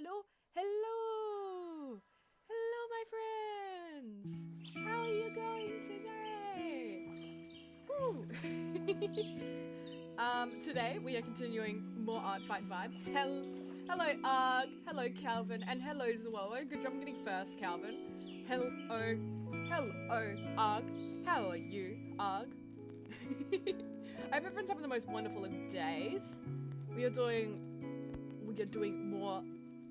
Hello, hello, hello, my friends. How are you going today? Woo! Today we are continuing more art fight vibes. Hello, Arg. Hello, Calvin, and hello, Zoa. Good job getting first, Calvin. Hello, Arg. How are you, Arg? I hope everyone's having the most wonderful of days. We are doing more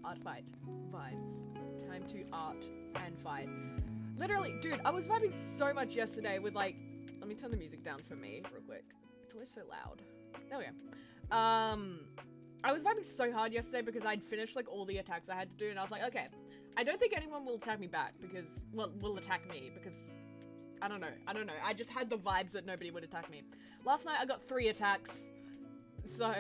art fight vibes. Time to art and fight. Literally, dude, I was vibing so much yesterday with like, let me turn the music down for me real quick. It's always so loud. There we go. I was vibing so hard yesterday because I'd finished like all the attacks I had to do, and I was like, okay, I don't think anyone will attack me back because, well, will attack me because I don't know. I just had the vibes that nobody would attack me. Last night I got 3 attacks, so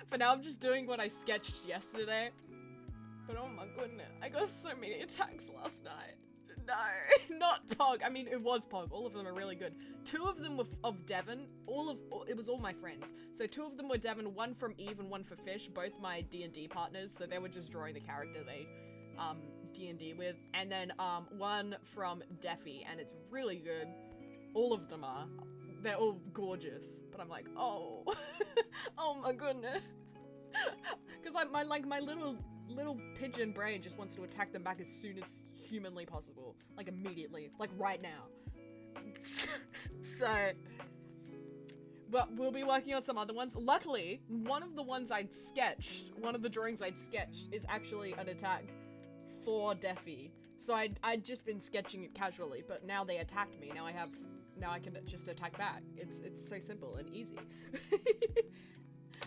but now I'm just doing what I sketched yesterday. But oh my goodness, I got so many attacks last night. No, not Pog. I mean, it was Pog. All of them are really good. 2 of them were of Devon. It was all my friends. So 2 of them were Devon, 1 from Eve and 1 for Fish, both my D&D partners. So they were just drawing the character they D&D with. And then 1 from Deffy, and it's really good. All of them are. They're all gorgeous. But I'm like, oh, oh my goodness. Because my little pigeon brain just wants to attack them back as soon as humanly possible. Like immediately. Like right now. So, but we'll be working on some other ones. Luckily, one of the ones I'd sketched, one of the drawings I'd sketched is actually an attack for Deffy. So I'd just been sketching it casually, but now they attacked me. Now I can just attack back. It's so simple and easy.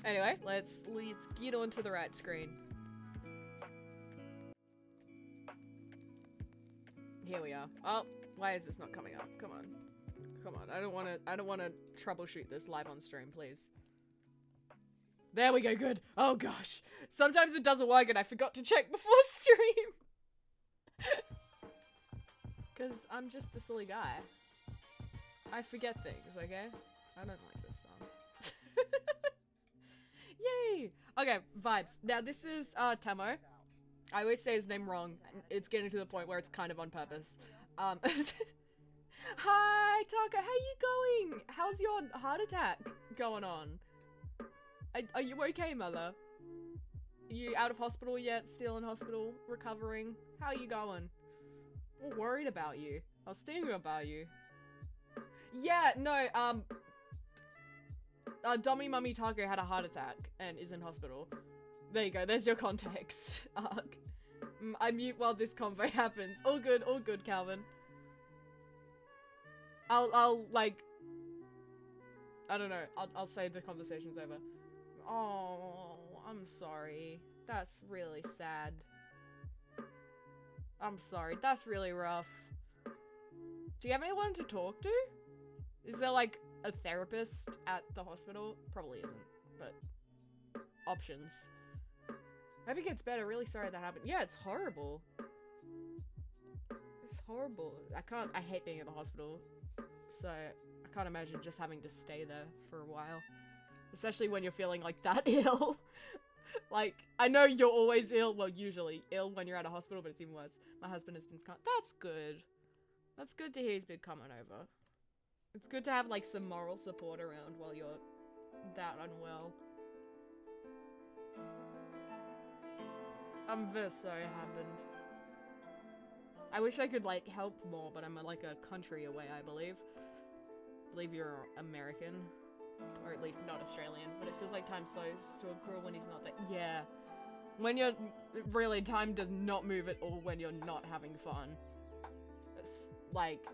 Anyway, let's get onto the right screen. Here we are. Oh, why is this not coming up? Come on. I don't want to troubleshoot this live on stream, please. There we go. Good. Oh gosh. Sometimes it doesn't work and I forgot to check before stream. Cuz I'm just a silly guy. I forget things, okay? I don't like this song. Yay! Okay, vibes. Now this is Temo. I always say his name wrong. It's getting to the point where it's kind of on purpose. Hi, Taka, how you going? How's your heart attack going on? Are you okay, mother? Are you out of hospital yet? Still in hospital? Recovering? How are you going? I'm worried about you. I was thinking about you. Yeah, no, Dummy Mummy Taco had a heart attack and is in hospital. There you go, there's your context, Ark. I mute while this convo happens. All good, Calvin. I'll like, I don't know, I'll say the conversation's over. Oh, I'm sorry. That's really sad. I'm sorry, that's really rough. Do you have anyone to talk to? Is there like a therapist at the hospital? Probably isn't, but options. Hope it gets better. Really sorry that happened. Yeah, it's horrible. It's horrible. I hate being at the hospital. So, I can't imagine just having to stay there for a while. Especially when you're feeling like that ill. Like, I know you're always ill. Well, usually ill when you're at a hospital, but it's even worse. My husband has been That's good. That's good to hear he's been coming over. It's good to have, like, some moral support around while you're that unwell. I'm very sorry it happened. I wish I could, like, help more, but I'm, like, a country away, I believe. I believe you're American. Or at least not Australian. But it feels like time slows to a cruel when he's not there. Yeah. When you're... Really, time does not move at all when you're not having fun. It's, like...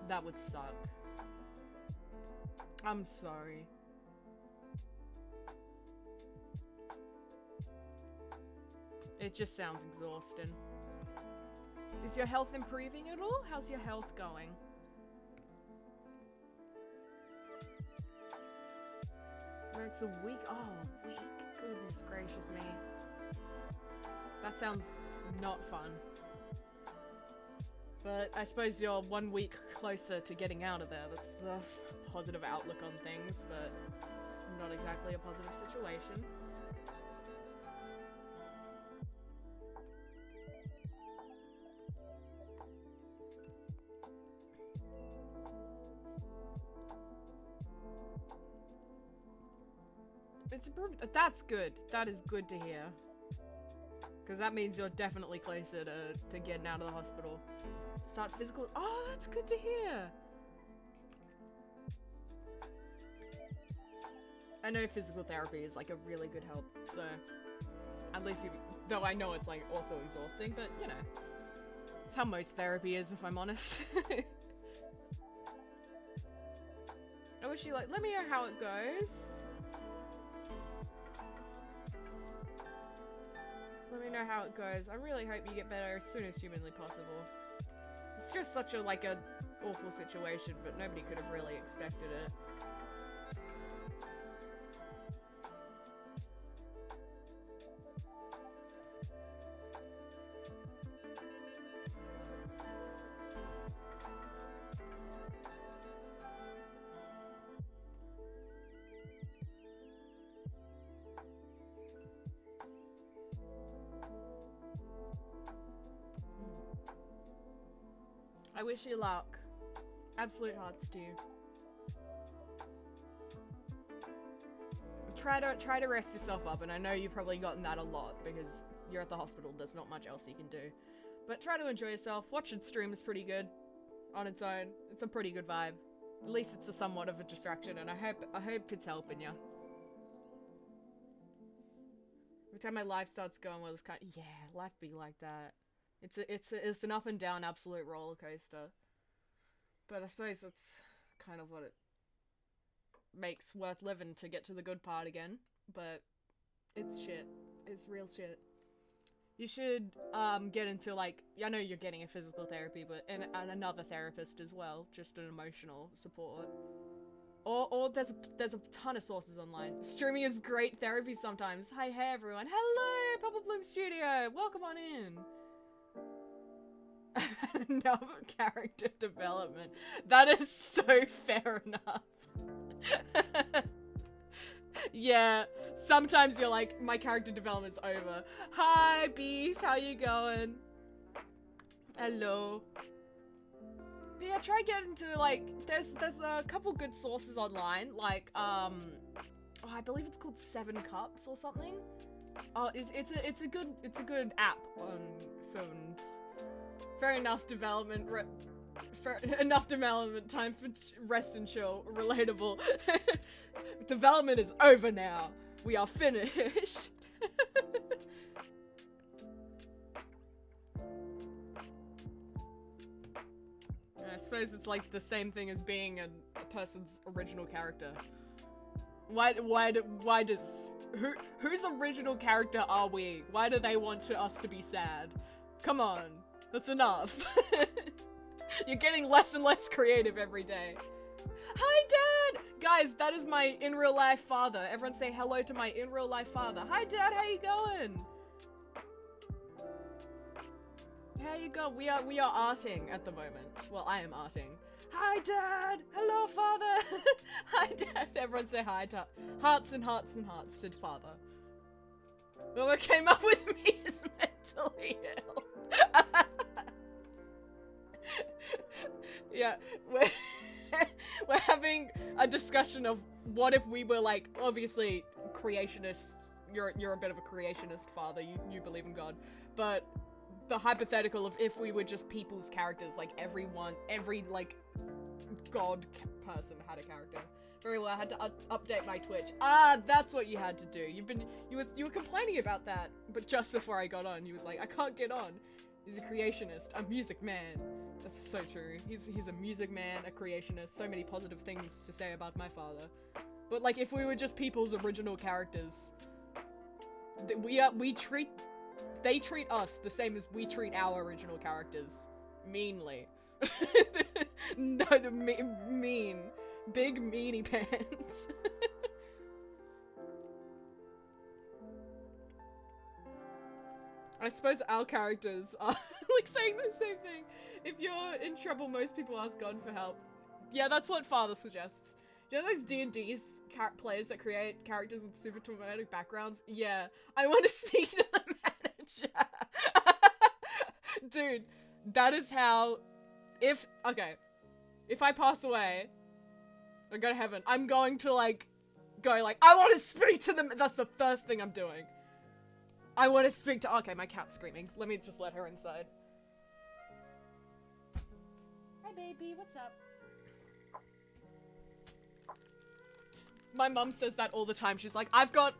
That would suck. I'm sorry. It just sounds exhausting. Is your health improving at all? How's your health going? Works a week? Oh, a week. Goodness gracious me. That sounds not fun. But I suppose you're 1 week closer to getting out of there. That's the positive outlook on things, but it's not exactly a positive situation. It's improved. That's good. That is good to hear. Because that means you're definitely closer to getting out of the hospital. Start physical. Oh, that's good to hear. I know physical therapy is like a really good help. So, at least you. Though I know it's like also exhausting, but you know. It's how most therapy is, if I'm honest. I wish you like, let me know how it goes. Let me know how it goes. I really hope you get better as soon as humanly possible. It's just such a, like, a awful situation, but nobody could have really expected it. I wish you luck. Absolute hearts to you. Try to rest yourself up, and I know you've probably gotten that a lot because you're at the hospital. There's not much else you can do. But try to enjoy yourself. Watching stream is pretty good on its own. It's a pretty good vibe. At least it's a somewhat of a distraction, and I hope it's helping you. Every time my life starts going well, it's kind of, yeah, life be like that. It's an up and down absolute roller coaster. But I suppose that's kind of what it makes worth living, to get to the good part again. But it's shit. It's real shit. You should get into, like, I know you're getting a physical therapy, but and another therapist as well, just an emotional support. Or there's a ton of sources online. Streaming is great therapy sometimes. Hey everyone. Hello, Papa Bloom Studio. Welcome on in. Enough character development. That is so fair enough. Yeah, sometimes you're like, my character development's over. Hi, Beef, how you going? Hello. But yeah, try get into, like, there's a couple good sources online, like, oh, I believe it's called 7 Cups or something. Oh, it's a good app on phones. Fair enough development, enough development time for rest and chill, relatable. Development is over now. We are finished. I suppose it's like the same thing as being a person's original character. Why does, whose original character are we? Why do they want us to be sad? Come on. That's enough. You're getting less and less creative every day. Hi, Dad! Guys, that is my in real life father. Everyone say hello to my in real life father. Hi, Dad, how you going? How you going? We are arting at the moment. Well, I am arting. Hi, Dad! Hello, Father! Hi, Dad! Everyone say hi to hearts and hearts and hearts to Father. Whoever came up with me is mentally ill. Yeah, we're having a discussion of what if we were, like, obviously creationists. You're a bit of a creationist, Father. You believe in God, but the hypothetical of if we were just people's characters, like every like god person had a character. Very well, I had to update my Twitch. Ah, that's what you had to do. You were complaining about that, but just before I got on, you was like, I can't get on. He's a creationist, a music man. That's so true. He's a music man, a creationist. So many positive things to say about my father. But like, if we were just people's original characters, they treat us the same as we treat our original characters. Meanly. No, mean. Big meanie pants. I suppose our characters are like saying the same thing. If you're in trouble, most people ask God for help. Yeah, that's what Father suggests. Do you know those D&D players that create characters with super traumatic backgrounds? Yeah, I want to speak to the manager. Dude, that is how, if I pass away, I go to heaven, I'm going to I want to speak to them. That's the first thing I'm doing. I want to speak to, okay, my cat's screaming. Let me just let her inside. Hi baby, what's up? My mum says that all the time. She's like, I've got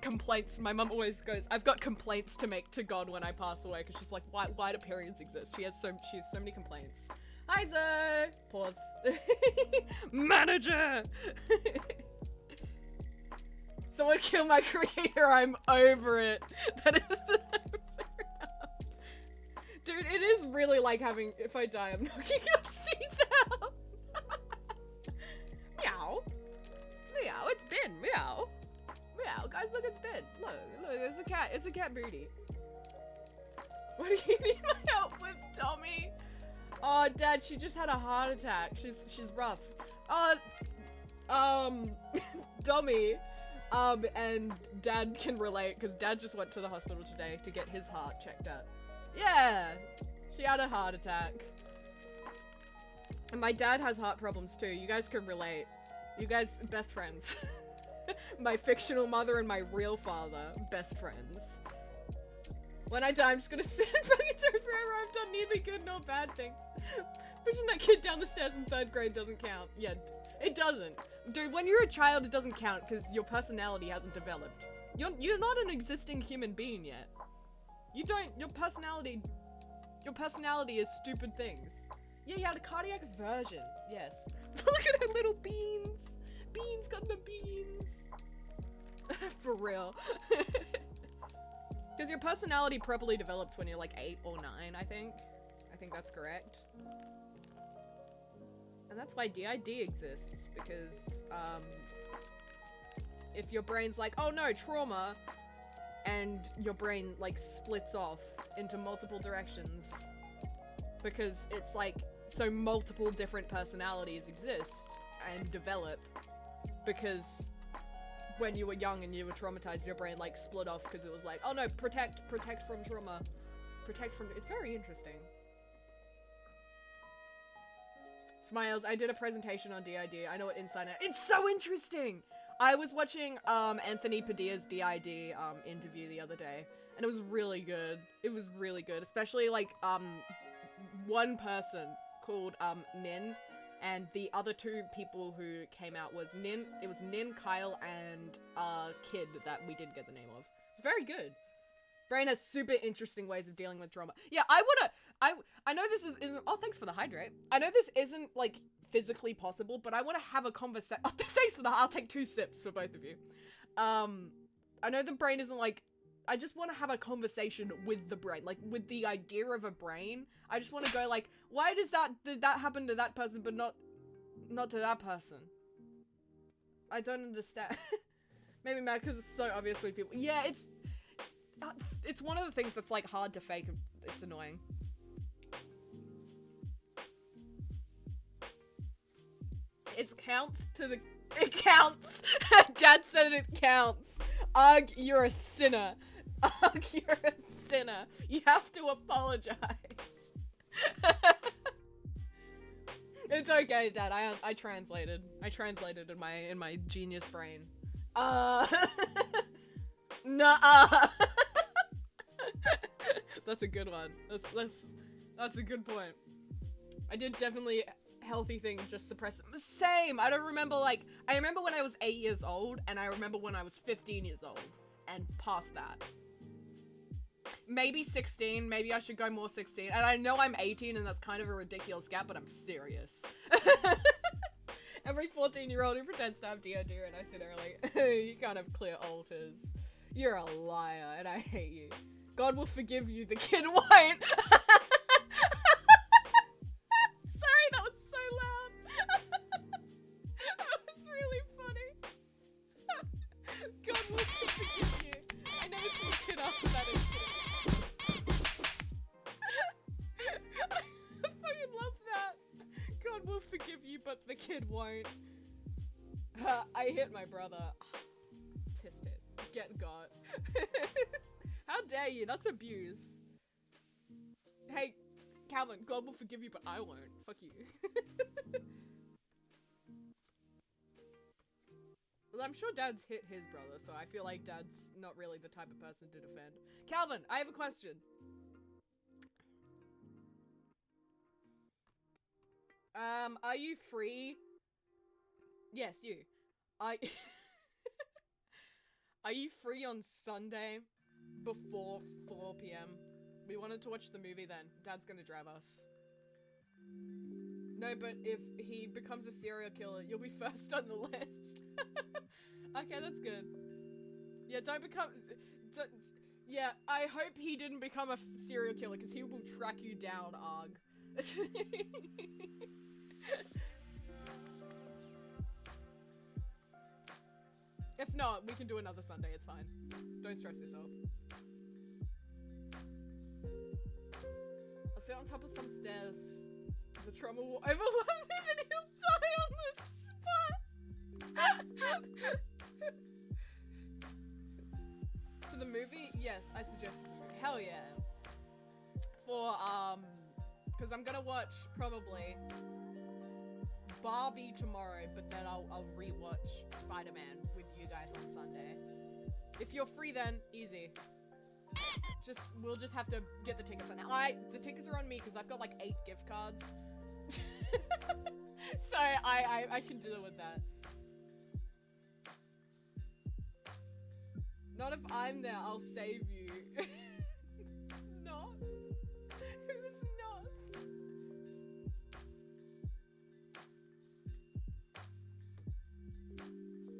complaints. My mum always goes, I've got complaints to make to God when I pass away, because she's like, why do periods exist? She has so many complaints. Hi Zoe! Pause. Manager! Someone kill my creator, I'm over it. That is fair enough. Dude, it is really like having, if I die, I'm knocking God's teeth out. Meow. Meow, it's Ben. Meow. Meow, guys, look, it's Ben. Look, it's a cat. It's a cat booty. What do you need my help with, Tommy? Oh, Dad, she just had a heart attack. She's rough. Tommy. And Dad can relate, because Dad just went to the hospital today to get his heart checked out. Yeah, she had a heart attack. And my dad has heart problems too. You guys can relate. You guys, best friends. My fictional mother and my real father, best friends. When I die, I'm just gonna sit in purgatory forever. I've done neither good nor bad things. Pushing that kid down the stairs in 3rd grade doesn't count. Yeah, it doesn't. Dude, when you're a child, it doesn't count because your personality hasn't developed. You're not an existing human being yet. Your personality is stupid things. Yeah, you had a cardiac version. Yes. Look at her little beans. Beans got the beans. For real. Because your personality properly develops when you're like 8 or 9, I think. I think that's correct. And that's why DID exists, because, if your brain's like, oh no, trauma, and your brain, like, splits off into multiple directions, because it's like, so multiple different personalities exist and develop, because when you were young and you were traumatized, your brain, like, split off because it was like, oh no, protect from trauma. Protect from, it's very interesting. Smiles, I did a presentation on DID. I know what Inside Out. It's so interesting! I was watching Anthony Padilla's DID interview the other day, and it was really good. It was really good, especially like one person called Nin, and the other 2 people who came out was Nin. It was Nin, Kyle, and Kid that we didn't get the name of. It's very good. Brain has super interesting ways of dealing with trauma. Yeah, I know this isn't, oh, thanks for the hydrate. I know this isn't, like, physically possible, but I want to have a conversation. Oh, thanks for the, I'll take 2 sips for both of you. I know the brain isn't, like, I just want to have a conversation with the brain, like, with the idea of a brain. I just want to go, like, why did that happen to that person, but not to that person? I don't understand. Maybe mad because it's so obvious with people. Yeah, it's one of the things that's, like, hard to fake. It's annoying. It counts. Dad said it counts. Ugh, you're a sinner. Ugh, you're a sinner. You have to apologize. It's okay, Dad. I translated. I translated in my genius brain. Nuh-uh. That's a good one. That's a good point. I did definitely healthy thing, just suppress it. Same! I don't remember, like, I remember when I was 8 years old, and I remember when I was 15 years old, and past that. Maybe 16, maybe I should go more 16, and I know I'm 18, and that's kind of a ridiculous gap, but I'm serious. Every 14-year-old who pretends to have DOD and I sit early, you can't have clear alters. You're a liar, and I hate you. God will forgive you, the kid won't! Sorry, that was so loud. That was really funny. God will forgive you. I never see a kid after that incident. don't. I hit my brother. Tis tis. Get got. How dare you? That's abuse. Hey, Calvin, God will forgive you, but I won't. Fuck you. Well, I'm sure Dad's hit his brother, so I feel like Dad's not really the type of person to defend. Calvin, I have a question. Are you free? Yes, you. Are you free on Sunday before 4 p.m? We wanted to watch the movie then. Dad's gonna drive us. No, but if he becomes a serial killer, you'll be first on the list. Okay, that's good. Yeah, don't become... yeah, I hope he didn't become a serial killer, because he will track you down, Arg. If not, we can do another Sunday, it's fine. Don't stress yourself. I'll sit on top of some stairs. The trauma will overwhelm him and he'll die on the spot! For the movie? Yes, I suggest the movie. Hell yeah. For, because I'm gonna watch, probably, Barbie tomorrow, but then I'll rewatch Spider-Man with you guys on Sunday. If you're free then, easy. We'll just have to get the tickets. And the tickets are on me because I've got like 8 gift cards. So I can deal with that. Not if I'm there, I'll save you. Not? Who's not?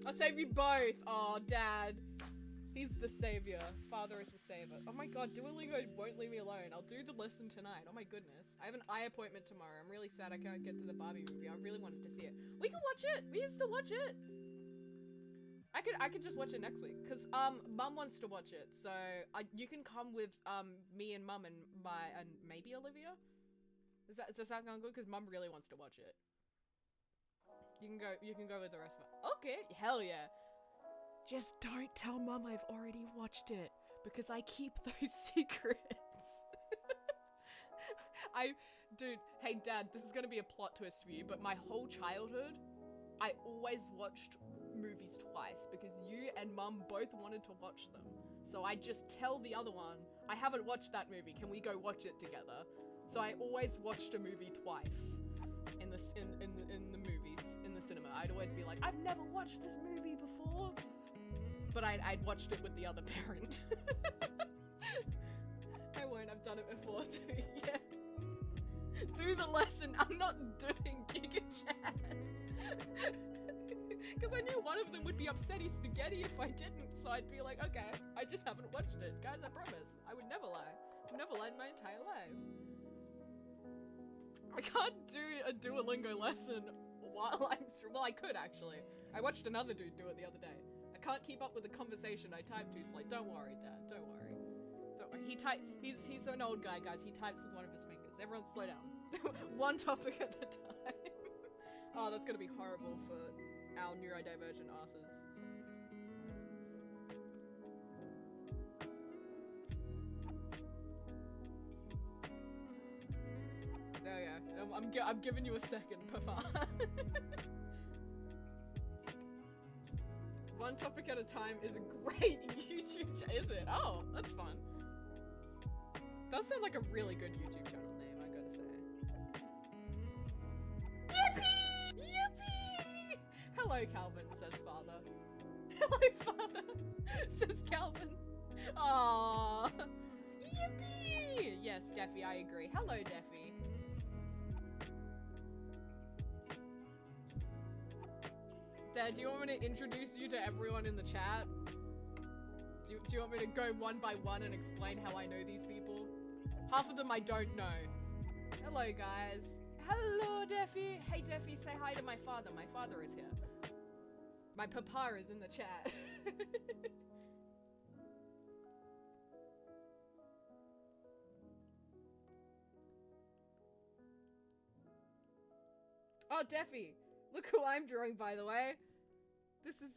I'll save you both. Oh, Dad. He's the savior. Father is the savior. Oh my god, Duolingo won't leave me alone. I'll do the lesson tonight. Oh my goodness. I have an eye appointment tomorrow. I'm really sad I can't get to the Barbie movie. I really wanted to see it. We can watch it. We can still watch it. I could just watch it next week. Because, Mum wants to watch it. So, you can come with, me and Mum and maybe Olivia? Does that sound good? Because Mum really wants to watch it. You can go with the rest of it. Okay. Hell yeah. Just don't tell Mum I've already watched it, because I keep those secrets. Dude, hey Dad, this is gonna be a plot twist for you, but my whole childhood, I always watched movies twice, because you and Mum both wanted to watch them. So I just tell the other one, I haven't watched that movie, can we go watch it together? So I always watched a movie twice in the movies, in the cinema. I'd always be like, I've never watched this movie before. But I'd watched it with the other parent. I won't, I've done it before too, yeah. Do the lesson, I'm not doing Giga Chat. Because I knew one of them would be upsetty spaghetti if I didn't, so I'd be like, okay, I just haven't watched it. Guys, I promise, I would never lie. I've never lied in my entire life. I can't do a Duolingo lesson while well, I could actually. I watched another dude do it the other day. I can't keep up with the conversation I type too slow. Don't worry, Dad. Don't worry. Don't worry. He's an old guy, guys. He types with one of his fingers. Everyone slow down. One topic at a time. Oh, that's gonna be horrible for our neurodivergent asses. There we go. I'm giving you a second, Papa. One topic at a time is a great YouTube channel, is it? Oh, that's fun. Does sound like a really good YouTube channel name, I gotta say. Yippee! Yippee! Hello, Calvin, says father. Hello, father, says Calvin. Aww. Yippee! Yes, Deffy, I agree. Hello, Deffy. Dad, do you want me to introduce you to everyone in the chat? Do you want me to go one by one and explain how I know these people? Half of them I don't know. Hello, guys. Hello, Deffy. Hey, Deffy, say hi to my father. My father is here. My papa is in the chat. Oh, Deffy. Look who I'm drawing, by the way. This is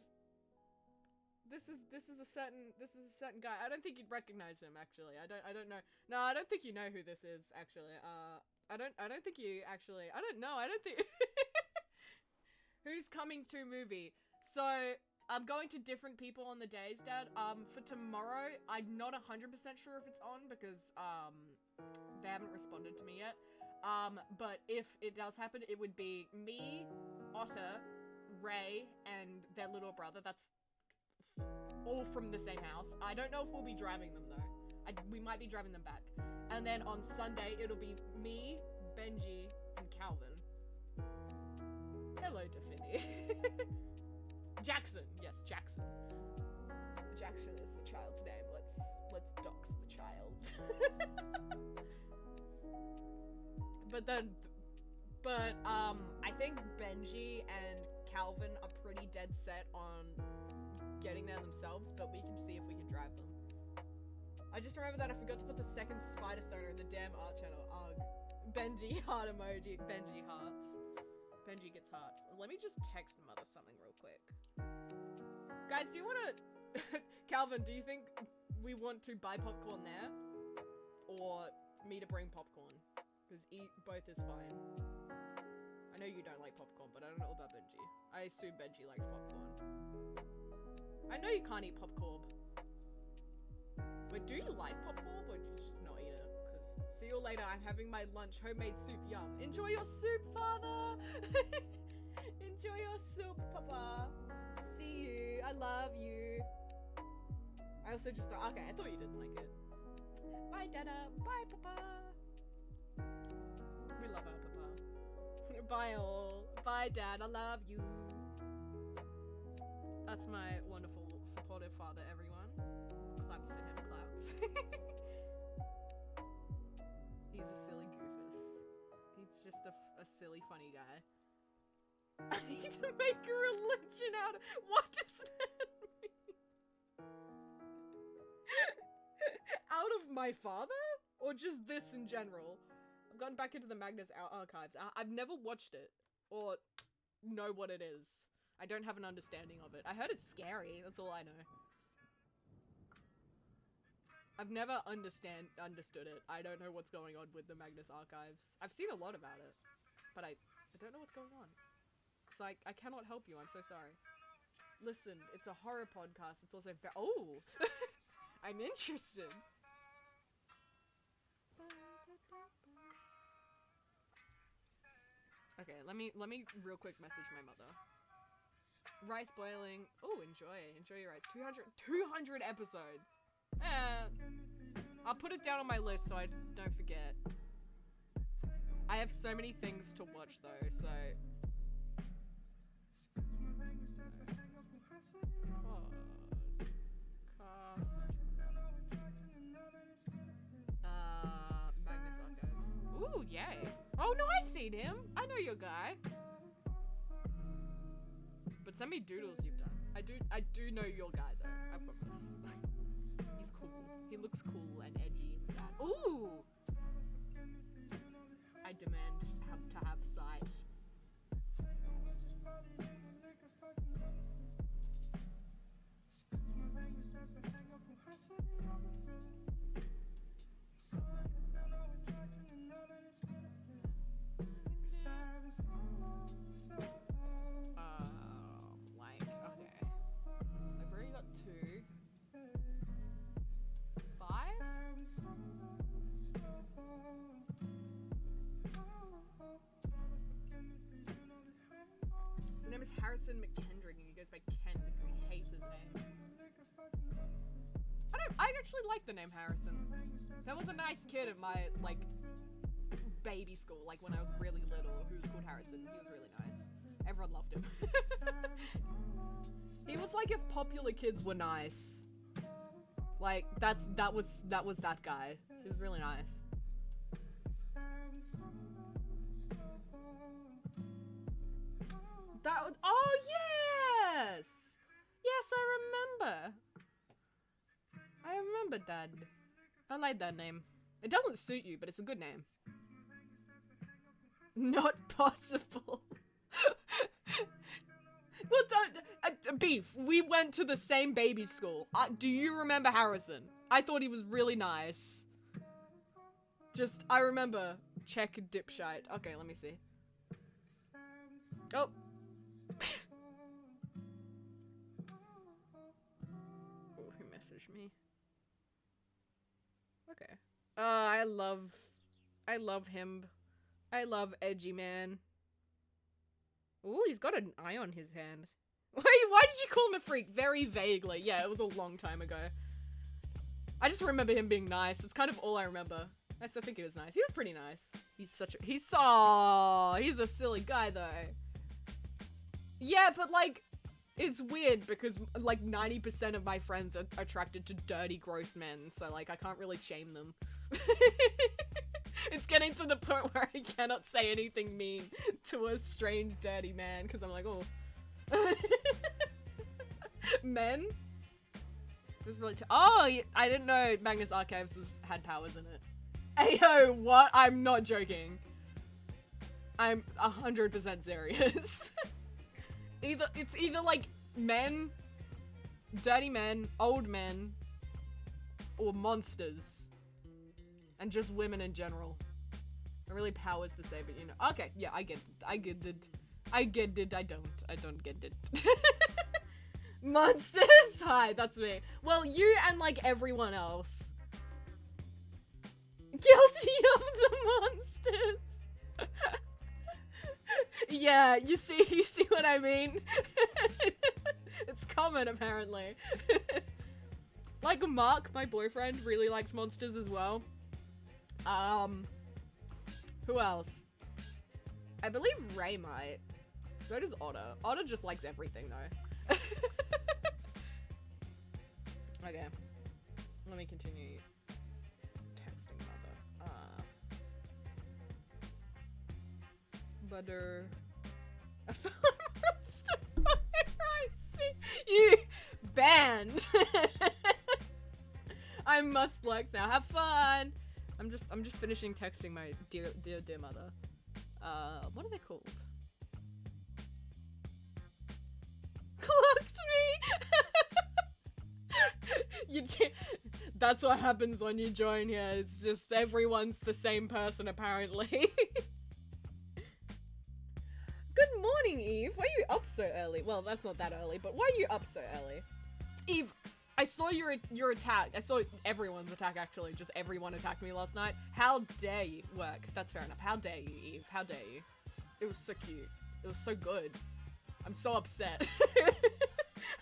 a certain guy. I don't think you'd recognize him, actually. I don't know. No, I don't think you know who this is, actually. I don't think you actually, I don't know. I don't think who's coming to movie. So I'm going to different people on the days, Dad. For tomorrow, I'm not 100% sure if it's on because they haven't responded to me yet. But if it does happen, it would be me, Otter, Ray, and their little brother. That's all from the same house. I don't know if we'll be driving them though. We might be driving them back. And then on Sunday, it'll be me, Benji, and Calvin. Hello, Defini. Jackson. Yes, Jackson. Jackson is the child's name. Let's dox the child. But I think Benji and Calvin are pretty dead set on getting there themselves, but we can see if we can drive them. I just remember that I forgot to put the second spider sonar in the damn art channel. Ugh. Benji heart emoji. Benji hearts. Benji gets hearts. Let me just text Mother something real quick. Guys, do you want to... Calvin, do you think we want to buy popcorn there? Or me to bring popcorn? Because both is fine. I know you don't like popcorn, but I don't know about Benji. I assume Benji likes popcorn. I know you can't eat popcorn. Wait, do you like popcorn or do you just not eat it? Because see you later, I'm having my lunch, homemade soup, yum. Enjoy your soup, father! Enjoy your soup, papa. See you, I love you. I also just thought, okay, I thought you didn't like it. Bye, Dada. Bye, papa. We love our papa. Bye, all. Bye, Dad. I love you. That's my wonderful, supportive father, everyone. Claps for him, claps. He's a silly goofus. He's just a silly, funny guy. I need to make a religion out of... What does that mean? Out of my father? Or just this in general? I've gone back into the Magnus archives. I've never watched it. Or know what it is. I don't have an understanding of it. I heard it's scary. That's all I know. I've never understood it. I don't know what's going on with the Magnus archives. I've seen a lot about it. But I don't know what's going on. So I cannot help you. I'm so sorry. Listen, it's a horror podcast. It's also oh! I'm interested. Okay, let me real quick message my mother. Rice boiling. Oh, enjoy your rice. 200 episodes. I'll put it down on my list so I don't forget. I have so many things to watch though, so... Magnus Archives. Ooh, yay. Oh no, I've seen him. I know your guy. But send me doodles you've done. I do know your guy though. I promise. He's cool. He looks cool and edgy and sad. Ooh! I demand to have sight. Like, okay. I've already got 2. 5? His name is Harrison McKendrick and he goes by Ken because he hates his name. I actually like the name Harrison. There was a nice kid at my, like, baby school, like when I was really little, who was called Harrison. He was really nice. Everyone loved him. He was like if popular kids were nice. Like, that was that guy. He was really nice. That was, oh yes! Yes, I remember. I remembered that. I like that name. It doesn't suit you, but it's a good name. Not possible. Well, Beef, we went to the same baby school. Do you remember Harrison? I thought he was really nice. I remember. Check dipshite. Okay, let me see. Oh. Oh, who messaged me? Okay. I love him. I love Edgy Man. Ooh, he's got an eye on his hand. Wait, why did you call him a freak? Very vaguely. Yeah, it was a long time ago. I just remember him being nice. It's kind of all I remember. I still think he was nice. He was pretty nice. He's a silly guy though. Yeah, but like, it's weird because like 90% of my friends are attracted to dirty, gross men. So like, I can't really shame them. It's getting to the point where I cannot say anything mean to a strange, dirty man because I'm like, oh. Men? It was really oh, I didn't know Magnus Archives had powers in it. Ayo, what? I'm not joking. I'm 100% serious. It's either like men, dirty men, old men, or monsters. And just women in general. Not really powers per se, but you know. Okay, yeah, I get it. I get it. I don't get it. Monsters? Hi, that's me. Well, you and like everyone else. Guilty of the monsters. Yeah, you see what I mean? It's common apparently. Like Mark, my boyfriend, really likes monsters as well. Who else? I believe Ray might. So does Otter. Otter just likes everything though. Okay. Let me continue texting Mother. Butter. I found monster fire. I see you banned. I must like now. Have fun. I'm just finishing texting my dear mother. What are they called? Clocked me. That's what happens when you join here. It's just everyone's the same person apparently. Good morning, Eve. Why are you up so early? Well, that's not that early, but why are you up so early? Eve, I saw your attack. I saw everyone's attack, actually. Just everyone attacked me last night. How dare you? Work. That's fair enough. How dare you, Eve? How dare you? It was so cute. It was so good. I'm so upset.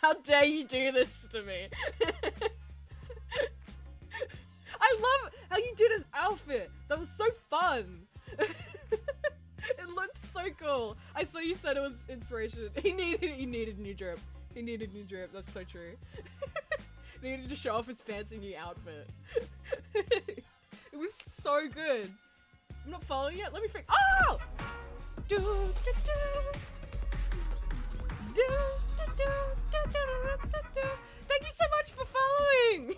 How dare you do this to me? I love how you did his outfit. That was so fun. It looked so cool. I saw you said it was inspiration. He needed new drip. He needed new drip. That's so true. He needed to show off his fancy new outfit. It was so good. I'm not following it. Let me figure. Oh! Do, do, do. Do, do, do, do, do, do, do. Thank you so much for following.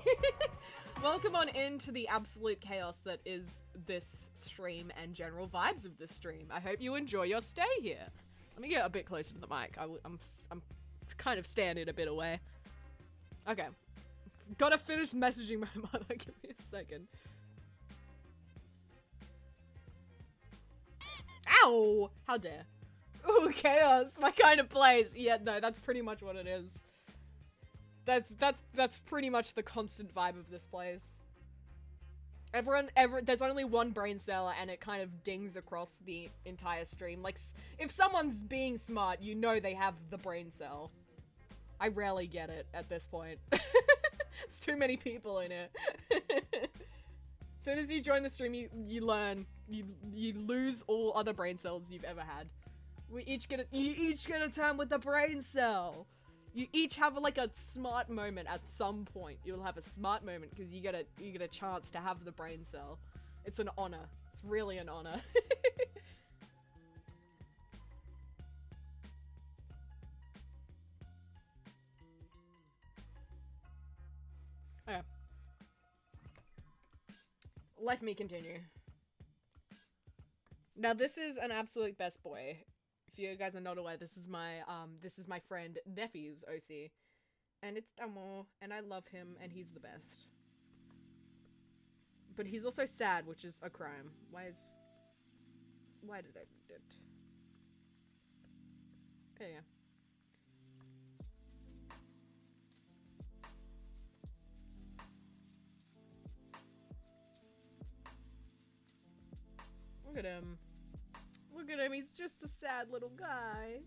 Welcome on into the absolute chaos that is this stream and general vibes of this stream. I hope you enjoy your stay here. Let me get a bit closer to the mic. I'm kind of standing a bit away. Okay. Gotta finish messaging my mother. Give me a second. Ow! How dare. Ooh, chaos. My kind of place. Yeah, no, that's pretty much what it is. That's pretty much the constant vibe of this place. There's only one brain cell and it kind of dings across the entire stream. Like, if someone's being smart, you know they have the brain cell. I rarely get it at this point. It's too many people in it. As soon as you join the stream, you learn. You lose all other brain cells you've ever had. You each get a turn with the brain cell. You each have like a smart moment at some point. You'll have a smart moment because you get a chance to have the brain cell. It's an honor. It's really an honor. Okay. Let me continue. Now this is an absolute best boy. If you guys are not aware, this is my friend Neffy's OC. And it's Damo, and I love him, and he's the best. But he's also sad, which is a crime. Why did I read it? There you go. Look at him. Look at him, he's just a sad little guy.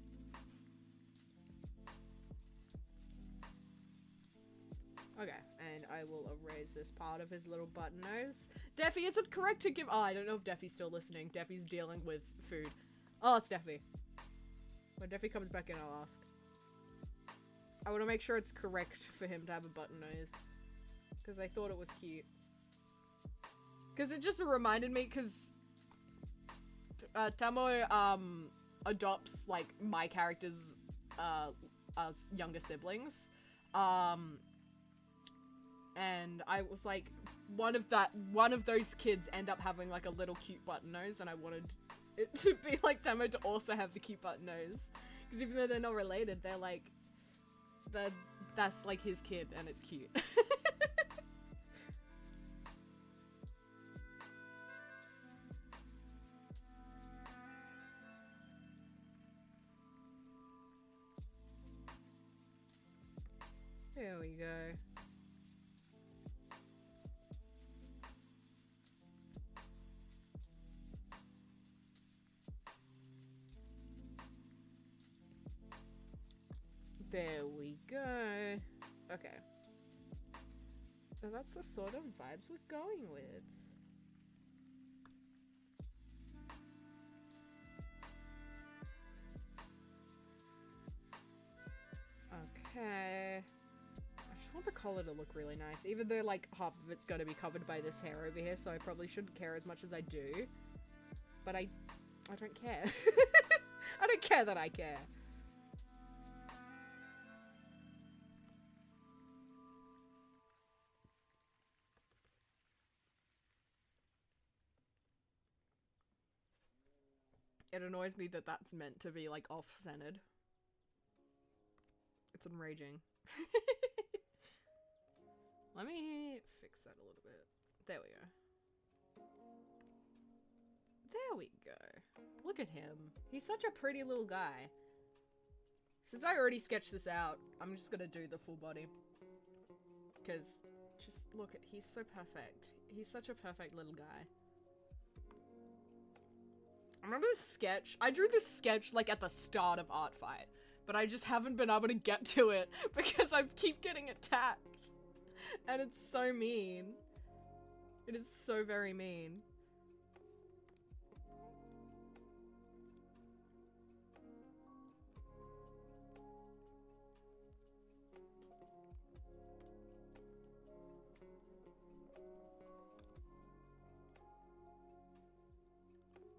Okay, and I will erase this part of his little button nose. Deffy, is it correct to give- Oh, I don't know if Deffy's still listening. Deffy's dealing with food. Oh, it's Deffy. When Deffy comes back in, I'll ask. I want to make sure it's correct for him to have a button nose. Because I thought it was cute. Because it just reminded me, because... Tamo, adopts, like, my character's, as younger siblings. And I was like, one of those kids end up having, like, a little cute button nose, and I wanted it to be like Tamo to also have the cute button nose. Because even though they're not related, they're like, that's like his kid, and it's cute. There we go. There we go. Okay. So that's the sort of vibes we're going with. Okay. I just want the collar to look really nice, even though, like, half of it's gonna be covered by this hair over here, so I probably shouldn't care as much as I do. But I don't care. I don't care that I care. It annoys me that that's meant to be, like, off-centered. It's enraging. Let me fix that a little bit. There we go. There we go. Look at him. He's such a pretty little guy. Since I already sketched this out, I'm just gonna do the full body. Because, just look at, he's so perfect. He's such a perfect little guy. I remember this sketch. I drew this sketch, like, at the start of Art Fight. But I just haven't been able to get to it because I keep getting attacked. And it's so mean. It is so very mean.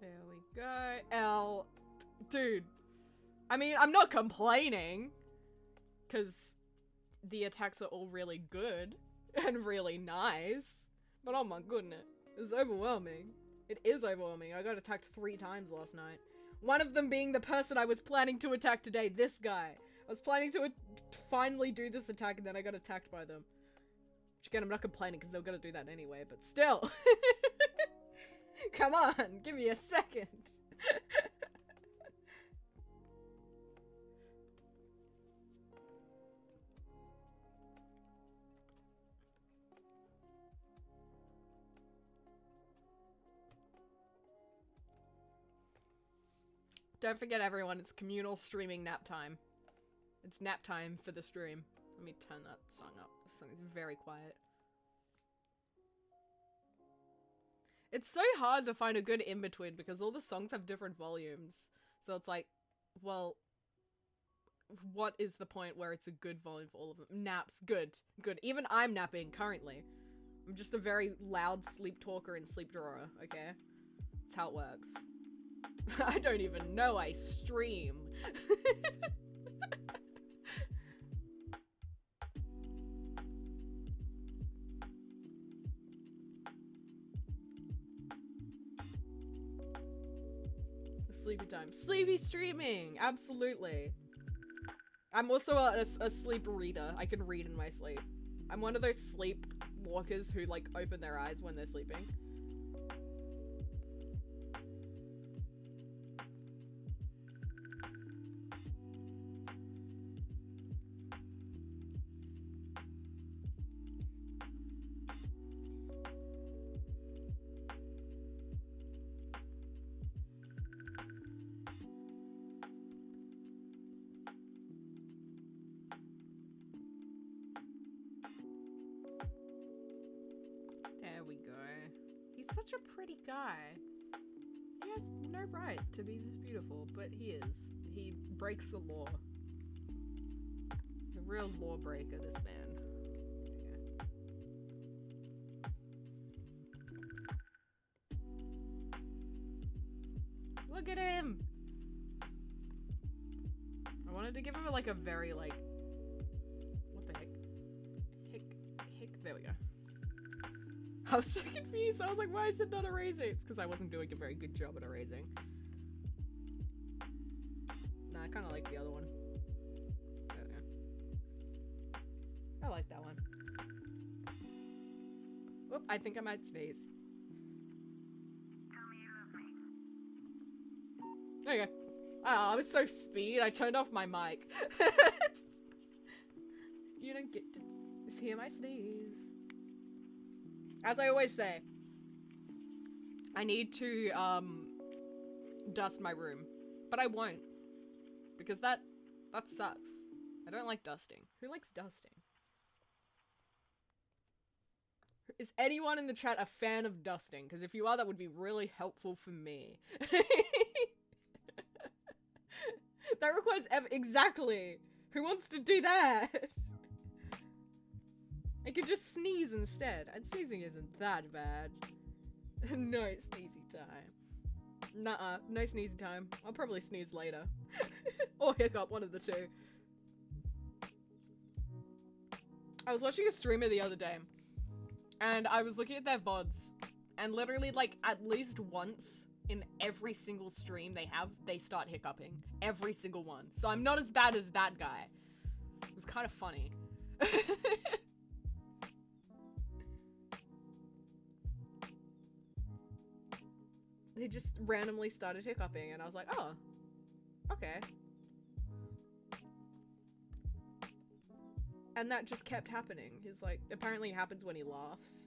There we go. L. Dude. I mean, I'm not complaining. Because the attacks are all really good. And really nice. But oh my goodness. It's overwhelming. It is overwhelming. I got attacked 3 times last night. One of them being the person I was planning to attack today. This guy. I was planning to finally do this attack and then I got attacked by them. Which again, I'm not complaining because they were going to do that anyway. But still. Come on. Give me a second. Don't forget, everyone, it's communal streaming nap time. It's nap time for the stream. Let me turn that song up. This song is very quiet. It's so hard to find a good in-between because all the songs have different volumes. So it's like, well, what is the point where it's a good volume for all of them? Naps, good, good. Even I'm napping currently. I'm just a very loud sleep talker and sleep drawer, okay? That's how it works. I don't even know I stream. sleepy time. Sleepy streaming! Absolutely. I'm also a sleep reader. I can read in my sleep. I'm one of those sleep walkers who, like, open their eyes when they're sleeping. There we go. He's such a pretty guy. He has no right to be this beautiful, but he is. He breaks the law. He's a real lawbreaker, this man. Look at him! I wanted to give him like a very like... What the heck? There we go. I was so confused. I was like, why is it not erasing? It's because I wasn't doing a very good job at erasing. Nah, I kind of like the other one. There we go. I like that one. Whoop, I think I might sneeze. There you go. Oh, I was so speed, I turned off my mic. You don't get to hear my sneeze. As I always say, I need to, dust my room. But I won't. Because that sucks. I don't like dusting. Who likes dusting? Is anyone in the chat a fan of dusting? Because if you are, that would be really helpful for me. That requires exactly. Who wants to do that? I could just sneeze instead. And sneezing isn't that bad. No sneezy time. Nuh-uh. No sneezy time. I'll probably sneeze later. Or hiccup, one of the two. I was watching a streamer the other day. And I was looking at their VODs. And literally, like, at least once in every single stream they start hiccuping. Every single one. So I'm not as bad as that guy. It was kind of funny. He just randomly started hiccuping, and I was like, oh, okay. And that just kept happening. He's like, apparently it happens when he laughs.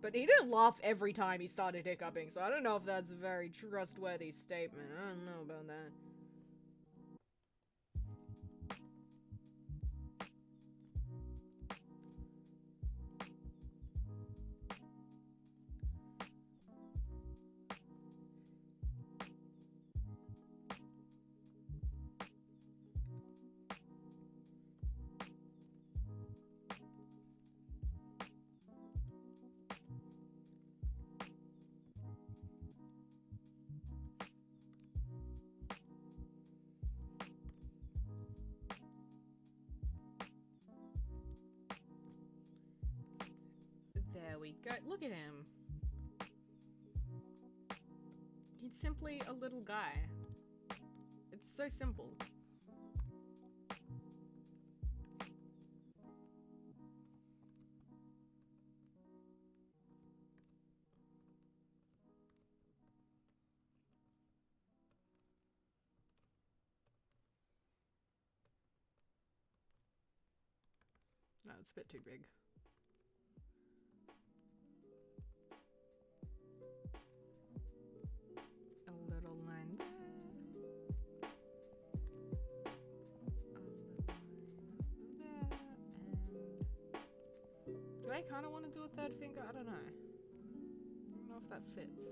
But he didn't laugh every time he started hiccuping, so I don't know if that's a very trustworthy statement. I don't know about that. There we go. Look at him. He's simply a little guy. It's so simple. No, it's a bit too big. A little line there. A little line there. And... do I kind of want to do a third finger? I don't know. I don't know if that fits.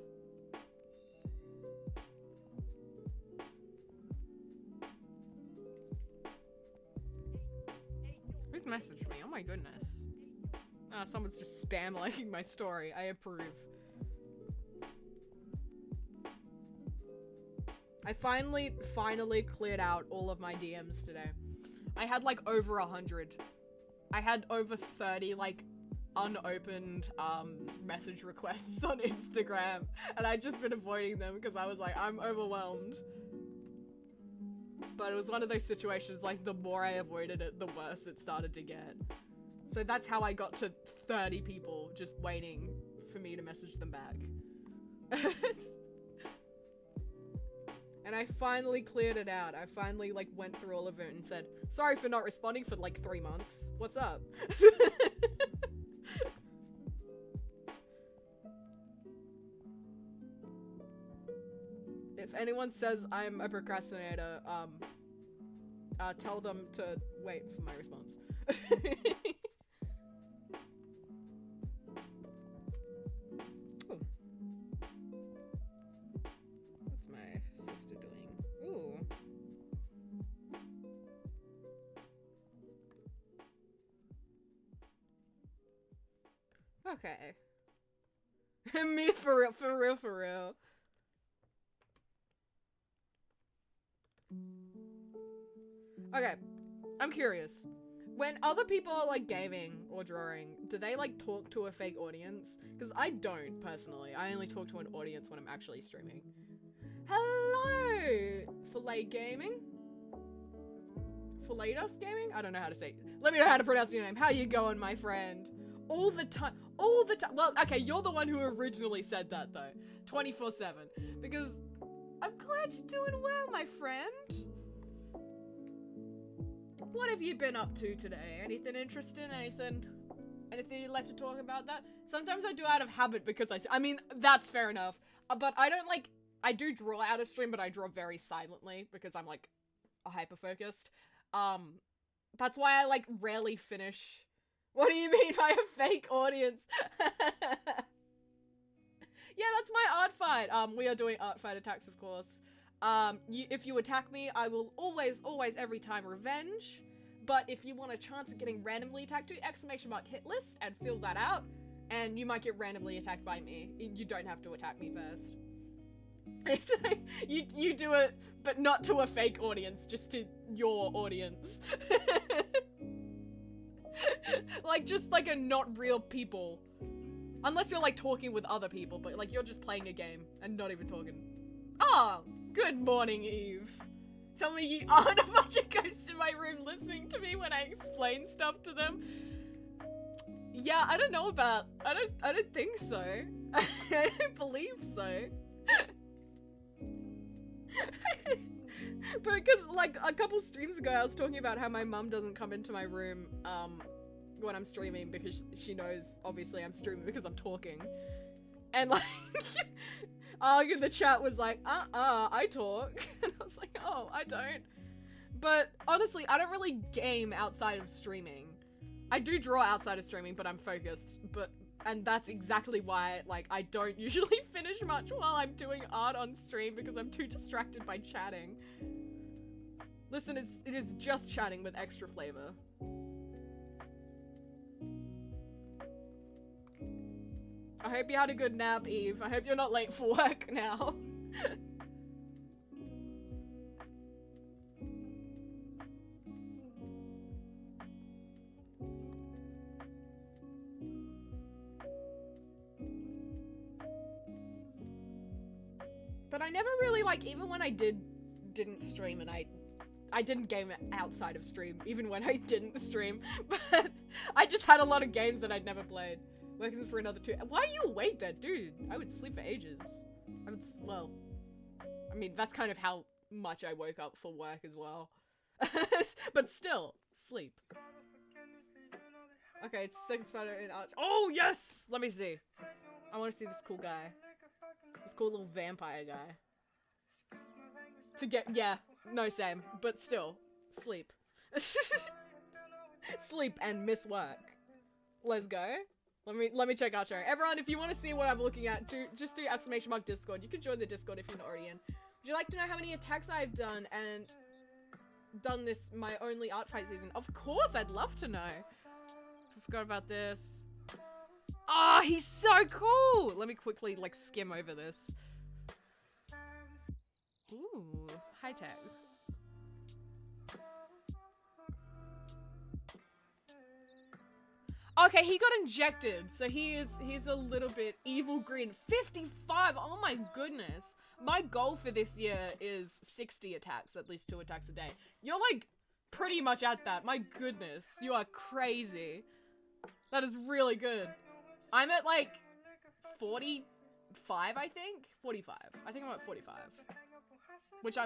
Who's messaged me? Oh my goodness. Ah, someone's just spam liking my story. I approve. I finally cleared out all of my DMs today. I had like over 100. I had over 30 like unopened message requests on Instagram, and I'd just been avoiding them because I was like, I'm overwhelmed. But it was one of those situations, like, the more I avoided it, the worse it started to get. So that's how I got to 30 people just waiting for me to message them back. And I finally cleared it out. I finally, like, went through all of it and said, sorry for not responding for, like, 3 months. What's up? If anyone says I'm a procrastinator, tell them to wait for my response. What's my sister doing? Ooh. Okay. Me for real, for real, for real. Okay, I'm curious. When other people are like gaming or drawing, do they like talk to a fake audience? Because I don't personally. I only talk to an audience when I'm actually streaming. Hello, Filet Gaming? Filetus Gaming? I don't know how to say it. Let me know how to pronounce your name. How you going, my friend? All the time. All the time. Well, okay, you're the one who originally said that though. 24/7. Because I'm glad you're doing well, my friend. What have you been up to today? Anything interesting? Anything you'd like to talk about that? Sometimes I do out of habit because I mean, that's fair enough. But I don't like, I do draw out of stream, but I draw very silently because I'm like hyper-focused. That's why I like rarely finish. What do you mean by a fake audience? Yeah, that's my art fight. We are doing art fight attacks, of course. If you attack me, I will always, every time revenge. But if you want a chance at getting randomly attacked, do ! hit list and fill that out, and you might get randomly attacked by me. You don't have to attack me first. It's like, you do it, but not to a fake audience, just to your audience. Like, just like a not real people. Unless you're like talking with other people, but like you're just playing a game and not even talking. Oh, good morning, Eve. Tell me you aren't a bunch of ghosts in my room listening to me when I explain stuff to them. Yeah, I don't know about, I don't think so. I don't believe so. Because like a couple streams ago I was talking about how my mum doesn't come into my room when I'm streaming because she knows obviously I'm streaming because I'm talking. And like in the chat was like, I talk. And I was like, oh, I don't. But honestly, I don't really game outside of streaming. I do draw outside of streaming, but I'm focused. And that's exactly why, like, I don't usually finish much while I'm doing art on stream because I'm too distracted by chatting. Listen, it is just chatting with extra flavor. I hope you had a good nap, Eve. I hope you're not late for work now. But I never really, like, even when I didn't stream and I didn't game outside of stream, even when I didn't stream, but I just had a lot of games that I'd never played. Working for another 2. Why are you awake then, dude? I would sleep for ages. Well, I mean, that's kind of how much I woke up for work as well. But still, sleep. Okay, it's second spider in Arch. Oh, yes! Let me see. I want to see this cool guy. This cool little vampire guy. Yeah, no, same. But still, sleep. Sleep and miss work. Let's go. Let me check out sharing. Everyone, if you want to see what I'm looking at, just do ! Discord. You can join the Discord if you're not already in. Would you like to know how many attacks I've done and done this my only art fight season? Of course, I'd love to know. I forgot about this. Oh, he's so cool! Let me quickly, like, skim over this. Ooh, high tech. Okay, he got injected, so he's a little bit evil green. 55, oh my goodness. My goal for this year is 60 attacks, at least 2 attacks a day. You're like pretty much at that. My goodness, you are crazy. That is really good. I'm at like 45, I think? 45. I think I'm at 45.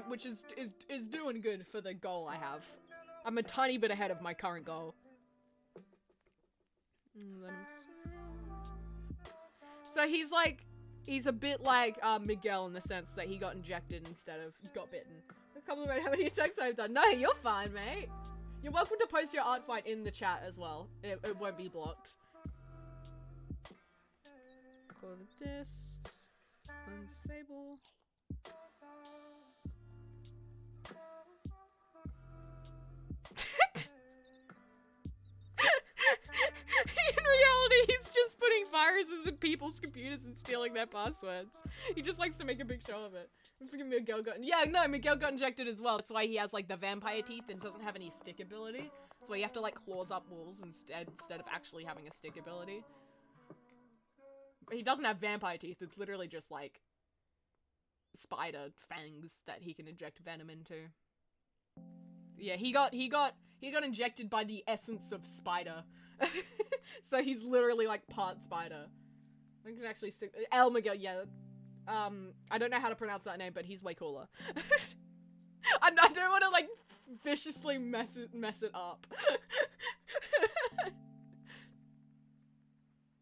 Which is doing good for the goal I have. I'm a tiny bit ahead of my current goal. So he's a bit like Miguel in the sense that he got injected instead of got bitten. A couple about how many attacks I've done. No, you're fine, mate. You're welcome to post your art fight in the chat as well. It won't be blocked. Call the disc. Unsable. In reality, he's just putting viruses in people's computers and stealing their passwords. He just likes to make a big show of it. Freaking Miguel got Miguel got injected as well. That's why he has like the vampire teeth and doesn't have any stick ability. That's why you have to like claws up walls instead of actually having a stick ability. But he doesn't have vampire teeth. It's literally just like spider fangs that he can inject venom into. Yeah, he got injected by the essence of spider. So he's literally like part spider. I can actually stick El Miguel, yeah. I don't know how to pronounce that name, but he's way cooler. I don't want to like viciously mess it up.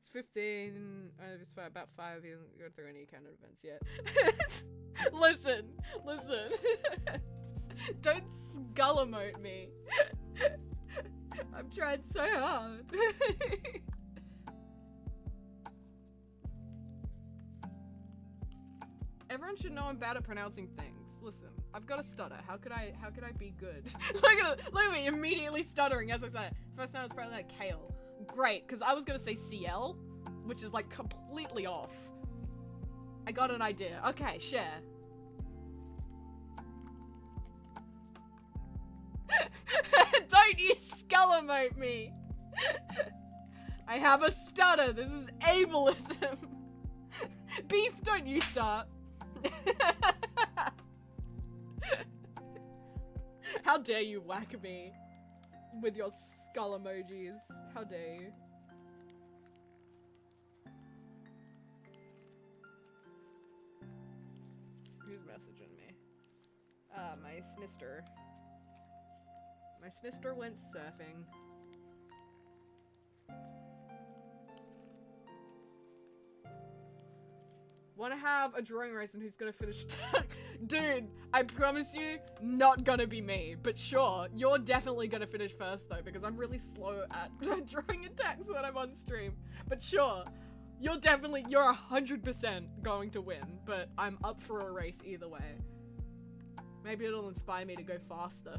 It's 15. It's about 5. He hasn't gone through any kind of events yet. Listen. Don't skull emote me. I'm trying so hard. Everyone should know I'm bad at pronouncing things. Listen, I've got a stutter. How could I be good? look at me immediately stuttering as I say it. First time it's probably like kale. Great, because I was gonna say CL, which is like completely off. I got an idea. Okay, share. Don't you skull emote me. I have a stutter. This is ableism. Beef, don't you start. How dare you whack me with your skull emojis? How dare you? Who's messaging me? My snister. My snister went surfing. Wanna have a drawing race and who's gonna finish attack? Dude, I promise you, not gonna be me. But sure, you're definitely gonna finish first though, because I'm really slow at drawing attacks when I'm on stream. But sure, you're 100% going to win, but I'm up for a race either way. Maybe it'll inspire me to go faster.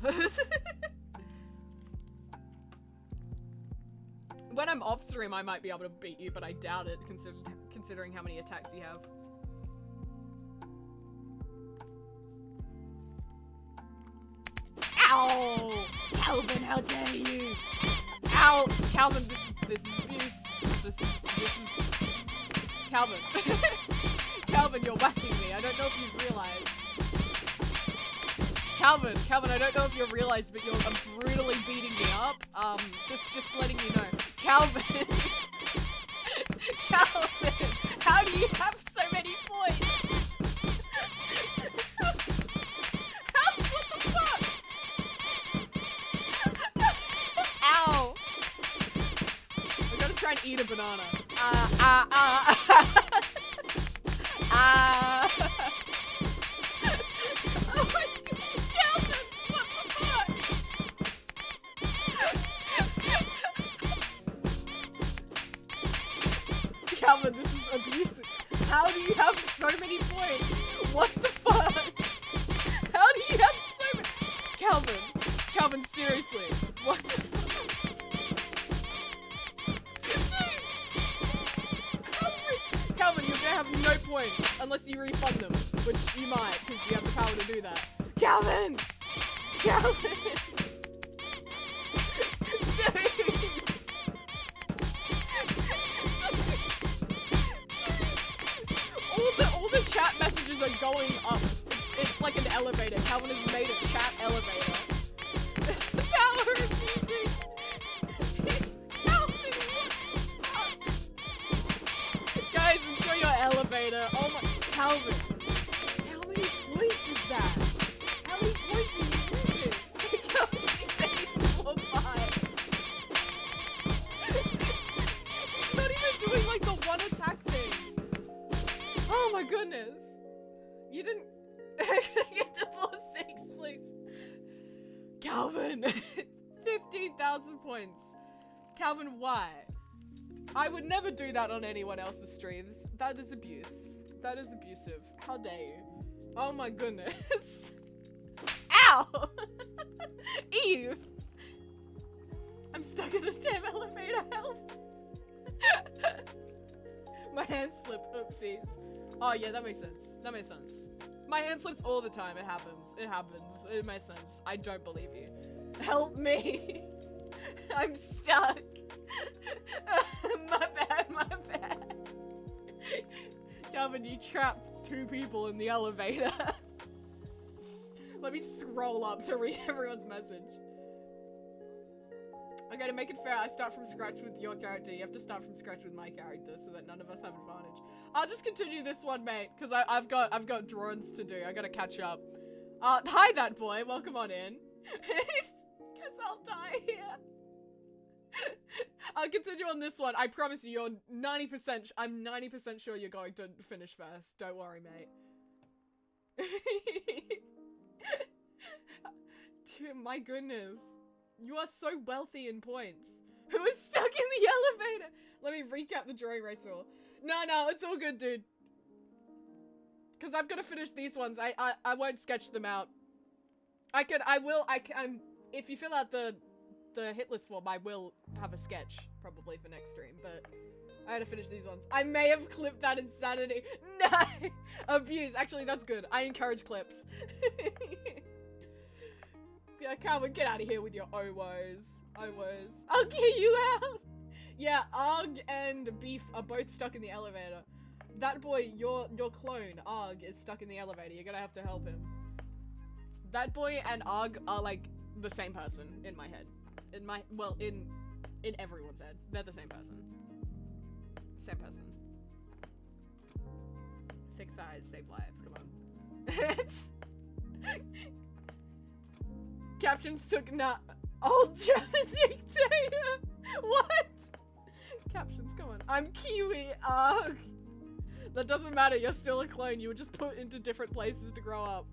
When I'm off stream, I might be able to beat you, but I doubt it, considering how many attacks you have. Ow! Calvin, how dare you! Ow! Calvin, this is abuse. This is... Calvin. Calvin, you're whacking me. I don't know if you've realized. Calvin, I don't know if you've realized, but you're brutally beating me up. Just letting you know. Calvin! Calvin! How do you have so many points? What the fuck? Ow! I'm gonna try and eat a banana. Oh my God, Calvin! What the fuck? Calvin, this is abusive. How do you have so many points? What the fuck? How do you have so many? Calvin, seriously. What the fuck? Dude. Calvin, you're gonna have no points unless you refund them, which you might, because you have the power to do that. Calvin! Calvin! Dude! going up. It's like an elevator. Calvin has made a chat elevator. Power of music. He's Calvin. Guys, enjoy your elevator. Oh my, Calvin. How many points is that? How many points is music? Calvin, he's 4-5. He's not even doing like the one attack thing. Oh my goodness. You didn't get to 4-6, please. Calvin. 15,000 points. Calvin, why? I would never do that on anyone else's streams. That is abuse. That is abusive. How dare you? Oh my goodness. Ow! Eve! I'm stuck in the damn elevator, help! My hand slipped, oopsies. Oh yeah, that makes sense. That makes sense. My hand slips all the time, it happens. It happens. It makes sense. I don't believe you. Help me! I'm stuck! My bad, my bad. Calvin, you trapped 2 people in the elevator. Let me scroll up to read everyone's message. Okay, to make it fair, I start from scratch with your character. You have to start from scratch with my character so that none of us have advantage. I'll just continue this one, mate, because I've got drawings to do. I gotta catch up. Hi, that boy. Welcome on in. Guess I'll die here. I'll continue on this one. I promise you, you're 90%. I'm 90% sure you're going to finish first. Don't worry, mate. Dude, my goodness. You are so wealthy in points. Who is stuck in the elevator? Let me recap the drawing race rule. No, it's all good, dude. Because I've got to finish these ones. I won't sketch them out. If you fill out the hit list form, I will have a sketch probably for next stream, but I had to finish these ones. I may have clipped that insanity. No! Abuse. Actually, that's good. I encourage clips. Yeah, Calvin, get out of here with your O-woes. O-woes. I'll get you out! Yeah, Arg and Beef are both stuck in the elevator. That boy, your clone, Arg, is stuck in the elevator. You're gonna have to help him. That boy and Arg are like the same person in my head. In everyone's head. They're the same person. Same person. Thick thighs save lives, come on. Captions took old German dictator. What? Captions, come on. I'm Kiwi. Ugh. That doesn't matter. You're still a clone. You were just put into different places to grow up.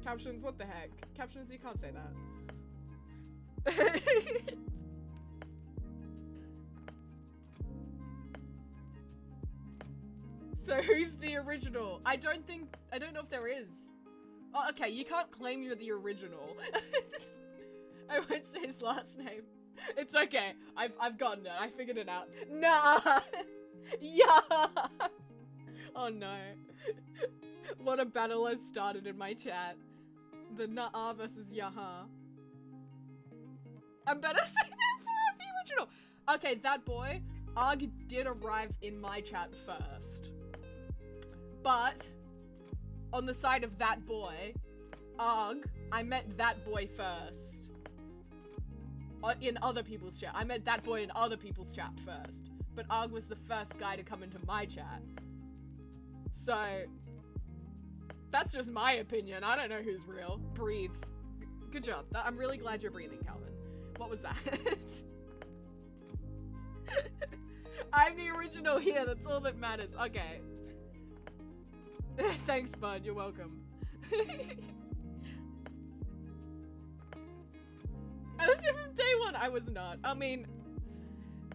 Captions, what the heck? Captions, you can't say that. So who's the original? I don't know if there is. Oh, okay, you can't claim you're the original. I won't say his last name. It's okay. I've gotten it. I figured it out. Nah. Yeah. Oh no. What a battle has started in my chat. The nah versus yaha. I'm better saying that for the original. Okay, that boy, Arg did arrive in my chat first. But on the side of that boy, Arg, I met that boy first. In other people's chat. I met that boy in other people's chat first. But Arg was the first guy to come into my chat. So, that's just my opinion. I don't know who's real. Breathes. Good job. I'm really glad you're breathing, Calvin. What was that? I'm the original here. That's all that matters. Okay. Thanks, bud. You're welcome. I was here from day one. I was not. I mean,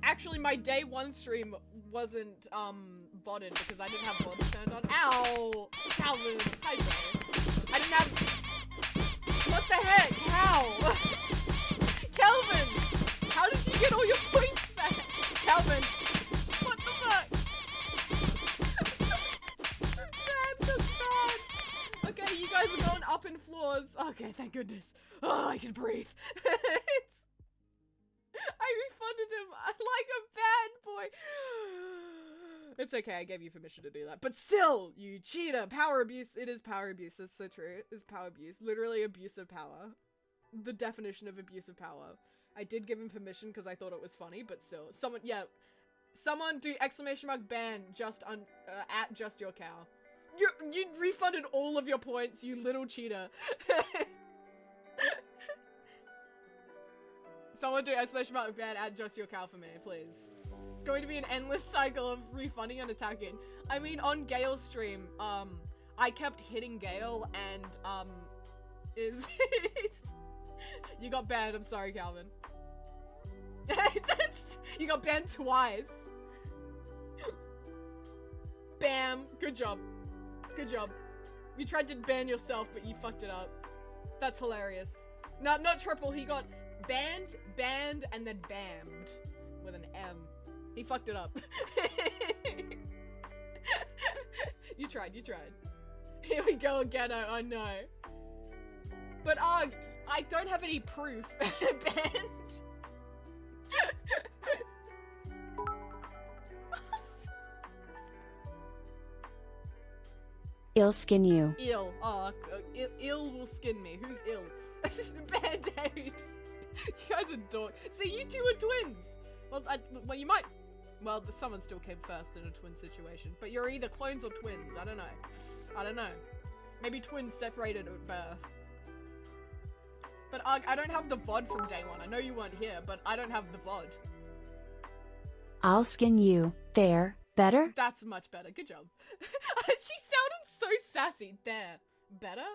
actually, my day one stream wasn't botted because I didn't have VOD turned on. Ow! Calvin, hi bro. I didn't have. What the heck? How? Calvin, how did you get all your points back? Calvin, what the fuck? That's bad. Okay, you guys are going up in floors. Okay, thank goodness. Oh, I can breathe. I refunded him like a bad boy. It's okay, I gave you permission to do that. But still, you cheater! Power abuse, it is power abuse, that's so true. It's power abuse. Literally abuse of power. The definition of abuse of power. I did give him permission because I thought it was funny, but still. Someone do exclamation mark ban just at just your cow. You refunded all of your points, you little cheater. Someone do exclamation mark ban at just your cow for me, please. It's going to be an endless cycle of refunding and attacking. I mean, on Gale's stream, I kept hitting Gale and, you got banned, I'm sorry, Calvin. You got banned twice. Bam, good job. Good job. You tried to ban yourself, but you fucked it up. That's hilarious. No, not triple, he got banned, and then bammed. With an M. He fucked it up. You tried. Here we go again, oh no. But, I don't have any proof. Banned. I'll skin you. Ill. Oh, ill will skin me. Who's ill? Band-Aid. You guys are dork. See, you two are twins. Well, you might. Well, someone still came first in a twin situation. But you're either clones or twins. I don't know. Maybe twins separated at birth. But I don't have the VOD from day one. I know you weren't here, but I don't have the VOD. I'll skin you. There. Better? That's much better. Good job. She sounded so sassy. There. Better?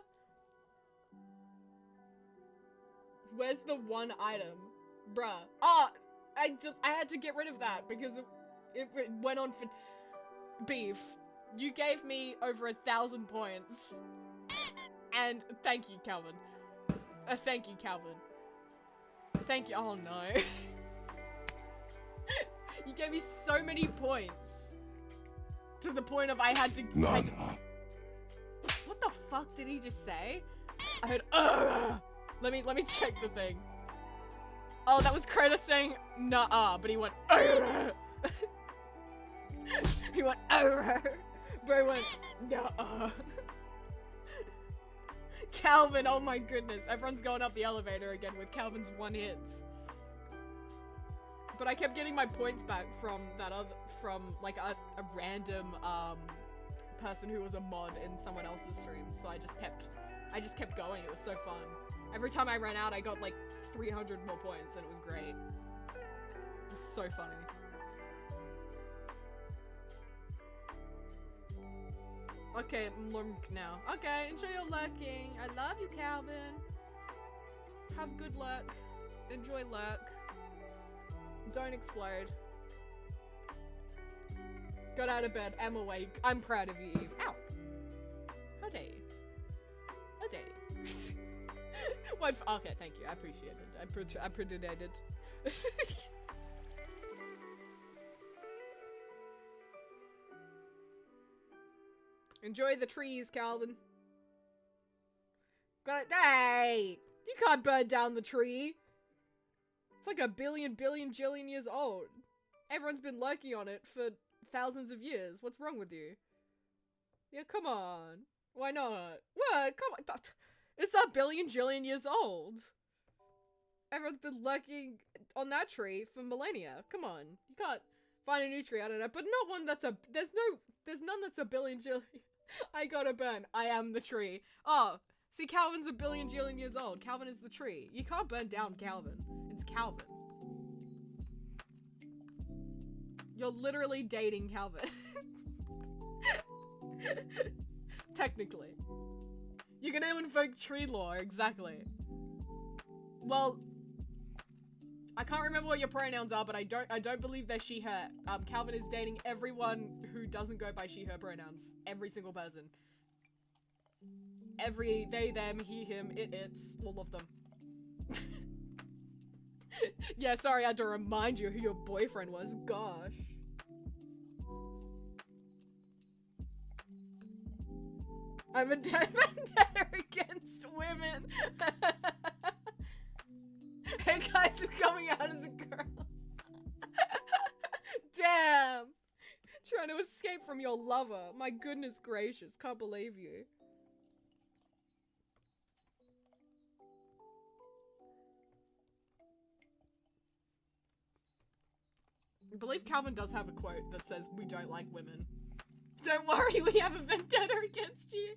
Where's the one item? Bruh. Oh, I had to get rid of that because it went on for beef. You gave me over 1,000 points. And thank you, Calvin. Thank you, Calvin. Thank you. Oh no. You gave me so many points. To the point of I had to. What the fuck did he just say? I heard. Let me check the thing. Oh, that was Kratos saying nah, but he went. He went. Bro went nah. Calvin, oh my goodness. Everyone's going up the elevator again with Calvin's one hits. But I kept getting my points back from that like a random person who was a mod in someone else's stream. So I just kept going. It was so fun. Every time I ran out, I got like 300 more points and it was great. It was so funny. Okay, lurk now. Okay, enjoy your lurking. I love you, Calvin. Have good luck. Enjoy lurk. Don't explode. Got out of bed. I'm awake. I'm proud of you, Eve. Ow. How dare you? How dare you? Okay, thank you. I appreciate it. I appreciate it. Enjoy the trees, Calvin. Got it. Hey! You can't burn down the tree. It's like a billion jillion years old. Everyone's been lurking on it for thousands of years. What's wrong with you? Yeah, come on. Why not? What? Come on. It's a billion jillion years old. Everyone's been lurking on that tree for millennia. Come on. You can't find a new tree, I don't know. But not one that's a... There's none that's a billion jillion... I gotta burn. I am the tree. Oh, see, Calvin's a billion jillion years old. Calvin is the tree. You can't burn down Calvin. It's Calvin. You're literally dating Calvin. Technically. You're gonna invoke tree lore, exactly. Well, I can't remember what your pronouns are, but I don't believe they're she, her. Calvin is dating everyone who doesn't go by she, her pronouns. Every single person. Every they, them, he, him, it, it's, all of them. Yeah, sorry, I had to remind you who your boyfriend was. Gosh. I'm a vendetta against women. Hey guys, I'm coming out as a girl. Damn. Trying to it from your lover. My goodness gracious, can't believe you. I believe Calvin does have a quote that says, "We don't like women." Don't worry, we have a vendetta against you.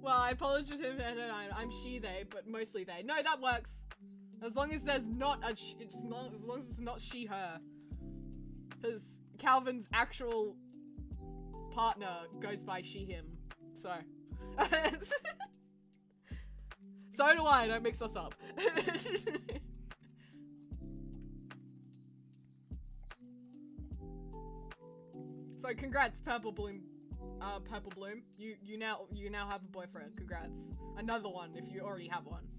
Well, I apologize to him, and I'm she, they, but mostly they. No, that works. As long as there's not a as long as it's not she, her. Because Calvin's actual partner goes by she, him. So. So do I, don't mix us up. So congrats, Purple Bloom. Purple Bloom. You now have a boyfriend. Congrats. Another one if you already have one.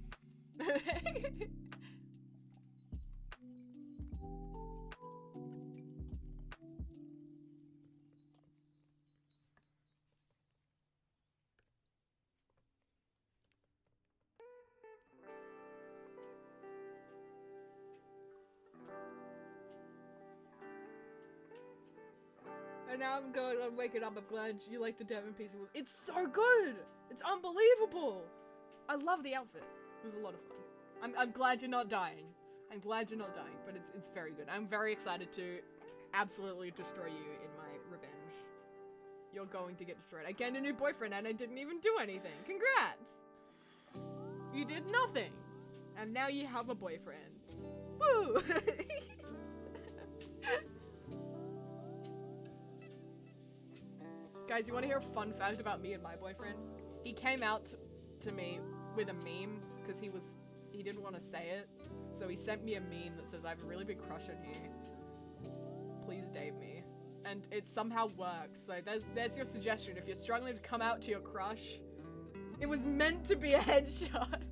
And now I'm waking up. I'm glad you like the Devon piece. It's so good. It's unbelievable. I love the outfit. It was a lot of fun. I'm glad you're not dying. I'm glad you're not dying, but it's very good. I'm very excited to absolutely destroy you in my revenge. You're going to get destroyed. I gained a new boyfriend and I didn't even do anything. Congrats. You did nothing. And now you have a boyfriend. Woo. Guys, you want to hear a fun fact about me and my boyfriend? He came out to me with a meme because he didn't want to say it. So he sent me a meme that says, "I have a really big crush on you. Please date me." And it somehow worked. So there's your suggestion. If you're struggling to come out to your crush, it was meant to be a headshot.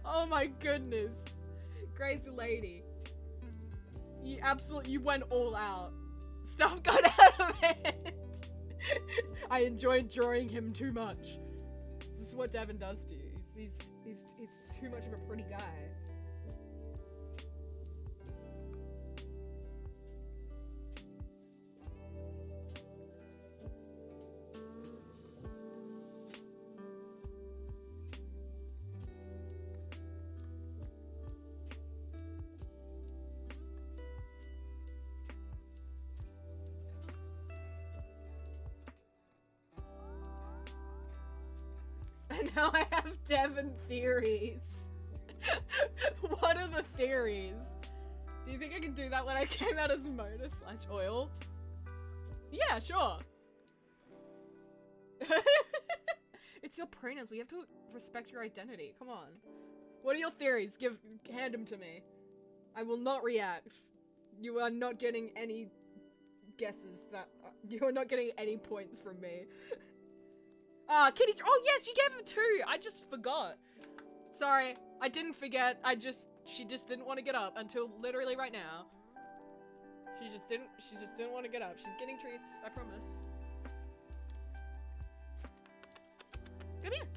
Oh my goodness. Crazy lady. You went all out. Stuff got out of hand. I enjoyed drawing him too much. This is what Devon does to you. He's too much of a pretty guy. And now I have Devon theories. What are the theories? Do you think I can do that when I came out as Mona/Oil? Yeah, sure. It's your pronouns. We have to respect your identity. Come on. What are your theories? Hand them to me. I will not react. You are not getting any guesses that you are not getting any points from me. Kitty. Oh yes, you gave him 2. I just forgot. Sorry, I didn't forget. She just didn't want to get up until literally right now. She just didn't want to get up. She's getting treats, I promise. Come here.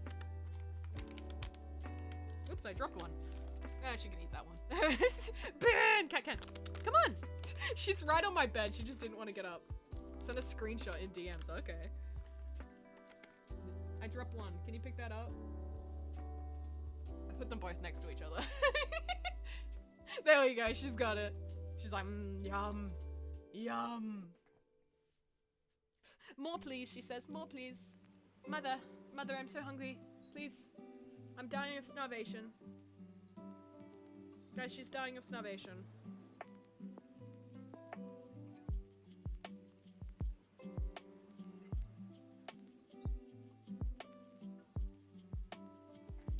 Oops, I dropped one. She can eat that one. Burn! Cat. Come on! She's right on my bed. She just didn't want to get up. Send a screenshot in DMs. Okay. I dropped one. Can you pick that up? I put them both next to each other. There we go. She's got it. She's like, yum. Yum. More please, she says. More please. Mother, I'm so hungry. Please. I'm dying of starvation. Guys, she's dying of starvation.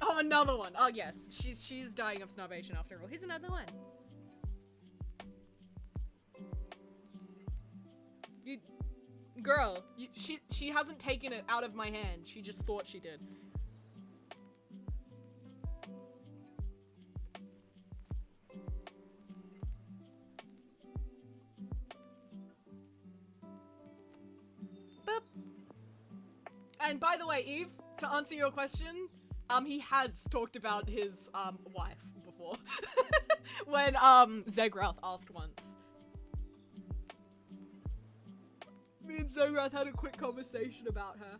Oh, another one. Oh, yes. She's dying of starvation after all. Here's another one. Girl, she hasn't taken it out of my hand. She just thought she did. Boop. And by the way, Eve, to answer your question, he has talked about his wife before. When Zegrath asked once. Me and Zograth had a quick conversation about her.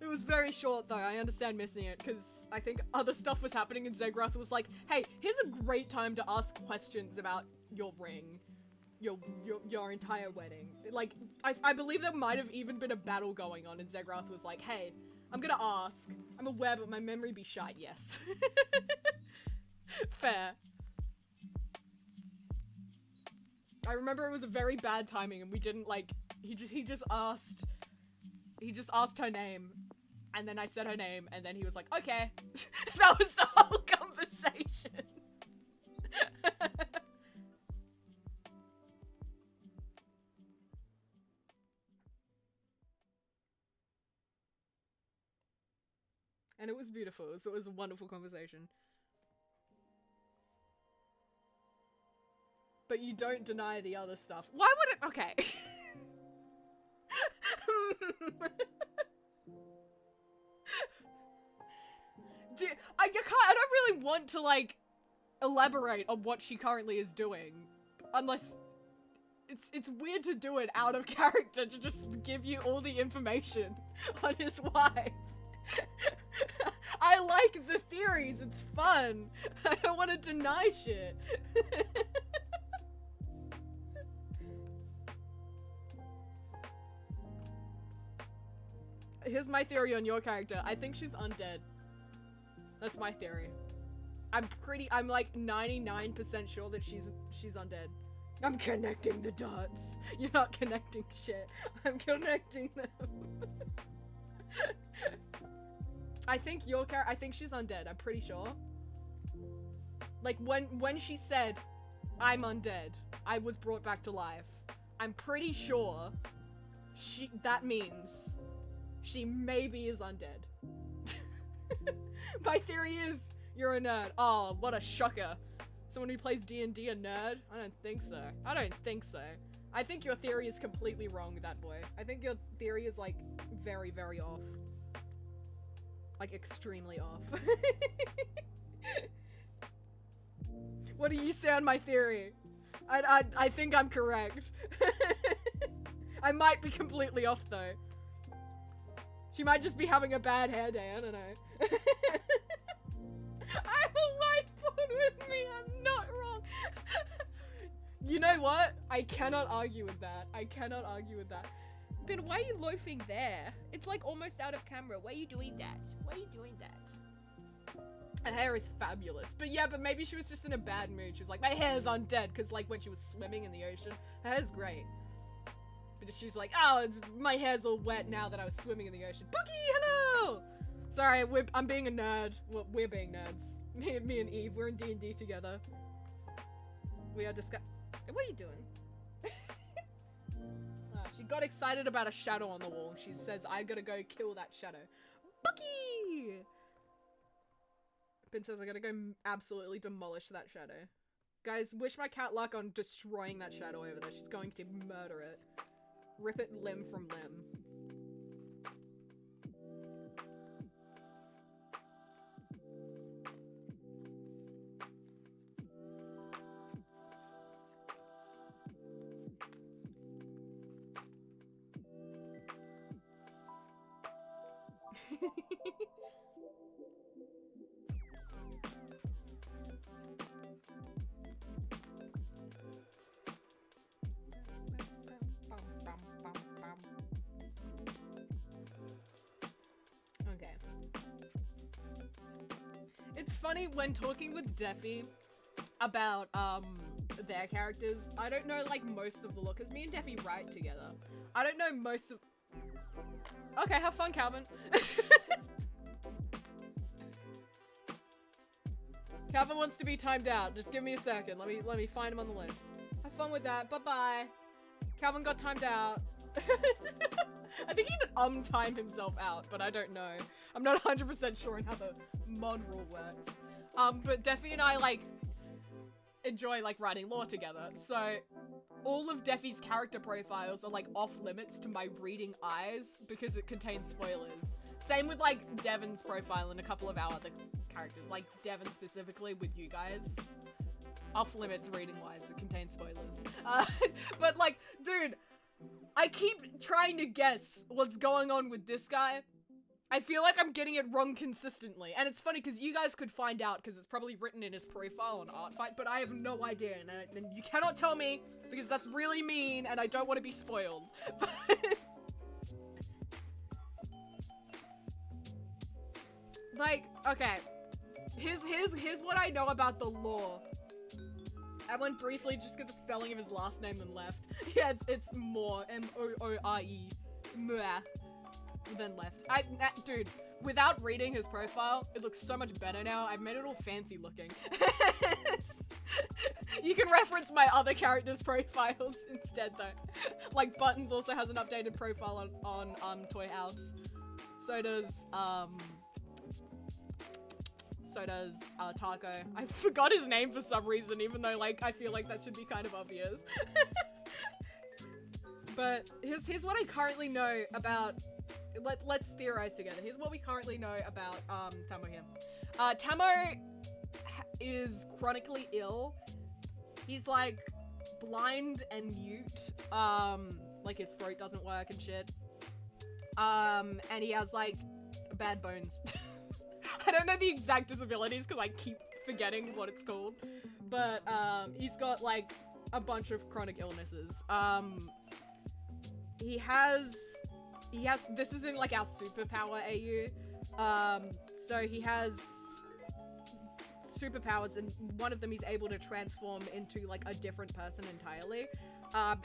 It was very short though, I understand missing it, because I think other stuff was happening and Zograth was like, hey, here's a great time to ask questions about your ring. Your entire wedding. Like, I believe there might have even been a battle going on and Zograth was like, hey, I'm gonna ask. I'm aware, but my memory be shite, yes. Fair. I remember it was a very bad timing and we didn't like, he just asked her name and then I said her name and then he was like, okay. That was the whole conversation. And it was beautiful, so it was a wonderful conversation. But you don't deny the other stuff. Why would it? Okay. I don't really want to like elaborate on what she currently is doing, unless it's weird to do it out of character to just give you all the information on his wife. I like the theories, it's fun. I don't want to deny shit. Here's my theory on your character. I think she's undead. That's my theory. I'm like 99% sure that she's undead. I'm connecting the dots. You're not connecting shit. I'm connecting them. I think she's undead. I'm pretty sure. Like when she said, "I'm undead," I was brought back to life. I'm pretty sure that means she maybe is undead. My theory is you're a nerd. Oh, what a shocker. Someone who plays D&D a nerd? I don't think so. I don't think so. I think your theory is completely wrong, that boy. I think your theory is like very, very off. Like extremely off. What do you say on my theory? I think I'm correct. I might be completely off though. She might just be having a bad hair day, I don't know. I have a whiteboard with me, I'm not wrong. You know what? I cannot argue with that. I cannot argue with that. But why are you loafing there? It's like almost out of camera. Why are you doing that? Why are you doing that? Her hair is fabulous. But yeah, but maybe she was just in a bad mood. She was like, my hair's undead, because like when she was swimming in the ocean, her hair's great. But she's like, oh, my hair's all wet now that I was swimming in the ocean. Bookie, hello! Sorry, I'm being a nerd. Well, we're being nerds. Me and Eve, we're in D&D together. We are what are you doing? She got excited about a shadow on the wall. She says, I gotta go kill that shadow. Bookie! Ben says, I gotta go absolutely demolish that shadow. Guys, wish my cat luck on destroying that shadow over there. She's going to murder it. Rip it limb from limb. Okay. It's funny when talking with Defi about their characters, I don't know like most of the lookers. Me and Defi write together. I don't know most of. Okay, have fun, Calvin. Calvin wants to be timed out. Just give me a second. Let me find him on the list. Have fun with that. Bye-bye. Calvin got timed out. I think he did time himself out, but I don't know. I'm not 100% sure on how the mod rule works. But Defi and I like enjoy like writing lore together. So all of Defi's character profiles are like off limits to my reading eyes because it contains spoilers. Same with like Devon's profile and a couple of our other characters, like Devon specifically with you guys. off limits reading wise. It contains spoilers. But like, dude, I keep trying to guess what's going on with this guy. I feel like I'm getting it wrong consistently. And it's funny because you guys could find out because it's probably written in his profile on Artfight, but I have no idea. And you cannot tell me because that's really mean and I don't want to be spoiled. Like, okay. Here's what I know about the lore. I went briefly just get the spelling of his last name and left. Yeah, it's Moore, M-O-O-R-E. Then left. Dude, without reading his profile, it looks so much better now. I've made it all fancy looking. You can reference my other characters' profiles instead though. Like Buttons also has an updated profile on Toy House. So does Taco. I forgot his name for some reason, even though like I feel like that should be kind of obvious. But here's what I currently know about. Let's theorize together. Here's what we currently know about Tamo here. Tamo is chronically ill. He's like blind and mute. Like his throat doesn't work and shit. And he has like bad bones. I don't know the exact disabilities because I keep forgetting what it's called. But he's got like a bunch of chronic illnesses. He has, this is in like our superpower AU. So he has superpowers and one of them he's able to transform into like a different person entirely.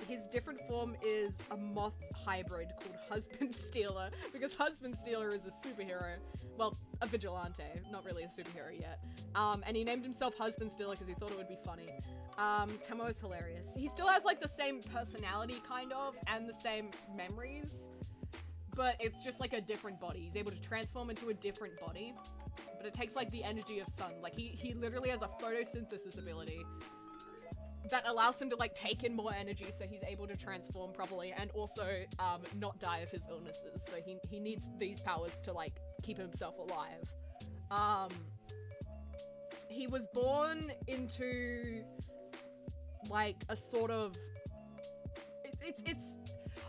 His different form is a moth hybrid called Husband Stealer, because Husband Stealer is a superhero. Well, a vigilante, not really a superhero yet. And he named himself Husband Stealer because he thought it would be funny. Tamo is hilarious. He still has like the same personality kind of, and the same memories, but it's just like a different body. He's able to transform into a different body, but it takes like the energy of sun. Like he literally has a photosynthesis ability that allows him to like take in more energy, so he's able to transform properly and also not die of his illnesses. So he needs these powers to like keep himself alive. He was born into like a sort of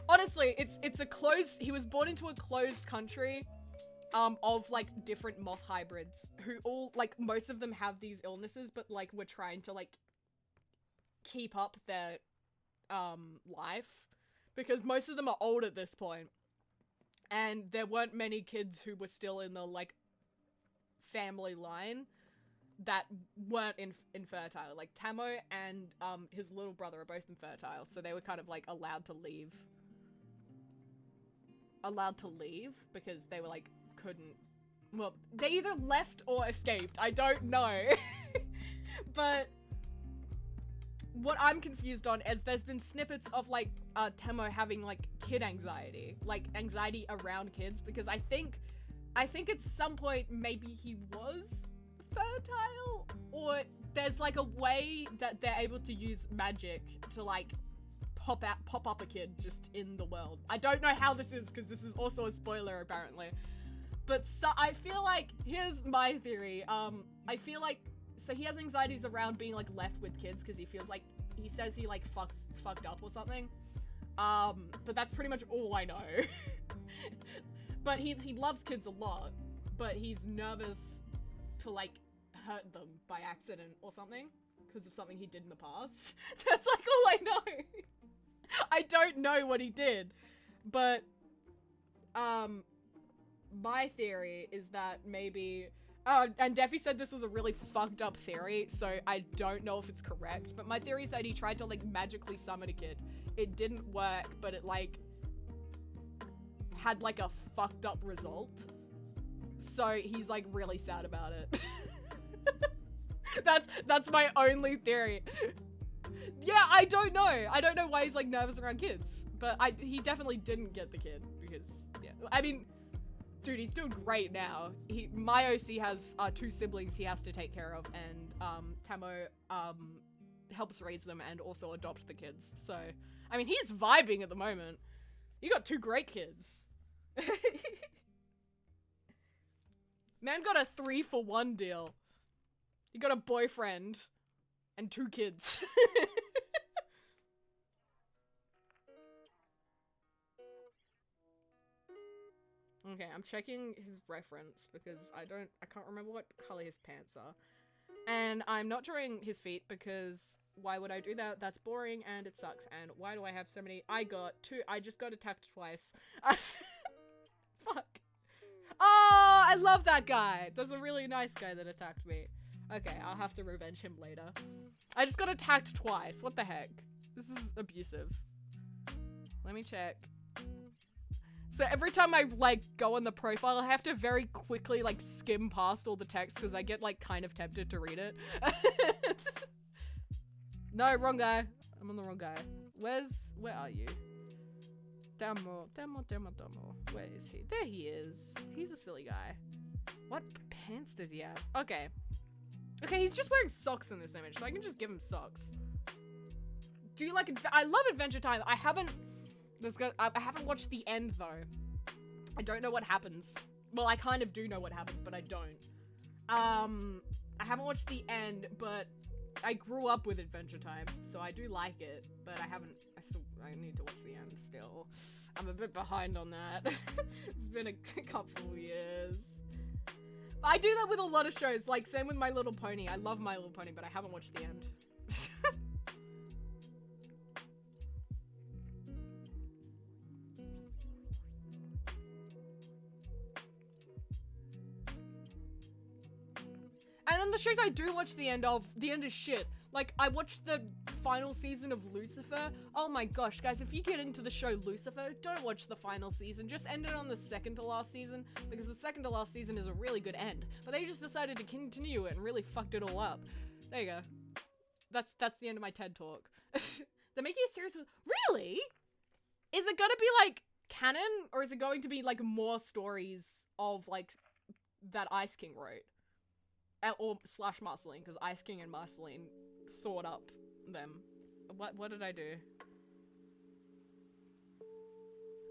honestly it's a closed, he was born into a closed country of like different moth hybrids who all like, most of them have these illnesses, but like we're trying to like keep up their life because most of them are old at this point, and there weren't many kids who were still in the like family line that weren't infertile. Like Tamo and his little brother are both infertile, so they were kind of like allowed to leave because they were like couldn't, well, they either left or escaped, I don't know. But what I'm confused on is there's been snippets of like Temo having like kid anxiety, like anxiety around kids, because I think at some point maybe he was fertile, or there's like a way that they're able to use magic to like pop up a kid just in the world. I don't know how this is because this is also a spoiler apparently, but so I feel like, here's my theory. I feel like, so he has anxieties around being like left with kids because he feels like, he says he like fucked up or something. But that's pretty much all I know. But he loves kids a lot, but he's nervous to like hurt them by accident or something because of something he did in the past. That's like all I know. I don't know what he did, but my theory is that maybe, and Defi said this was a really fucked up theory, so I don't know if it's correct, but my theory is that he tried to like magically summon a kid. It didn't work, but it like had like a fucked up result. So he's like really sad about it. That's my only theory. Yeah, I don't know. I don't know why he's like nervous around kids, but he definitely didn't get the kid because, yeah, I mean, dude, he's doing great now. My OC has 2 siblings he has to take care of, and Tamo helps raise them and also adopt the kids. So, I mean, he's vibing at the moment. You got 2 great kids. Man got a 3-for-1 deal. He got a boyfriend And 2 kids. Okay, I'm checking his reference because I can't remember what color his pants are. And I'm not drawing his feet because why would I do that? That's boring and it sucks. And why do I have so many? I just got attacked twice. Fuck. Oh, I love that guy. There's a really nice guy that attacked me. Okay, I'll have to revenge him later. I just got attacked twice. What the heck? This is abusive. Let me check. So every time I, like, go on the profile, I have to very quickly, like, skim past all the text because I get, like, kind of tempted to read it. No, wrong guy. I'm on the wrong guy. Where are you? Demo. Where is he? There he is. He's a silly guy. What pants does he have? Okay. Okay, he's just wearing socks in this image, so I can just give him socks. Do you like I love Adventure Time. I haven't watched the end though. I don't know what happens. Well, I kind of do know what happens, but I don't. I haven't watched the end, but I grew up with Adventure Time, so I do like it, but I need to watch the end still. I'm a bit behind on that. It's been a couple years. I do that with a lot of shows, like same with My Little Pony. I love My Little Pony, but I haven't watched the end. And on the shows I do watch the end is shit. Like, I watched the final season of Lucifer. Oh my gosh, guys, if you get into the show Lucifer, don't watch the final season. Just end it on the second to last season, because the second to last season is a really good end. But they just decided to continue it and really fucked it all up. There you go. That's the end of my TED talk. They're making a series with... Really? Is it gonna be, like, canon? Or is it going to be, like, more stories of, like, that Ice King wrote? Or / Marceline, because Ice King and Marceline thought up them. What did I do?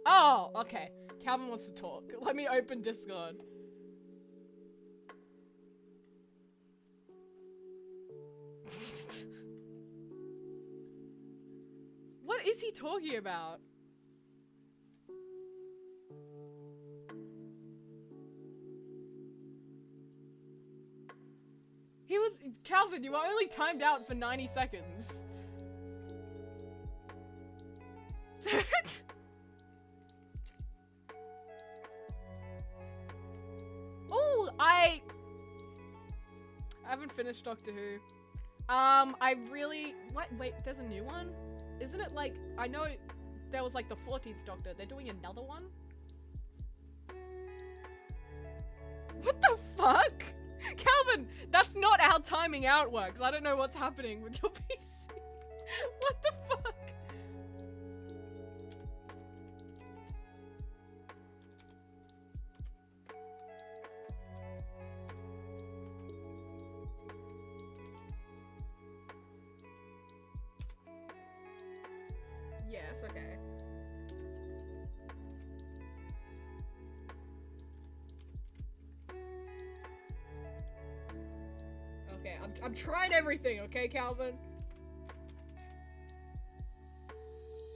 Oh, okay. Calvin wants to talk. Let me open Discord. What is he talking about? Calvin, you are only timed out for 90 seconds. Oh, I haven't finished Doctor Who. Wait, there's a new one? Isn't it like, I know there was like the 14th Doctor. They're doing another one? What the fuck? Calvin, that's not how timing out works. I don't know what's happening with your PC. What the fuck? Yes, okay. Okay, I'm trying everything, okay, Calvin?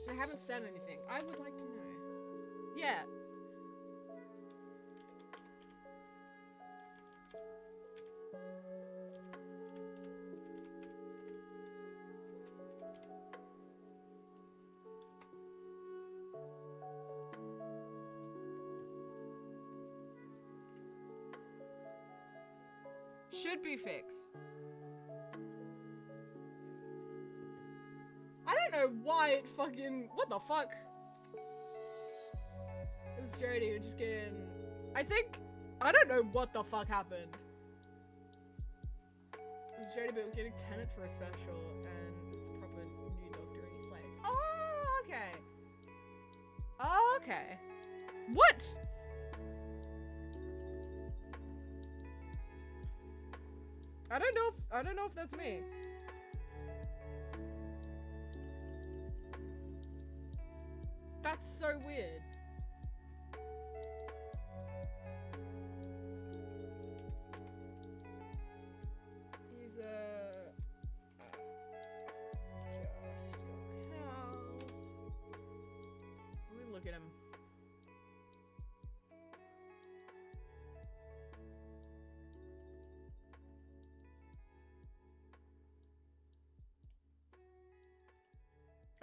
I haven't said anything. I would like to know. Yeah. Should be fixed. I don't know why it fucking... What the fuck? It was Jodie who just getting... I think... I don't know what the fuck happened. It was Jodie, but we're getting Tenet for a special, and it's a proper new Doctor and he slays. Oh, okay. Oh, okay. What? I don't know if that's me. That's so weird. He's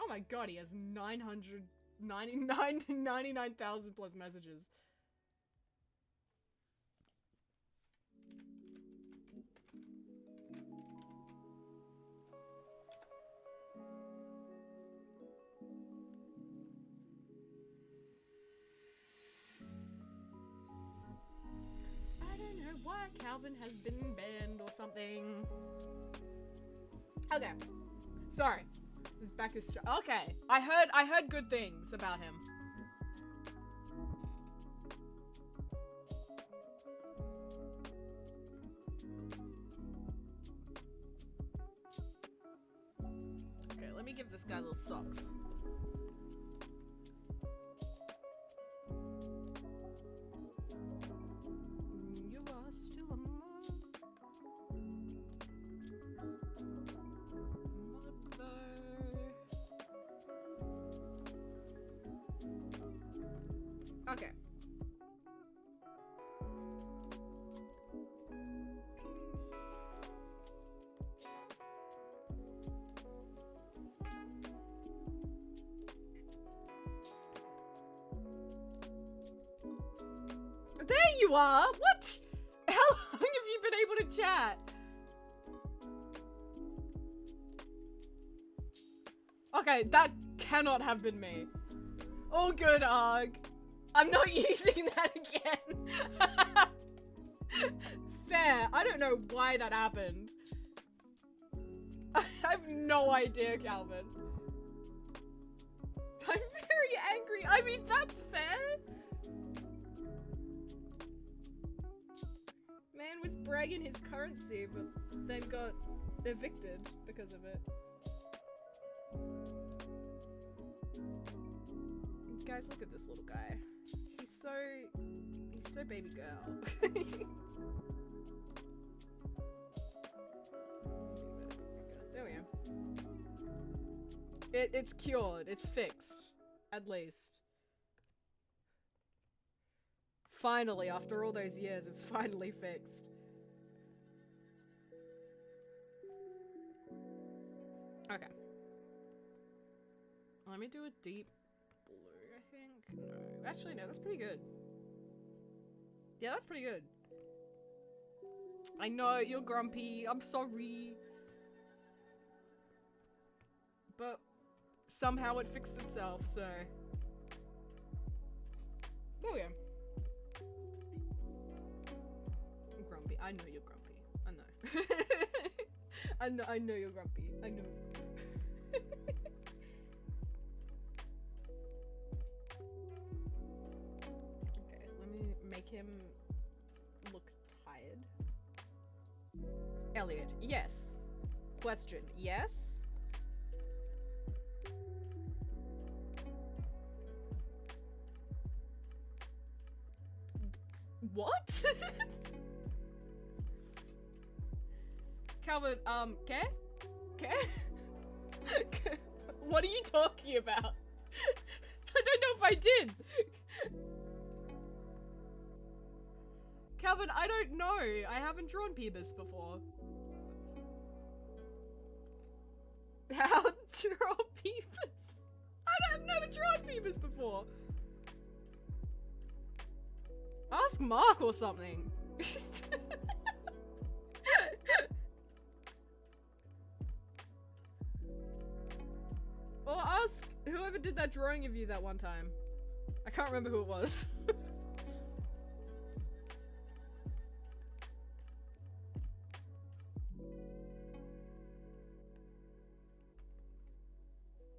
my god, he has 99,000 plus messages. I don't know why Calvin has been banned or something. Okay. Sorry. His back is okay. I heard good things about him. Okay, let me give this guy little socks. You are still a okay. There you are! What? How long have you been able to chat? Okay, that cannot have been me. Oh good, Arg. I'm not using that again. Fair. I don't know why that happened. I have no idea, Calvin. I'm very angry. I mean, that's fair. Man was bragging his currency, but then got evicted because of it. Guys, look at this little guy. He's so baby girl. There we go. It's cured. It's fixed. At least. Finally, after all those years, it's finally fixed. Okay. Let me do a deep blue, I think. No. Actually, no, that's pretty good. Yeah, that's pretty good. I know, you're grumpy. I'm sorry. But somehow it fixed itself, so... There we go. I'm grumpy. I know you're grumpy. I know. I know you're grumpy. I know. Okay, let me make him look tired. Elliot, yes. Question, yes? What? Calvin, okay? Okay? What are you talking about? I don't know if I did. Calvin, I don't know. I haven't drawn Peebus before. How to draw Peebus? I've never drawn Peebus before. Ask Mark or something. Or ask whoever did that drawing of you that one time. I can't remember who it was.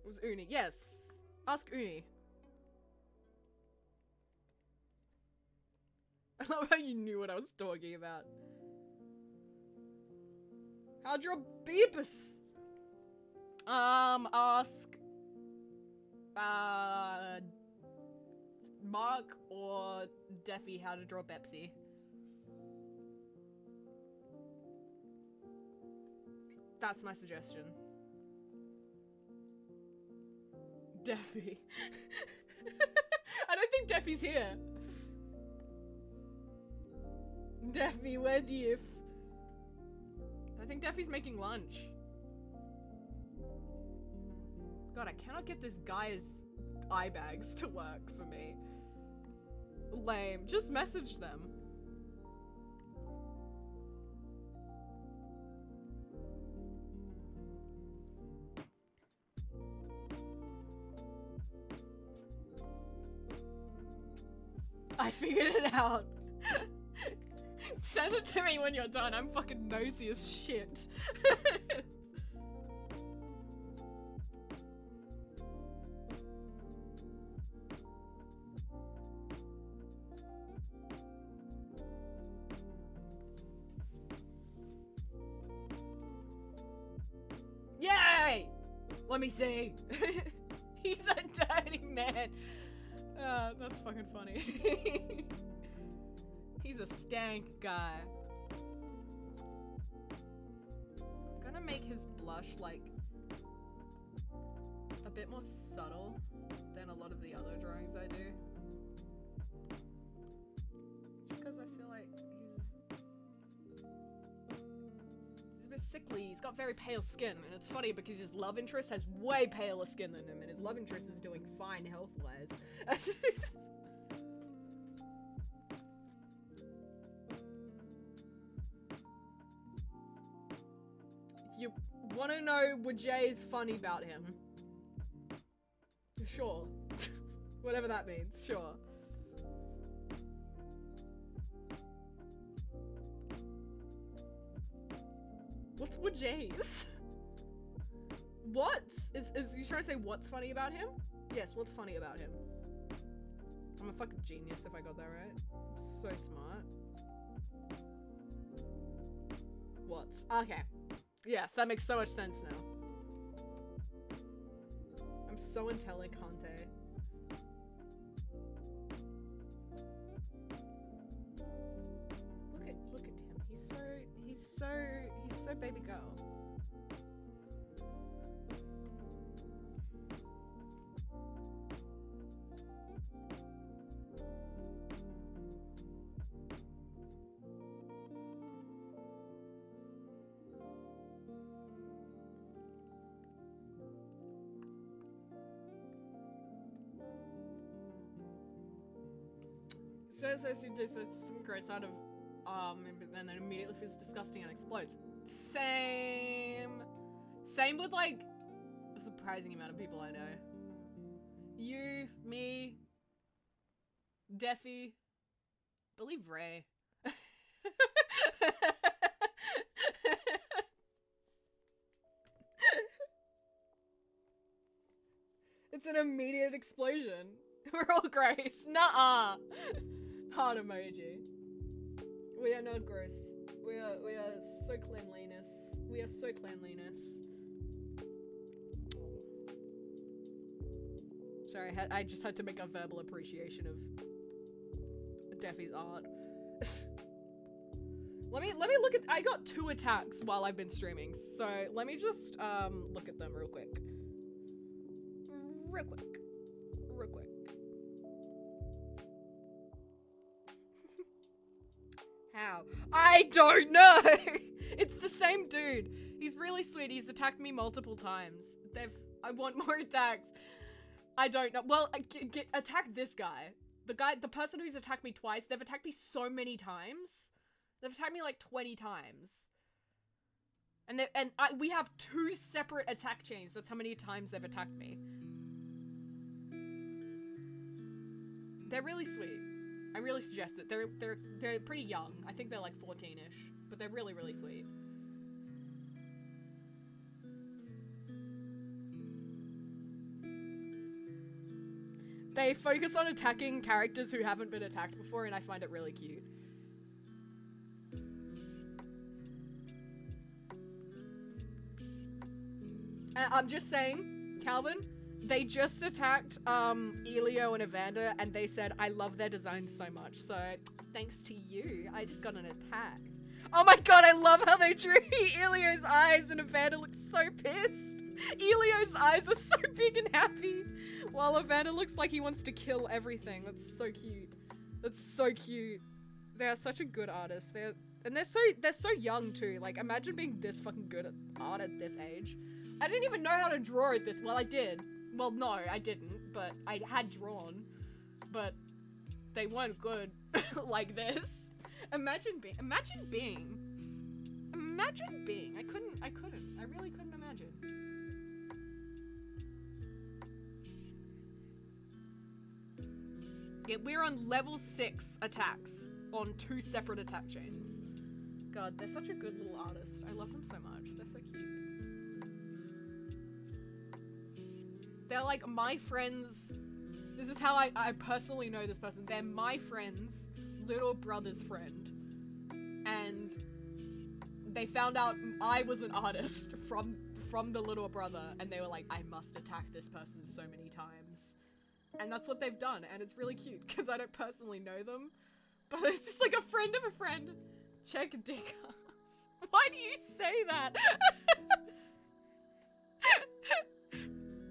It was Uni. Yes. Ask Uni. I love how you knew what I was talking about. How to draw Beepus? Ask Mark or Deffy how to draw Pepsi. That's my suggestion. Deffy. I don't think Deffy's here. Deffy, where do you? I think Deffy's making lunch. God, I cannot get this guy's eye bags to work for me. Lame. Just message them. I figured it out. Send it to me when you're done. I'm fucking nosy as shit. Yay! Let me see. He's a dirty man. That's fucking funny. He's a stank guy. I'm gonna make his blush like a bit more subtle than a lot of the other drawings I do. Just because I feel like he's a bit sickly. He's got very pale skin, and it's funny because his love interest has way paler skin than him, and his love interest is doing fine health-wise. You want to know what Jay's funny about him? Sure. Whatever that means, sure. What's Wajay's? What? Is you trying to say what's funny about him? Yes, what's funny about him? I'm a fucking genius if I got that right. I'm so smart. What's? Okay. Yes, that makes so much sense now. I'm so intelligent. Look at him. He's so baby girl. Says he does some gross out of and then immediately feels disgusting and explodes. Same with like a surprising amount of people I know. You, me, Defy, believe Ray. It's an immediate explosion. We're all gross. Nuh-uh. Heart emoji. We are not gross. We are so cleanliness. We are so cleanliness. Sorry, I just had to make a verbal appreciation of Defy's art. Let me look at. I got 2 attacks while I've been streaming, so let me just look at them real quick. Real quick. How? I don't know! It's the same dude. He's really sweet. He's attacked me multiple times. I want more attacks. I don't know. Well, attack this guy. The person who's attacked me twice, they've attacked me so many times. They've attacked me like 20 times. And we have 2 separate attack chains. That's how many times they've attacked me. They're really sweet. I really suggest it. They're pretty young. I think they're like 14-ish, but they're really, really sweet. They focus on attacking characters who haven't been attacked before, and I find it really cute. I'm just saying, Calvin, they just attacked Elio and Evander, and they said, I love their designs so much, so thanks to you, I just got an attack. Oh my god, I love how they drew Elio's eyes, and Evander looks so pissed. Elio's eyes are so big and happy, while Evander looks like he wants to kill everything. That's so cute. That's so cute. They are such a good artist. They're so young too. Like, imagine being this fucking good at art at this age. I didn't even know how to draw it this well. I did. Well, no, I didn't, but I had drawn. But they weren't good like this. Imagine being. I really couldn't imagine. Yeah, we're on level 6 attacks on 2 separate attack chains. God, they're such a good little artist. I love them so much. They're so cute. They're like my friends. This is how I personally know this person. They're my friend's little brother's friend. And they found out I was an artist from the little brother, and they were like, I must attack this person so many times. And that's what they've done, and it's really cute, because I don't personally know them. But it's just like a friend of a friend. Check dick ass. Why do you say that?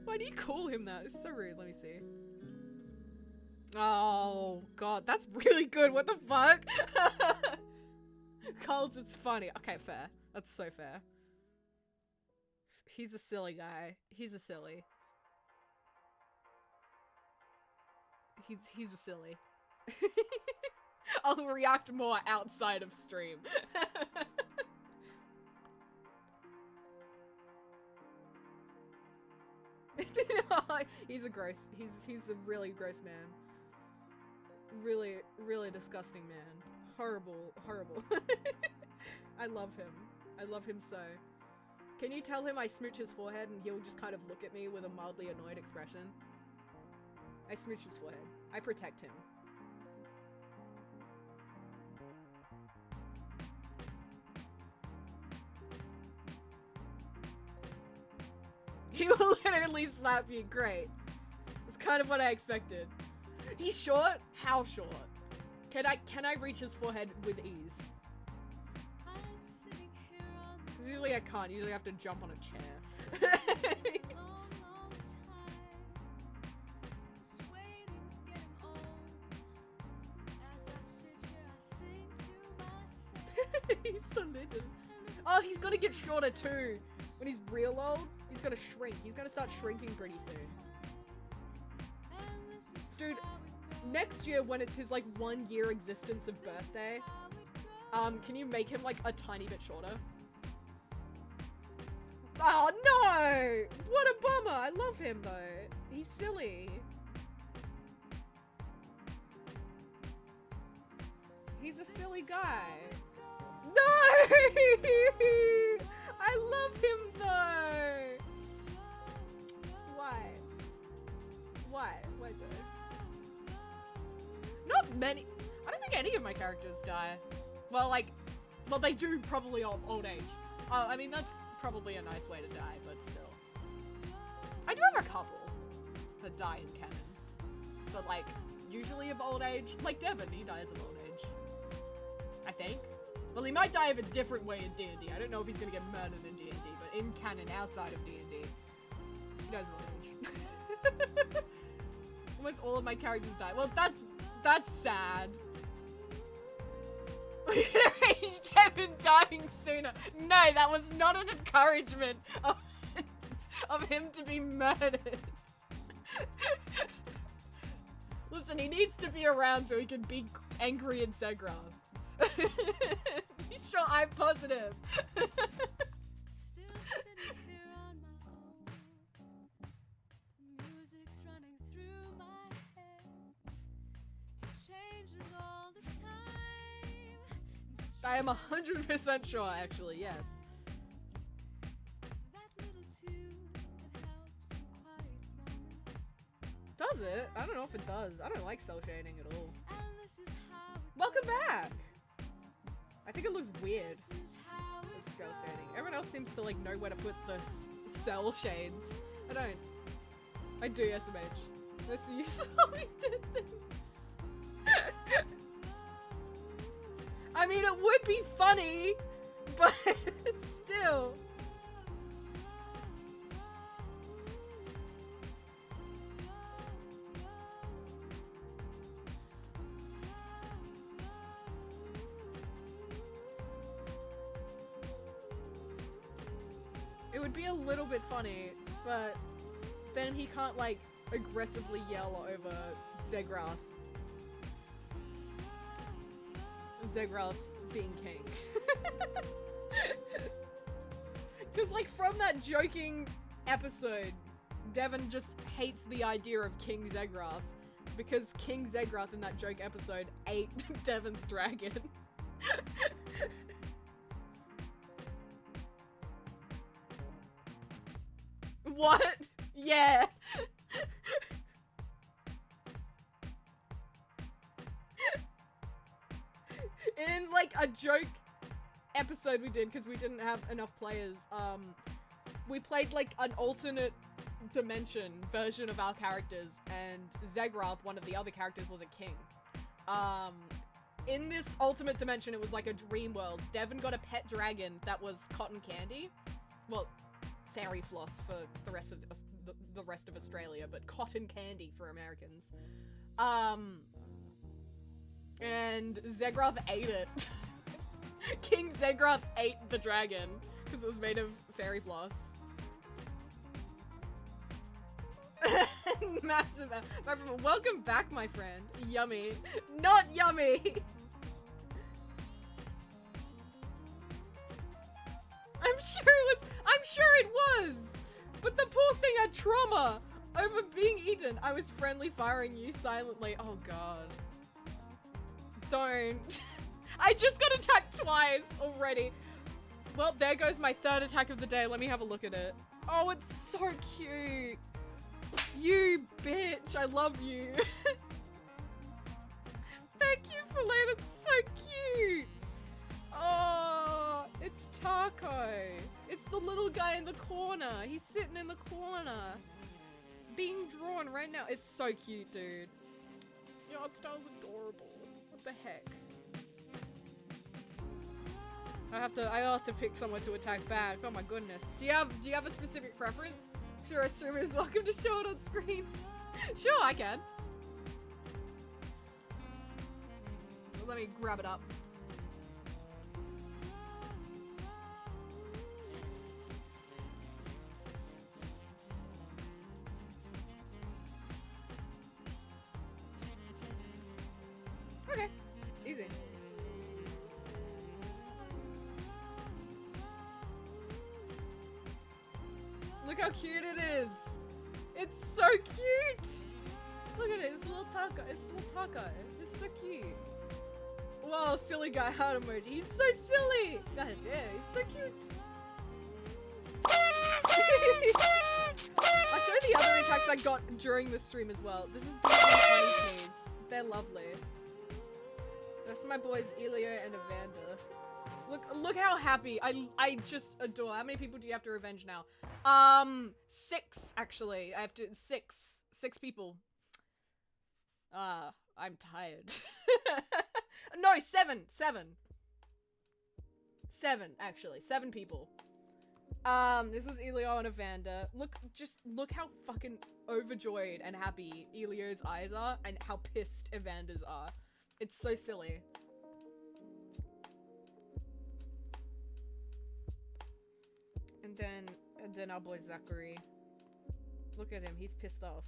Why do you call him that? It's so rude. Let me see. Oh, God. That's really good. What the fuck? Carl's, it's funny. Okay, fair. That's so fair. He's a silly guy. He's a silly. He's a silly. I'll react more outside of stream. He's a gross. He's a really gross man. Really, really disgusting man. Horrible, horrible. I love him. I love him so. Can you tell him I smooch his forehead and he'll just kind of look at me with a mildly annoyed expression? I smooch his forehead. I protect him. He will literally slap you. Great. That's kind of what I expected. He's short? How short? Can I reach his forehead with ease? Because usually I can't. Usually I have to jump on a chair. He's so little. Oh, he's gonna get shorter too. When he's real old, he's gonna shrink. He's gonna start shrinking pretty soon. Dude, next year when it's his like 1 year existence of birthday, can you make him like a tiny bit shorter? Oh no! What a bummer! I love him though. He's silly. He's a silly guy. No! I love him though! Why? Why? Why though? Not many. I don't think any of my characters die. Well, like, well, they do probably of old age. I mean, that's probably a nice way to die, but still. I do have a couple that die in canon. But like, usually of old age. Like Devin, he dies of old age. I think. Well, he might die of a different way in D&D. I don't know if he's gonna get murdered in D&D, but in canon, outside of D&D, he dies of old age. Almost all of my characters die. Well, that's sad. We can arrange Devin dying sooner. No, that was not an encouragement of him to be murdered. Listen, he needs to be around so he can be angry in Segraph. Sure, I'm positive. I am 100% sure, actually, yes. Does it? I don't know if it does. I don't like cell shading at all. Welcome back! I think it looks weird with cell shading. Everyone else seems to like know where to put the cell shades. I don't. I do, SMH. Let's use I mean, it would be funny, but still. It would be a little bit funny, but then he can't, like, aggressively yell over Zegrath. Zegrath being king. Because, like, from that joking episode, Devon just hates the idea of King Zegrath. Because King Zegrath in that joke episode ate Devon's dragon. What? Yeah. In, like, a joke episode we did, because we didn't have enough players, we played, like, an alternate dimension version of our characters, and Zegrath, one of the other characters, was a king. In this ultimate dimension, it was like a dream world. Devon got a pet dragon that was cotton candy. Well, fairy floss for the rest of the rest of Australia, but cotton candy for Americans. And Zegrath ate it. King Zegrath ate the dragon because it was made of fairy floss. Massive. Welcome back, my friend. Yummy. Not yummy. I'm sure it was. But the poor thing had trauma over being eaten. I was friendly firing you silently. Oh god. Don't. I just got attacked twice already. Well, there goes my third attack of the day. Let me have a look at it. Oh, it's so cute. You bitch, I love you. Thank you, Filet, that's so cute. Oh, it's Taco. It's the little guy in the corner. He's sitting in the corner. Being drawn right now. It's so cute, dude. Your art style's adorable. What the heck? I have to pick someone to attack back. Oh my goodness. Do you have a specific preference? Sure, a streamer is welcome to show it on screen. Sure, I can. Let me grab it up. Okay, easy. Look how cute it is. It's so cute. Look at it. It's a little taco. It's a little taco. It's so cute. Whoa, silly guy heart emoji. He's so silly. God damn, he's so cute. I'll show you the other attacks I got during the stream as well. This is Bees. They're lovely. That's my boys Elio and Evander. Look how happy. I just adore. How many people do you have to revenge now? 6 actually. I have to six people. I'm tired. No, 7 actually. 7 people. This is Elio and Evander. Look how fucking overjoyed and happy Elio's eyes are and how pissed Evander's are. It's so silly. And then our boy Zachary. Look at him, he's pissed off.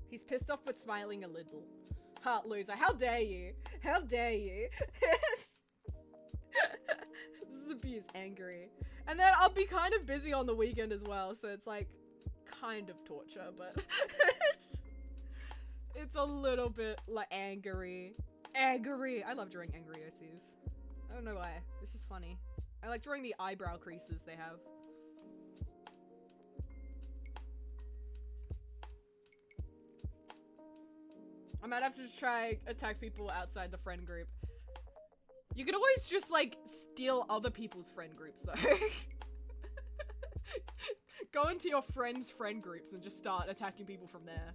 He's pissed off but smiling a little. Heart loser, how dare you? How dare you? This is abuse angry. And then I'll be kind of busy on the weekend as well, so it's like kind of torture, but it's a little bit like angry. Angry! I love drawing angry OCs. I don't know why, it's just funny. I like drawing the eyebrow creases they have. I might have to just try attack people outside the friend group. You can always just like steal other people's friend groups though. Go into your friends' friend groups and just start attacking people from there.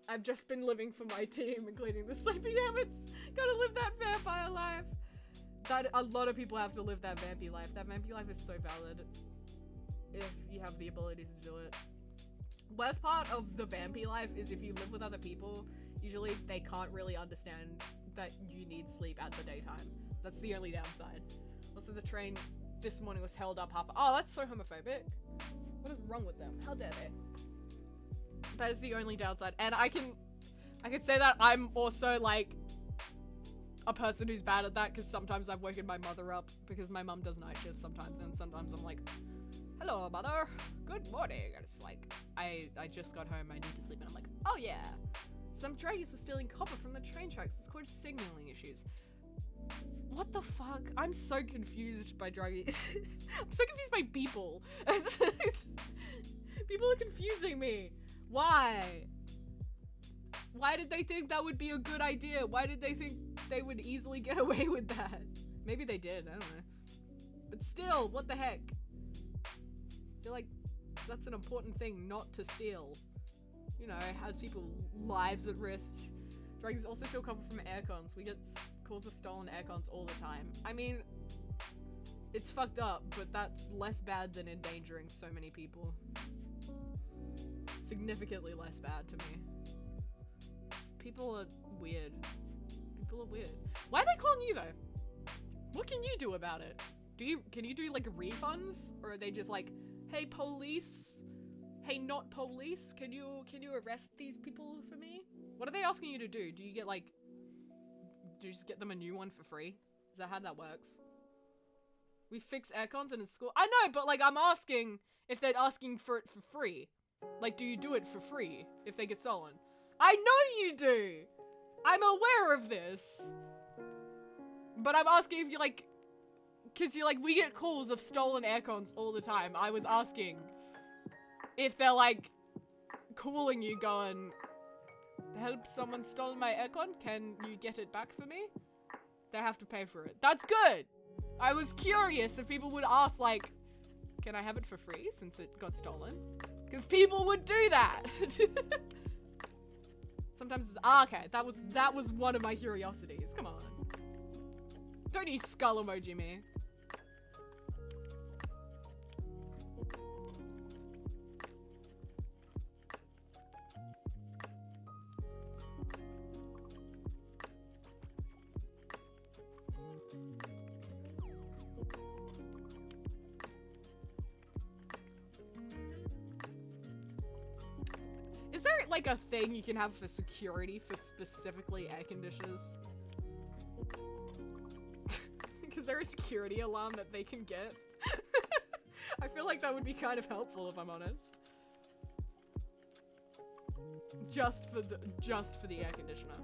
I've just been living for my team, including the sleeping habits. Gotta live that vampire life. That a lot of people have to live that vampy life. That vampy life is so valid if you have the ability to do it. Worst part of the vampy life is if you live with other people, usually they can't really understand that you need sleep at the daytime. That's the only downside. Also, the train this morning was held up half. Oh, that's so homophobic. What is wrong with them? How dare they? That is the only downside. And I can say that I'm also like a person who's bad at that, because sometimes I've woken my mother up because my mum does night shifts sometimes, and sometimes I'm like, hello mother, good morning. And it's like, I just got home, I need to sleep, and I'm like, oh yeah, some draggies were stealing copper from the train tracks. It's called signaling issues. What the fuck? I'm so confused by draggies. I'm so confused by people. People are confusing me. Why? Why did they think that would be a good idea? Why did they think they would easily get away with that? Maybe they did, I don't know. But still, what the heck? I feel like that's an important thing not to steal. You know, it has people's lives at risk. Drugs also steal cover from aircons. We get calls of stolen aircons all the time. I mean, it's fucked up, but that's less bad than endangering so many people. Significantly less bad to me. People are weird. People are weird. Why are they calling you though? What can you do about it? Can you do like refunds? Or are they just like, hey police, hey not police, can you arrest these people for me? What are they asking you to do? Do you just get them a new one for free? Is that how that works? We fix aircons in a school. I know, but like I'm asking if they're asking for it for free. Like, do you do it for free if they get stolen? I know you do! I'm aware of this. But I'm asking if you like, cause you're like, we get calls of stolen aircons all the time. I was asking if they're like calling you going, help, someone stole my aircon, can you get it back for me? They have to pay for it. That's good! I was curious if people would ask like, can I have it for free since it got stolen? Because people would do that! Sometimes it's, okay, that was one of my curiosities. Come on. Don't you skull emoji me. Is there like a thing you can have for security for specifically air conditioners? Is there a security alarm that they can get? I feel like that would be kind of helpful if I'm honest. Just for the air conditioner.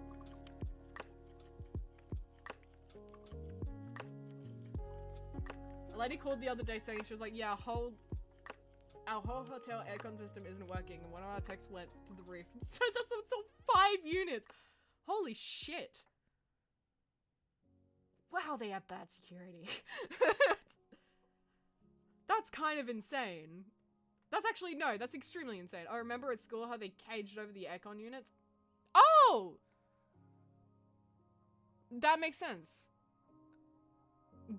A lady called the other day saying, she was like, yeah, our whole hotel aircon system isn't working, and one of our techs went to the roof. So that's 5 units. Holy shit. Wow, they have bad security. That's kind of insane. That's actually, no, that's extremely insane. I remember at school how they caged over the aircon units. Oh! That makes sense.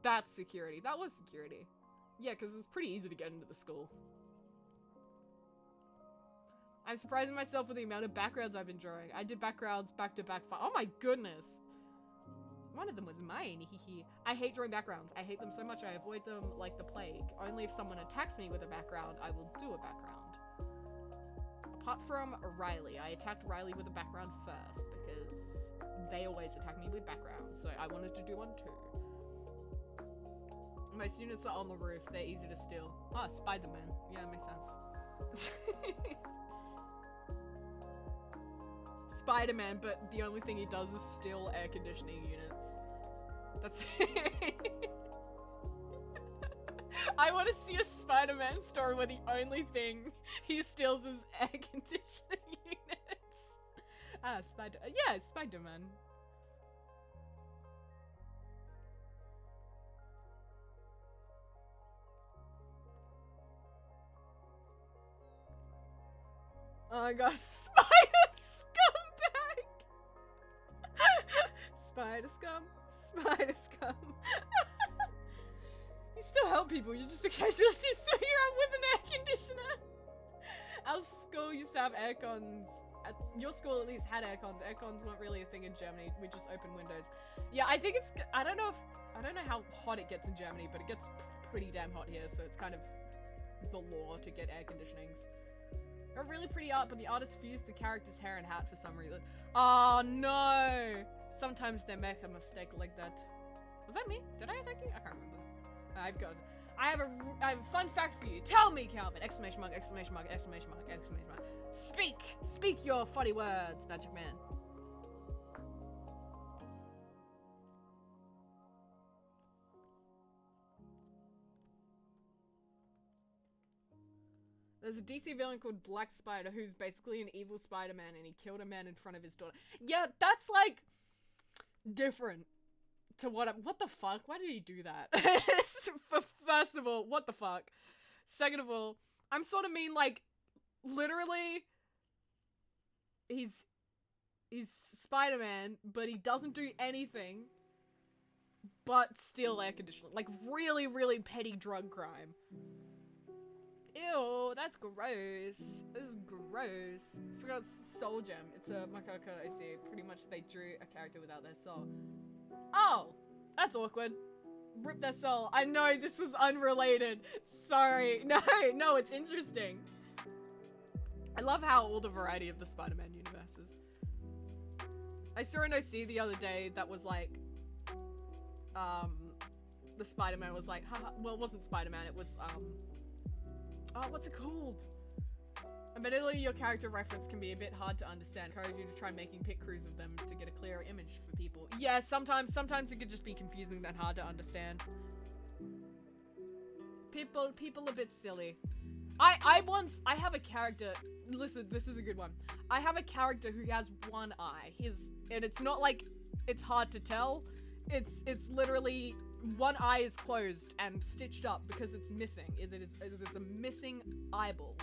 That's security. That was security. Yeah, because it was pretty easy to get into the school. I'm surprising myself with the amount of backgrounds I've been drawing. I did backgrounds back to back. Oh my goodness. One of them was mine. I hate drawing backgrounds. I hate them so much I avoid them like the plague. Only if someone attacks me with a background, I will do a background. Apart from Riley. I attacked Riley with a background first because they always attack me with backgrounds. So I wanted to do one too. Most units are on the roof. They're easy to steal. Ah, Spider-Man. Yeah, that makes sense. Spider-Man, but the only thing he does is steal air conditioning units. That's it. I want to see a Spider-Man story where the only thing he steals is air conditioning units. Ah, yeah, Spider-Man. Oh my gosh, Spider Skull! scum? Spider scum. You still help people, you just occasionally see around with an air conditioner. Our school used to have air cons. Your school at least had air cons. Air cons weren't really a thing in Germany. We just opened windows. Yeah, I think it's, I don't know how hot it gets in Germany, but it gets pretty damn hot here, so it's kind of the law to get air conditionings. A really pretty art, but the artist fused the character's hair and hat for some reason. Oh no! Sometimes they make a mistake like that. Was that me? Did I attack you? I can't remember. I have a fun fact for you. Tell me, Calvin! Exclamation mark, exclamation mark, exclamation mark, exclamation mark. Speak your funny words, Magic Man. There's a DC villain called Black Spider who's basically an evil Spider-Man and he killed a man in front of his daughter. Yeah, that's like different to what the fuck? Why did he do that? First of all, what the fuck? Second of all, I'm sort of mean like literally he's Spider-Man, but he doesn't do anything but steal air conditioning. Like really, really petty drug crime. Ew, that's gross. This is gross. I forgot it's Soul Gem. It's a Makaka I see. Pretty much they drew a character without their soul. Oh! That's awkward. Rip their soul. I know this was unrelated. Sorry. No, it's interesting. I love how all the variety of the Spider-Man universes. I saw an OC the other day that was like, the Spider-Man was like, haha, well, it wasn't Spider-Man, it was, oh, what's it called? Admittedly, your character reference can be a bit hard to understand. I encourage you to try making pit crews of them to get a clearer image for people. Yeah, sometimes it could just be confusing and hard to understand. People a bit silly. I have a character, listen, this is a good one. I have a character who has one eye. And it's not like it's hard to tell. It's literally one eye is closed and stitched up because it's missing. It is a missing eyeball.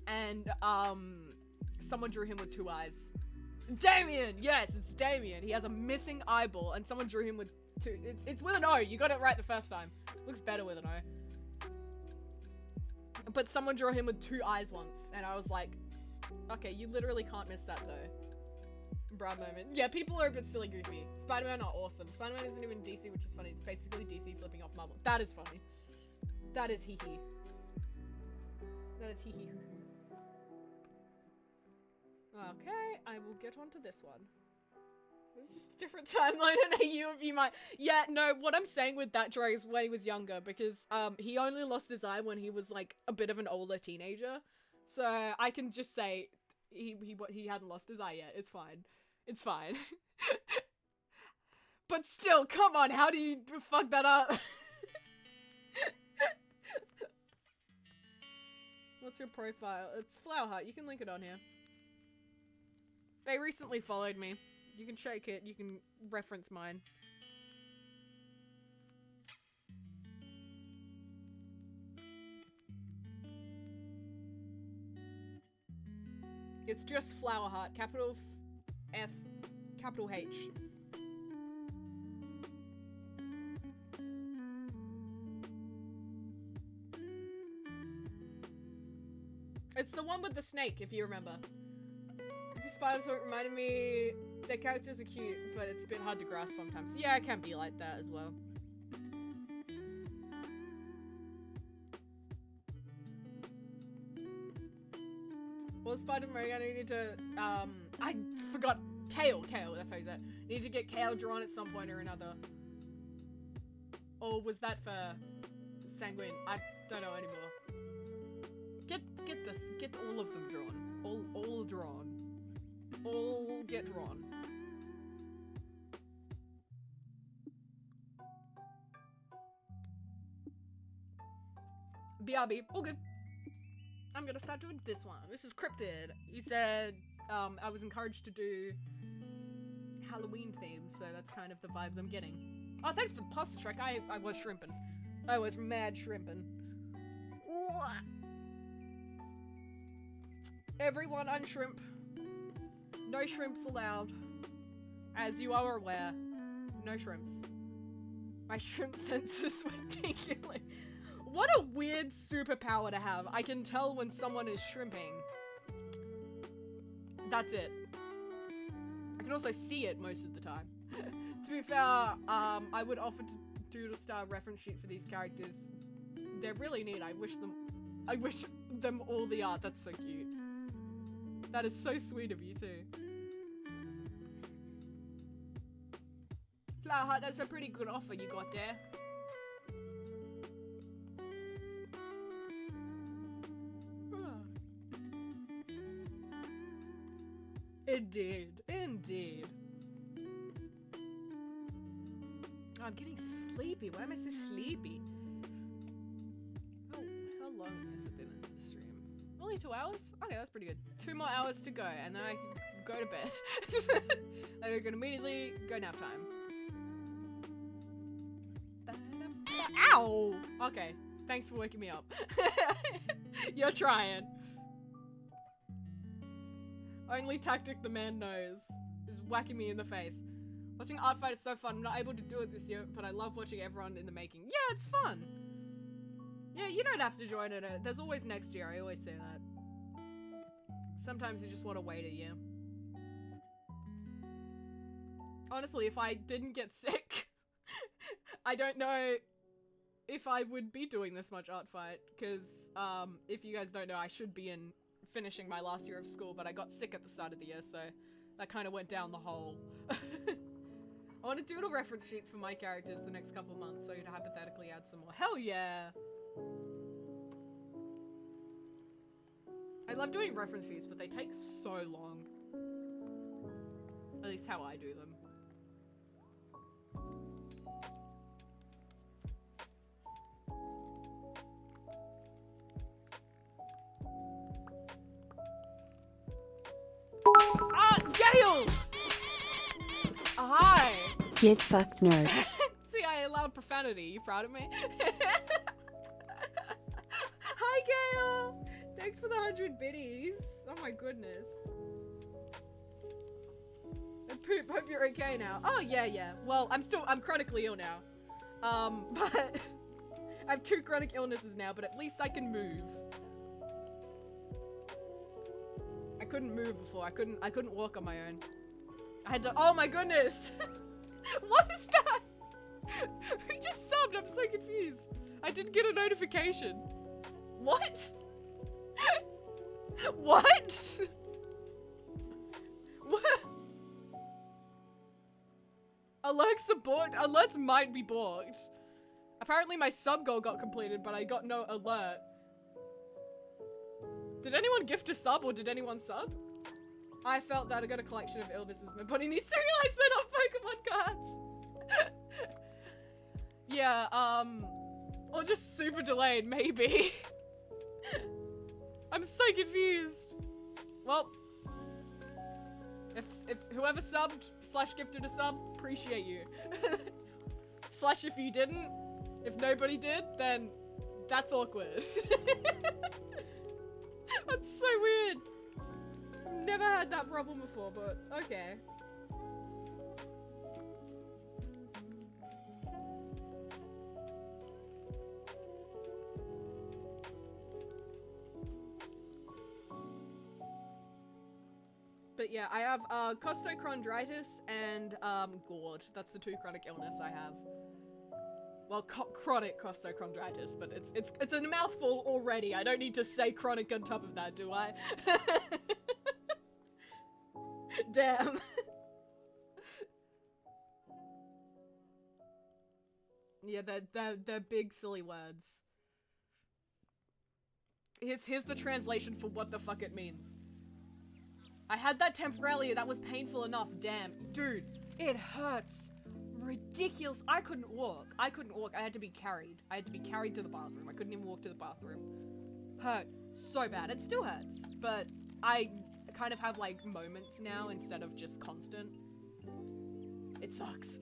And, someone drew him with two eyes. Damien! Yes, it's Damien. He has a missing eyeball and someone drew him with two. It's with an O. You got it right the first time. Looks better with an O. But someone drew him with two eyes once. And I was like, okay, you literally can't miss that though. Brown moment. Yeah, people are a bit silly goofy. Spider-Man are awesome. Spider-Man isn't even DC, which is funny. It's basically DC flipping off Marvel. That is funny. That is hee-hee. That is hee-hee. Okay, I will get onto this one. This is a different timeline and AU of you might. Yeah, no, what I'm saying with that Dre is when he was younger, because he only lost his eye when he was like a bit of an older teenager. So I can just say he hadn't lost his eye yet. It's fine. It's fine. But still, come on, how do you fuck that up? What's your profile? It's Flower Heart. You can link it on here. They recently followed me. You can shake it. You can reference mine. It's just Flower Heart. Capital F, capital H. It's the one with the snake, if you remember. The spiders reminded me, their characters are cute, but it's a bit hard to grasp sometimes. Yeah, it can be like that as well. Well, Spider-Man, I need to, I forgot, Kale, that's how you say it. Need to get Kale drawn at some point or another. Or was that for Sanguine? I don't know anymore. Get all of them drawn. All drawn. All get drawn. BRB, all good. I'm gonna start doing this one. This is Cryptid. He said, I was encouraged to do Halloween themes, so that's kind of the vibes I'm getting. Oh, thanks for the pasta track. I was shrimping. I was mad shrimping. Everyone unshrimp. No shrimps allowed. As you are aware. No shrimps. My shrimp senses were tingling. What a weird superpower to have. I can tell when someone is shrimping. That's it. I can also see it most of the time. To be fair, I would offer to doodle star reference sheet for these characters. They're really neat. I wish them all the art. That's so cute. That is so sweet of you too. Flower Heart, that's a pretty good offer you got there. Indeed, indeed. Oh, I'm getting sleepy. Why am I so sleepy? How long has it been in the stream? Only 2 hours? Okay, that's pretty good. 2 more hours to go, and then I can go to bed. I can immediately go nap time. Ow! Okay, thanks for waking me up. You're trying. Only tactic the man knows is whacking me in the face. Watching art fight is so fun. I'm not able to do it this year, but I love watching everyone in the making. Yeah, it's fun. Yeah, you don't have to join it. There's always next year. I always say that. Sometimes you just want to wait a year. Honestly, if I didn't get sick, I don't know if I would be doing this much art fight, because if you guys don't know, I should be in finishing my last year of school, but I got sick at the start of the year, so that kind of went down the hole. I want to doodle reference sheet for my characters the next couple months, so to hypothetically add some more. Hell yeah! I love doing reference sheets, but they take so long. At least how I do them. Ah, Gale! Hi! Get fucked, nerd. See, I allowed profanity. You proud of me? Hi, Gale! Thanks for the 100 biddies. Oh my goodness. And Poop, hope you're okay now. Oh, yeah. Well, I'm chronically ill now. But I have 2 chronic illnesses now, but at least I can move. I couldn't move before. I couldn't walk on my own. I had to— oh my goodness! What is that? Who just subbed? I'm so confused. I didn't get a notification. What? What? What? Alerts are borked? Alerts might be borked. Apparently my sub goal got completed, but I got no alert. Did anyone gift a sub, or did anyone sub? I felt that I got a collection of illnesses. My body needs to realize they're not Pokemon cards. Yeah, or just super delayed, maybe. I'm so confused. Well, if whoever subbed / gifted a sub, appreciate you. / if you didn't, if nobody did, then that's awkward. That's so weird. Never had that problem before, but okay. But yeah, I have costochondritis and gourd. That's the 2 chronic illness I have. Well, chronic costochondritis, but it's a mouthful already. I don't need to say chronic on top of that, do I? Damn. Yeah, they're big silly words. Here's the translation for what the fuck it means. I had that temporarily. That was painful enough. Damn, dude, it hurts. Ridiculous. I couldn't walk. I had to be carried. I had to be carried to the bathroom. I couldn't even walk to the bathroom. Hurt so bad. It still hurts, but I kind of have like moments now instead of just constant. It sucks.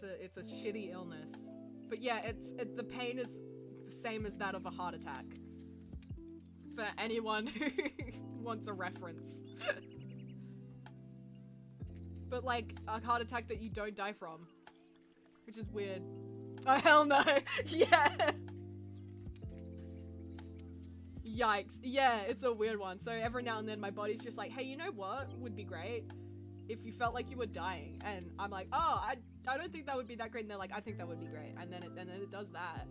It's a shitty illness. But yeah, the pain is the same as that of a heart attack. For anyone who wants a reference. but like a heart attack that you don't die from, which is weird. Oh hell no. Yeah. Yikes. Yeah, it's a weird one. So every now and then my body's just like, hey, you know what would be great? If you felt like you were dying. And I'm like, oh, I don't think that would be that great. And they're like, I think that would be great. And then it does that.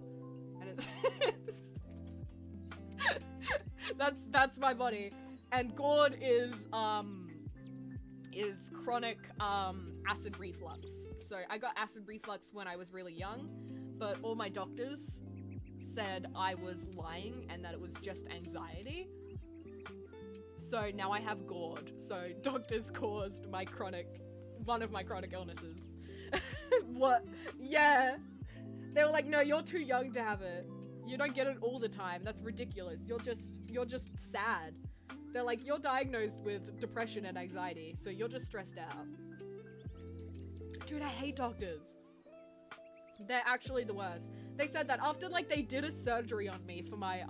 And it's that's my body. And Gord is chronic acid reflux. So I got acid reflux when I was really young, but all my doctors said I was lying and that it was just anxiety. So now I have GORD. So doctors caused one of my chronic illnesses. What? Yeah. They were like, no, you're too young to have it. You don't get it all the time. That's ridiculous. You're just sad. They're like, you're diagnosed with depression and anxiety, so you're just stressed out. Dude, I hate doctors. They're actually the worst. They said that after, like, they did a surgery on me for my,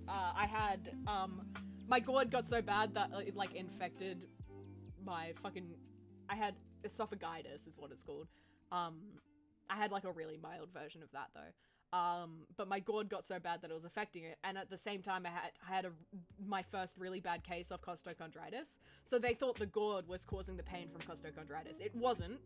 I had, my GORD got so bad that it, like, infected my I had esophagitis is what it's called. I had, like, a really mild version of that, though. But my GORD got so bad that it was affecting it, and at the same time I had my first really bad case of costochondritis. So they thought the GORD was causing the pain from costochondritis. It wasn't,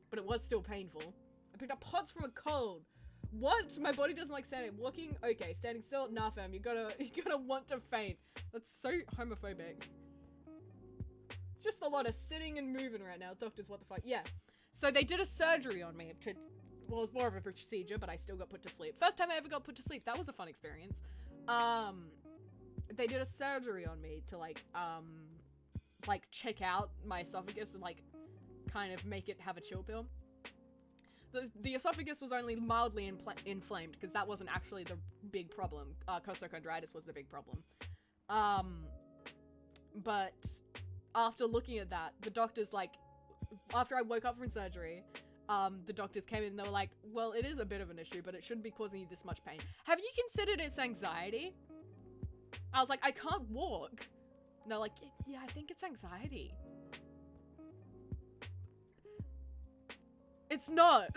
but it was still painful. I picked up POTS from a cold. What? My body doesn't like standing. Walking? Okay. Standing still? Nah, fam. You're gonna want to faint. That's so homophobic. Just a lot of sitting and moving right now. Doctors, what the fuck? Yeah. So they did a surgery on me to, well, it was more of a procedure, but I still got put to sleep. First time I ever got put to sleep. That was a fun experience. They did a surgery on me to like check out my esophagus and like kind of make it have a chill pill. The esophagus was only mildly inflamed because that wasn't actually the big problem. Costochondritis was the big problem. But after looking at that, the doctors, like, after I woke up from surgery, the doctors came in and they were like, well, it is a bit of an issue, but it shouldn't be causing you this much pain. Have you considered it's anxiety? I was like, I can't walk. And they're like, yeah, I think it's anxiety. It's not.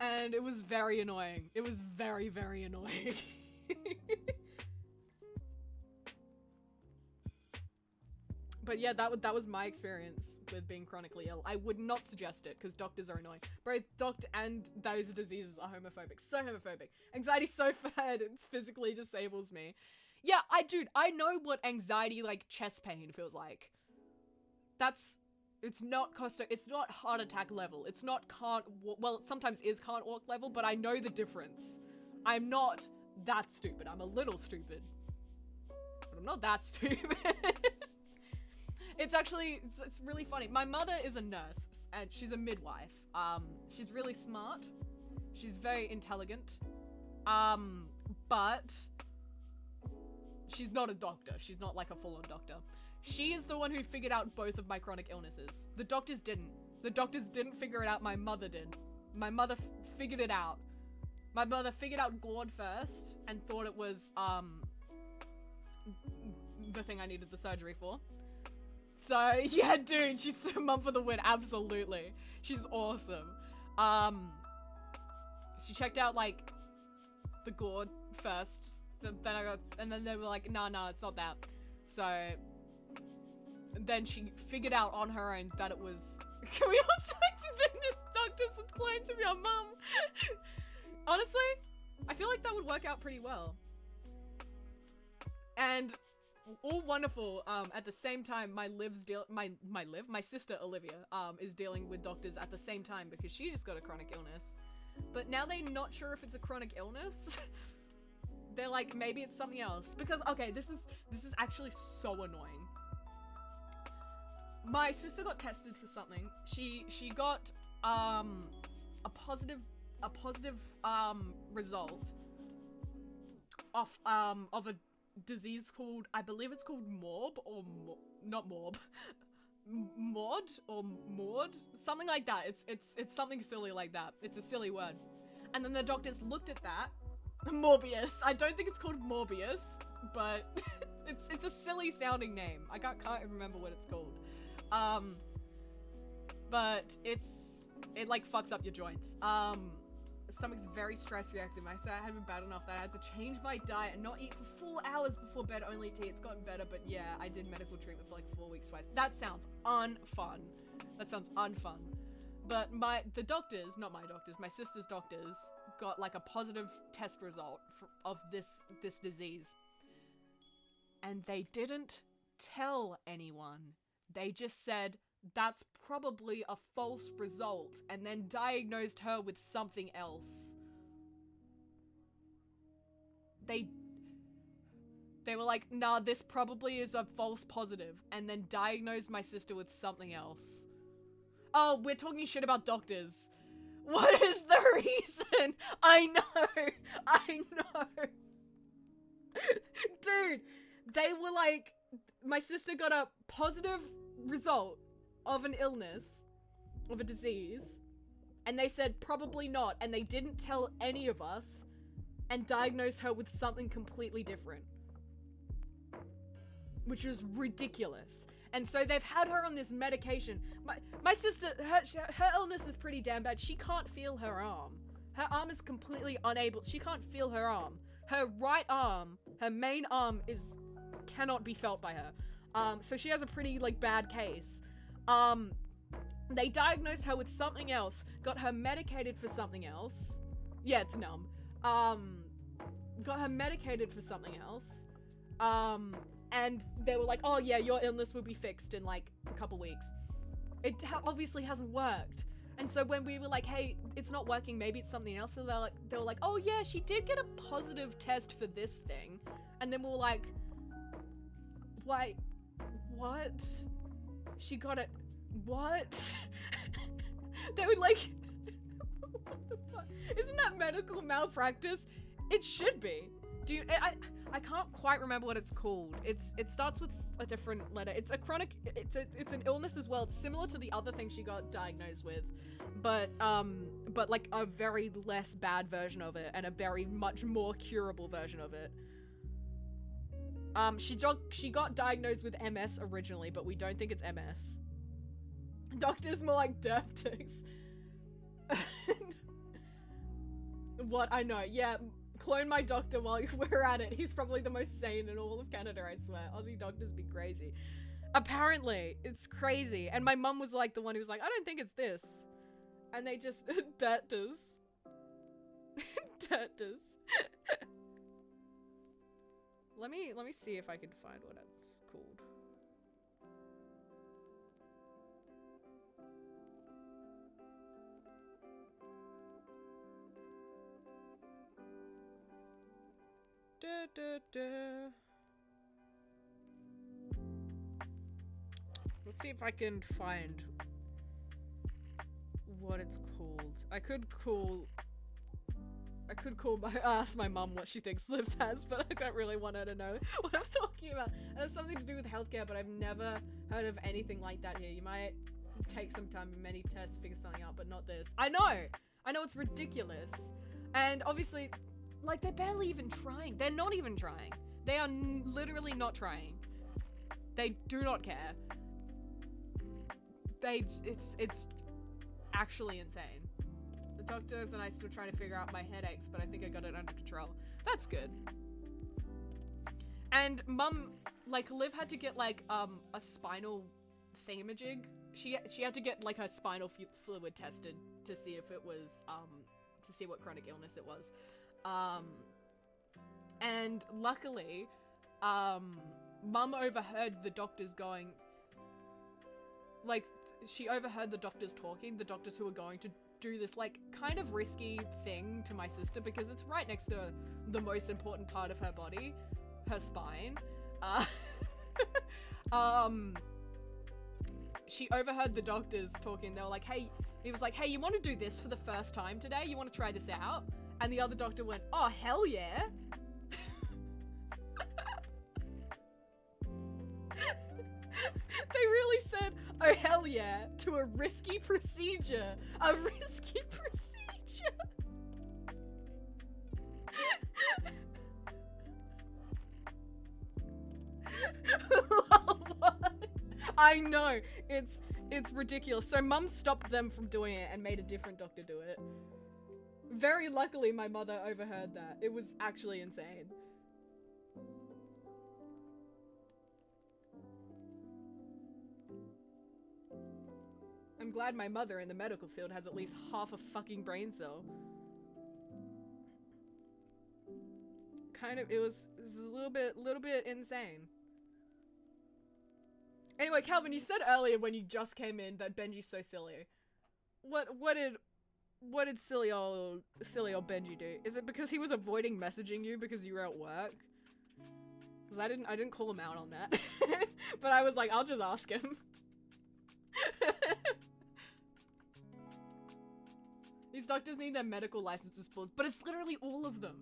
And it was very annoying. It was very, very annoying. But yeah, that was my experience with being chronically ill. I would not suggest it because doctors are annoying. Both doctor and those diseases are homophobic. So homophobic. Anxiety's so bad, it physically disables me. Yeah, I know what anxiety, like, chest pain feels like. It's not heart attack level. It's not well, it sometimes is can't walk level, but I know the difference. I'm not that stupid. I'm a little stupid. But I'm not that stupid. It's actually, it's really funny. My mother is a nurse, and she's a midwife. She's really smart. She's very intelligent. But she's not a doctor. She's not like a full-on doctor. She is the one who figured out both of my chronic illnesses. The doctors didn't. The doctors didn't figure it out. My mother did. My mother figured it out. My mother figured out GORD first and thought it was, the thing I needed the surgery for. So, yeah, dude, she's a mum for the win. Absolutely. She's awesome. She checked out, like, the GORD first. And then they were like, nah, it's not that. So then she figured out on her own that it was, can we all talk to the doctors and clients of your mum? Honestly, I feel like that would work out pretty well. And all wonderful. At the same time, my sister Olivia is dealing with doctors at the same time because she just got a chronic illness. But now they're not sure if it's a chronic illness. They're like, maybe it's something else. Because, okay, this is actually so annoying. My sister got tested for something. She got a positive result of a disease called, I believe it's called MORB or not MORB. Maud or Maud, something like that. It's something silly like that. It's a silly word. And then the doctors looked at that. Morbius. I don't think it's called Morbius, but It's a silly sounding name. I can't remember what it's called. But it like fucks up your joints. Stomach's very stress reactive. I said I had been bad enough that I had to change my diet and not eat for 4 hours before bed, only tea. It's gotten better, but yeah, I did medical treatment for like 4 weeks twice. That sounds unfun. But the doctors, not my doctors, my sister's doctors, got like a positive test result of this disease. And they didn't tell anyone. They just said, that's probably a false result, and then diagnosed her with something else. They were like, nah, this probably is a false positive, and then diagnosed my sister with something else. Oh, we're talking shit about doctors. What is the reason? I know. Dude, they were like, my sister got a positive result of an illness, of a disease, and they said probably not, and they didn't tell any of us, and diagnosed her with something completely different, which is ridiculous. And so they've had her on this medication. My sister, her illness is pretty damn bad. She can't feel her arm. Her arm is completely unable. She can't feel her arm. Her right arm, her main arm, cannot be felt by her. So she has a pretty like bad case. They diagnosed her with something else, got her medicated for something else. Yeah, it's numb. Got her medicated for something else. And they were like, oh yeah, your illness will be fixed in like a couple weeks. It obviously hasn't worked. And so when we were like, hey, it's not working, maybe it's something else. So they were like, oh yeah, she did get a positive test for this thing. And then we were like, why, what? She got it, what? They were like, what the fuck? Isn't that medical malpractice? It should be. I can't quite remember what it's called. It starts with a different letter. It's a chronic, it's an illness as well. It's similar to the other thing she got diagnosed with, but like a very less bad version of it and a very much more curable version of it. She got diagnosed with MS originally, but we don't think it's MS. Doctors more like derptics. What? I know, yeah. Clone my doctor while we're at it. He's probably the most sane in all of Canada, I swear. Aussie doctors be crazy. Apparently, it's crazy. And my mum was like the one who was like, I don't think it's this. And they just, doctors. Doctors. Let me see if I can find what it's called. Let's see if I can find what it's called. I could ask my mum what she thinks Livs has, but I don't really want her to know what I'm talking about. It has something to do with healthcare, but I've never heard of anything like that here. You might take some time and many tests to figure something out, but not this. I know it's ridiculous. And obviously, like, they're barely even trying. They're not even trying. They are literally not trying. They do not care. It's actually insane. The doctors and I still trying to figure out my headaches, but I think I got it under control. That's good. And mum, like, Liv had to get like a spinal thingamajig. She had to get like her spinal fluid tested to see if it was to see what chronic illness it was. And luckily, mum overheard the doctors going, like, she overheard the doctors talking, the doctors who were going to do this, like, kind of risky thing to my sister, because it's right next to the most important part of her body, her spine. She overheard the doctors talking. They were like, hey, he was like, hey, you want to do this for the first time today? You want to try this out? And the other doctor went, oh, hell yeah. They really said, oh, hell yeah, to a risky procedure. A risky procedure. I know, it's ridiculous. So mum stopped them from doing it and made a different doctor do it. Very luckily, my mother overheard that. It was actually insane. I'm glad my mother in the medical field has at least half a fucking brain cell. Kind of, it was a little bit insane. Anyway, Calvin, you said earlier when you just came in that Benji's so silly. What did silly old Benji do? Is it because he was avoiding messaging you because you were at work? Because I didn't call him out on that. But I was like, I'll just ask him. These doctors need their medical licenses paused, but it's literally all of them.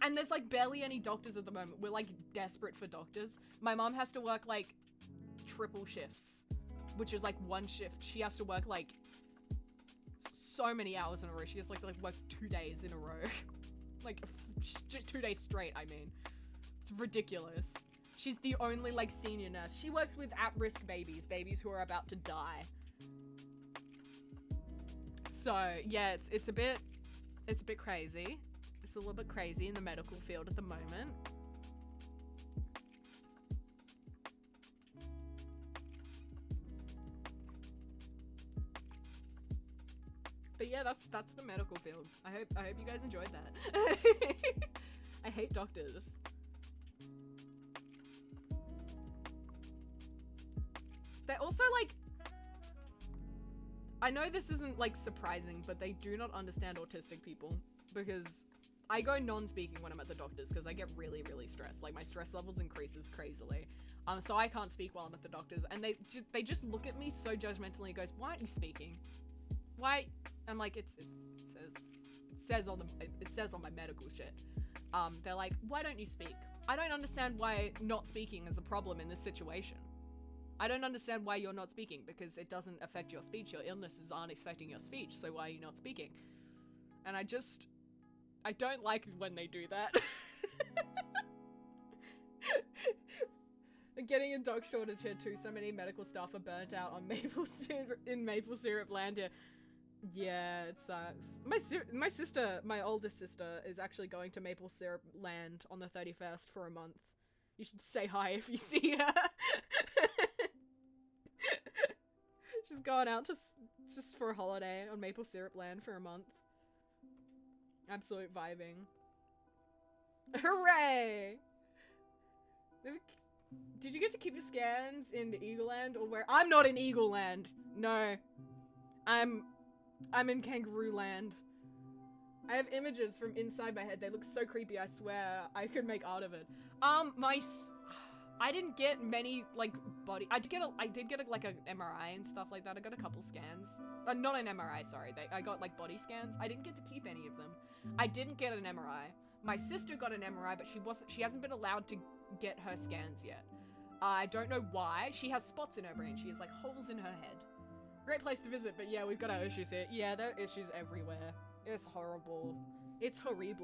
And there's like barely any doctors at the moment. We're like desperate for doctors. My mom has to work like triple shifts, which is like one shift. She has to work like so many hours in a row. She has like work 2 days in a row. Like 2 days straight, I mean. It's ridiculous. She's the only like senior nurse. She works with at-risk babies who are about to die. So yeah, it's a bit crazy. It's a little bit crazy in the medical field at the moment. But yeah, that's the medical field. I hope you guys enjoyed that. I hate doctors. They're also like, I know this isn't like surprising, but they do not understand autistic people, because I go non-speaking when I'm at the doctor's because I get really, really stressed. Like my stress levels increases crazily. So I can't speak while I'm at the doctor's, and they just look at me so judgmentally and goes, "Why aren't you speaking? Why?" I'm like, it says on my medical shit. They're like, "Why don't you speak?" I don't understand why not speaking is a problem in this situation. I don't understand why you're not speaking, because it doesn't affect your speech. Your illnesses aren't affecting your speech, so why are you not speaking? And I don't like when they do that. Getting a doc shortage here too. So many medical staff are burnt out on maple syrup land here. Yeah, it sucks. My oldest sister is actually going to maple syrup land on the 31st for a month. You should say hi if you see her. She's gone out just for a holiday on maple syrup land for a month. Absolute vibing. Hooray! Did you get to keep your scans in Eagle Land or where? I'm not in Eagle Land. No. I'm in Kangaroo Land. I have images from inside my head. They look so creepy. I swear I could make art of it. I didn't get many like body. I did get like an MRI and stuff like that. I got a couple scans. Not an MRI. Sorry. I got like body scans. I didn't get to keep any of them. I didn't get an MRI. My sister got an MRI, but she hasn't been allowed to get her scans yet. I don't know why. She has spots in her brain. She has like holes in her head. Great place to visit, but yeah, we've got our issues here. Yeah, there are issues everywhere. It's horrible. It's horrible.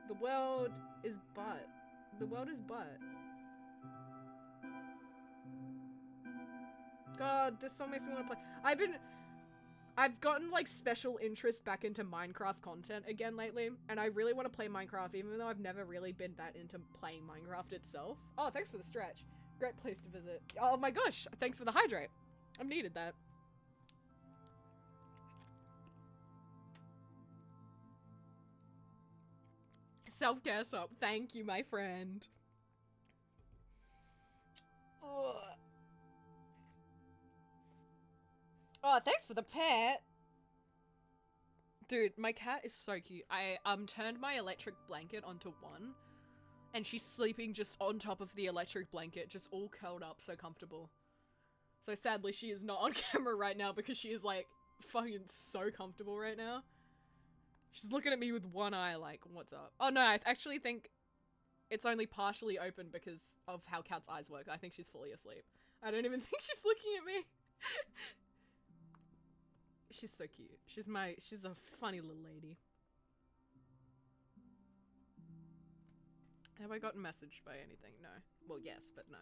The world is butt. The world is butt. God, this song makes me want to play. I've gotten like special interest back into Minecraft content again lately, and I really want to play Minecraft, even though I've never really been that into playing Minecraft itself. Oh, thanks for the stretch. Great place to visit. Oh my gosh, thanks for the hydrate. I've needed that. Self-care soap. Thank you, my friend. Ugh. Oh, thanks for the pet. Dude, my cat is so cute. I turned my electric blanket onto 1, and she's sleeping just on top of the electric blanket, just all curled up, so comfortable. So sadly, she is not on camera right now because she is like fucking so comfortable right now. She's looking at me with one eye like, what's up? Oh no, I actually think it's only partially open because of how cats' eyes work. I think she's fully asleep. I don't even think she's looking at me. She's so cute. She's a funny little lady. Have I gotten messaged by anything? No. Well, yes, but no.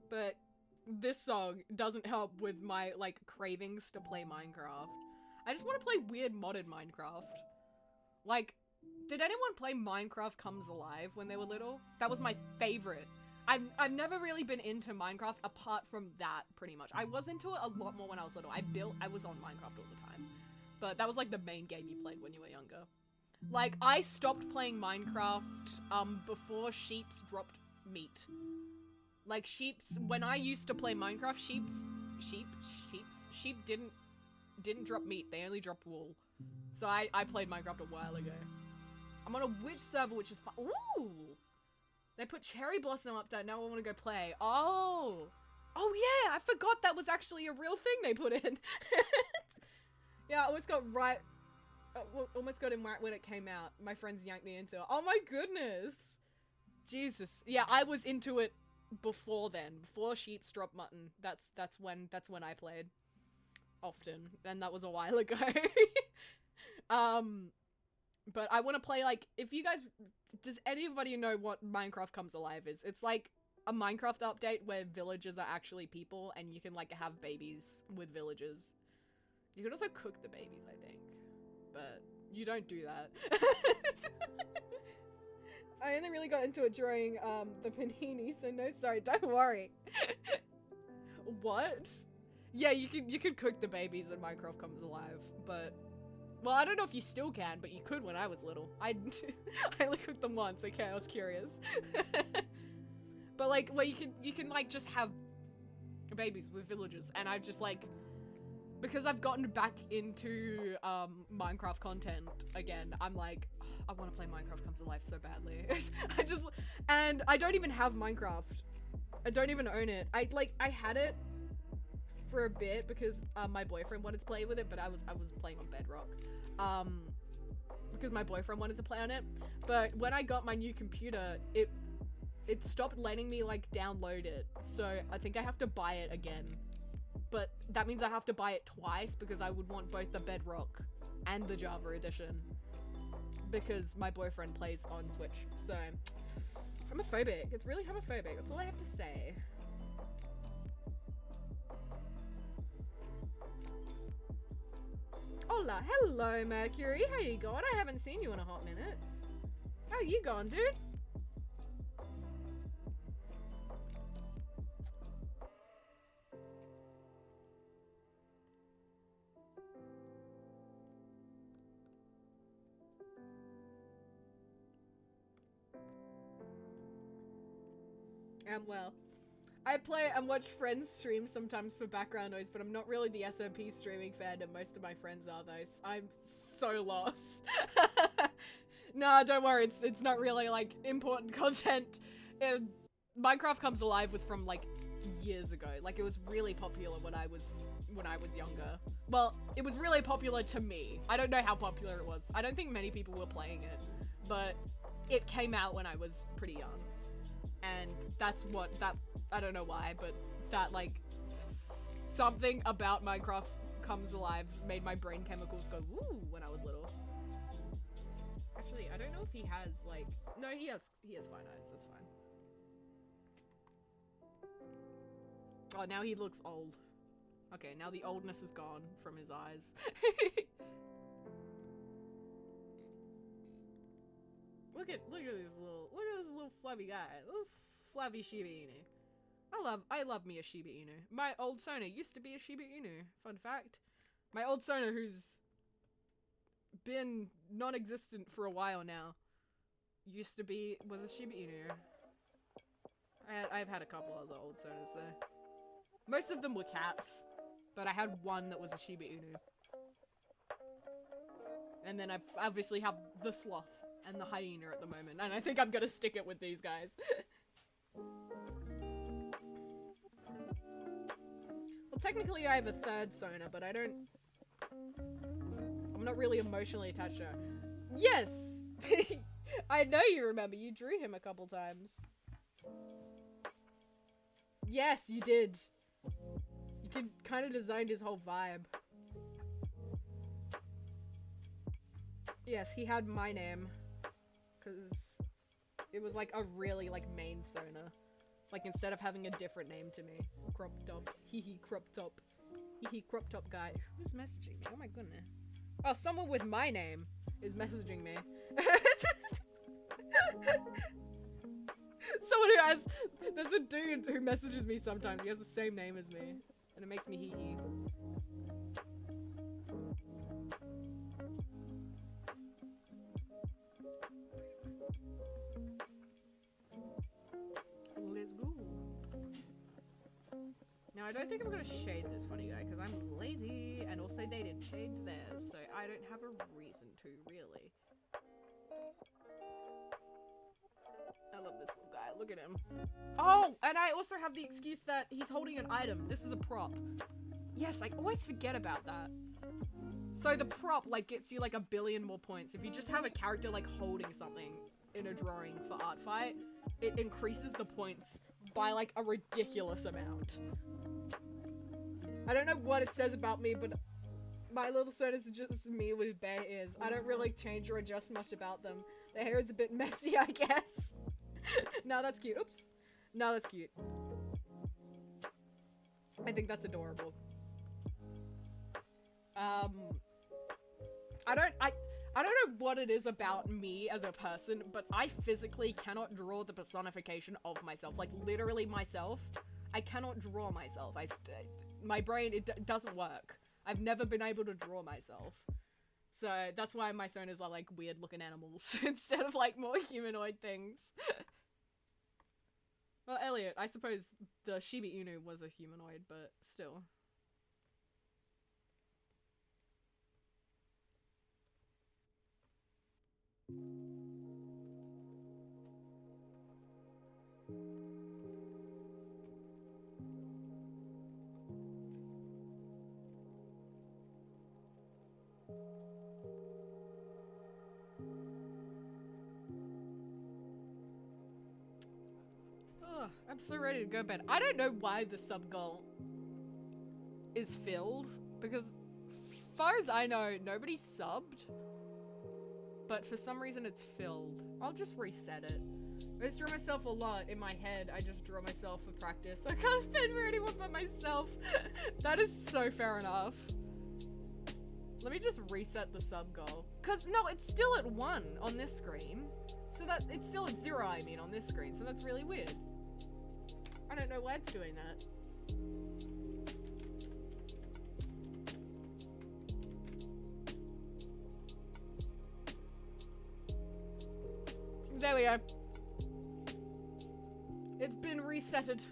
But this song doesn't help with my, like, cravings to play Minecraft. I just want to play weird modded Minecraft. Like, did anyone play Minecraft Comes Alive when they were little? That was my favorite. I've never really been into Minecraft apart from that, pretty much. I was into it a lot more when I was little. I was on Minecraft all the time. But that was like the main game you played when you were younger. Like, I stopped playing Minecraft, before sheeps dropped meat. Like, when I used to play Minecraft, sheep didn't drop meat. They only dropped wool. So I played Minecraft a while ago. I'm on a witch server, which is fun. Ooh! They put Cherry Blossom update, now I want to go play. Oh! Oh yeah, I forgot that was actually a real thing they put in. Yeah, I almost got in right when it came out. My friends yanked me into it. Oh my goodness! Jesus. Yeah, I was into it before then. Before sheeps drop mutton. That's when I played. Often. And that was a while ago. But I want to play, like, if you guys, does anybody know what Minecraft Comes Alive is? It's like a Minecraft update where villagers are actually people and you can, like, have babies with villagers. You can also cook the babies, I think, but you don't do that. I only really got into it during, the panini, so no, sorry, don't worry. What? Yeah, you can cook the babies in Minecraft Comes Alive, but... Well, I don't know if you still can, but you could when I was little. I only cooked them once, okay, I was curious. But, like, where you can, like, just have babies with villagers, and I've just, like... Because I've gotten back into, Minecraft content again, I'm like, I want to play Minecraft Comes Alive so badly. And I don't even have Minecraft. I don't even own it. I had it for a bit because my boyfriend wanted to play with it, but I was playing on Bedrock. Because my boyfriend wanted to play on it. But when I got my new computer, it stopped letting me, like, download it. So I think I have to buy it again. But that means I have to buy it twice because I would want both the Bedrock and the Java edition. Because my boyfriend plays on Switch. So, homophobic. It's really homophobic. That's all I have to say. Hola, hello Mercury, how you going? I haven't seen you in a hot minute. How you going, dude? Well, I play and watch friends stream sometimes for background noise, but I'm not really the SOP streaming fan, and most of my friends are though. I'm so lost. Nah, don't worry, it's not really, like, important content. Minecraft Comes Alive was from, like, years ago. Like, it was really popular when I was younger. Well, it was really popular to me. I don't know how popular it was. I don't think many people were playing it, but it came out when I was pretty young. And that's what I don't know why, but that, like, something about Minecraft Comes Alive made my brain chemicals go woo when I was little. Actually, I don't know if he has, like, no, he has fine eyes, that's fine. Oh, now he looks old. Okay, now the oldness is gone from his eyes. Look at this little flabby guy. Little flabby Shiba Inu. I love me a Shiba Inu. My old Sona used to be a Shiba Inu. Fun fact. My old Sona, who's been non-existent for a while now, was a Shiba Inu. I've had a couple of the old Sonas there. Most of them were cats, but I had one that was a Shiba Inu. And then I obviously have the sloth and the hyena at the moment, and I think I'm gonna stick it with these guys. Well, technically I have a third Sona, but I'm not really emotionally attached to her. Yes! I know you remember, you drew him a couple times. Yes, you did. You kind of designed his whole vibe. Yes, he had my name. because it was like a really like main soner. Like instead of having a different name to me. Crop top. Hee hee crop top. Hee hee crop top guy. Who's messaging me? Oh my goodness. Oh, someone with my name is messaging me. Someone who has, there's a dude who messages me sometimes. He has the same name as me, and it makes me hee hee. Let's go. Now I don't think I'm gonna shade this funny guy because I'm lazy, and also they didn't shade theirs, so I don't have a reason to really. I love this guy. Look at him. Oh, and I also have the excuse that he's holding an item. This is a prop. Yes, I always forget about that. So the prop, like, gets you, like, 1 billion more points. If you just have a character, like, holding something in a drawing for art fight, it increases the points by, like, a ridiculous amount. I don't know what it says about me, but my little son is just me with bare ears. I don't really change or adjust much about them. The hair is a bit messy, I guess. No, that's cute. Oops. No, that's cute. I think that's adorable. I don't know what it is about me as a person, but I physically cannot draw the personification of myself. Like, literally myself. I cannot draw myself. My brain, it doesn't work. I've never been able to draw myself. So that's why my soners are like weird looking animals instead of like more humanoid things. Well, Elliot, I suppose the Shiba Inu was a humanoid, but still. Ugh, I'm so ready to go to bed. I don't know why the sub goal is filled, because as far as I know, nobody subbed. But for some reason it's filled. I'll just reset it. I just draw myself a lot in my head. I just draw myself for practice. I can't fit for anyone but myself. That is so fair enough. Let me just reset the sub goal. Cause no, it's still at 1 on this screen. So that it's still at 0, I mean, on this screen. So that's really weird. I don't know why it's doing that. There we go. It's been resetted.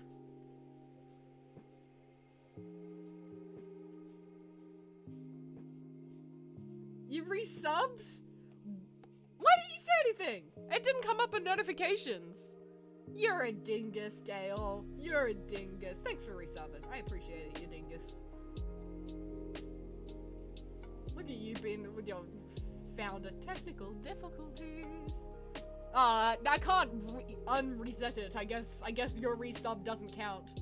You resubbed? Why didn't you say anything? It didn't come up in notifications. You're a dingus, Gale. You're a dingus. Thanks for resubbing. I appreciate it, you dingus. Look at you being with your founder technical difficulties. I can't unreset it. I guess your resub doesn't count.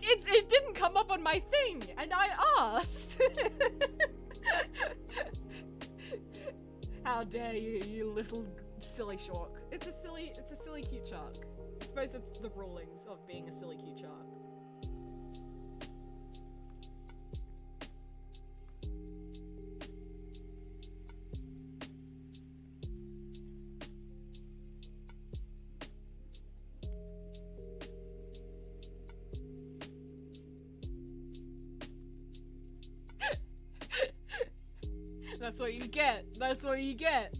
It didn't come up on my thing, and I asked. How dare you, you little silly shark. It's a silly cute shark. I suppose it's the rulings of being a silly cute shark. That's what you get. That's what you get.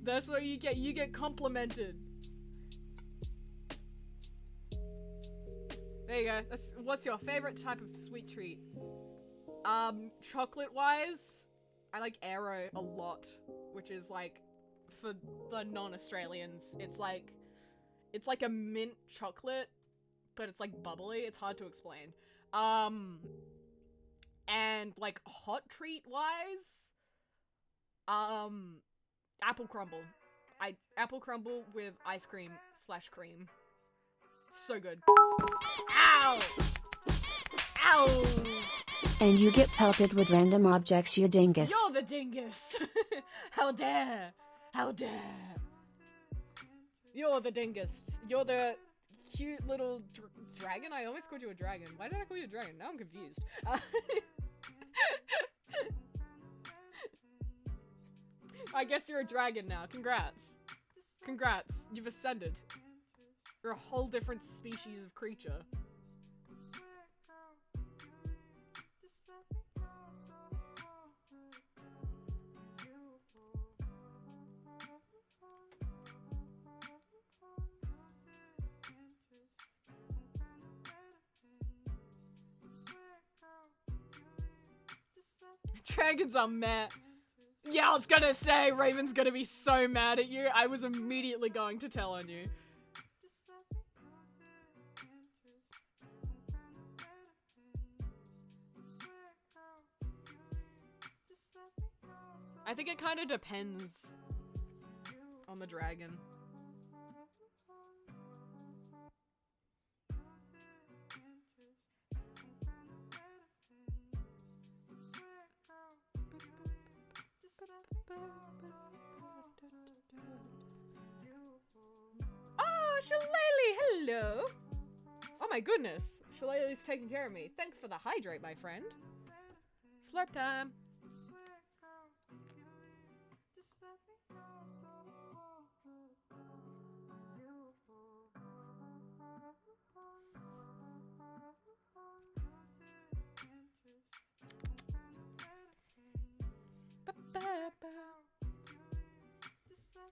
That's what you get. You get complimented. There you go. What's your favorite type of sweet treat? Chocolate-wise, I like Aero a lot, which is like, for the non-Australians, it's like a mint chocolate, but it's like bubbly. It's hard to explain. And like hot treat-wise, apple crumble. Apple crumble with ice cream / cream. So good. Ow! Ow! And you get pelted with random objects, you dingus. You're the dingus! How dare! How dare! You're the dingus. You're the cute little dragon? I almost called you a dragon. Why did I call you a dragon? Now I'm confused. I guess you're a dragon now. Congrats. Congrats. You've ascended. You're a whole different species of creature. Dragons are mad. Yeah, I was gonna say, Raven's gonna be so mad at you. I was immediately going to tell on you. I think it kind of depends on the dragon. Oh, Shillelagh, hello. Oh my goodness, Shillelagh's taking care of me. Thanks for the hydrate, my friend. Slurp time.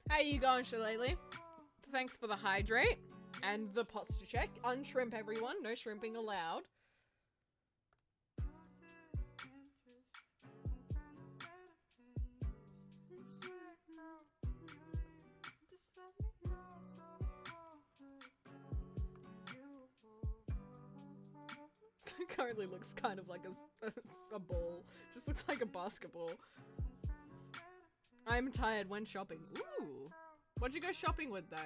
How you going, Shillelagh? Thanks for the hydrate and the posture check. Unshrimp, everyone. No shrimping allowed. Currently looks kind of like a ball. Just looks like a basketball. I'm tired when shopping. Ooh. What'd you go shopping with, though?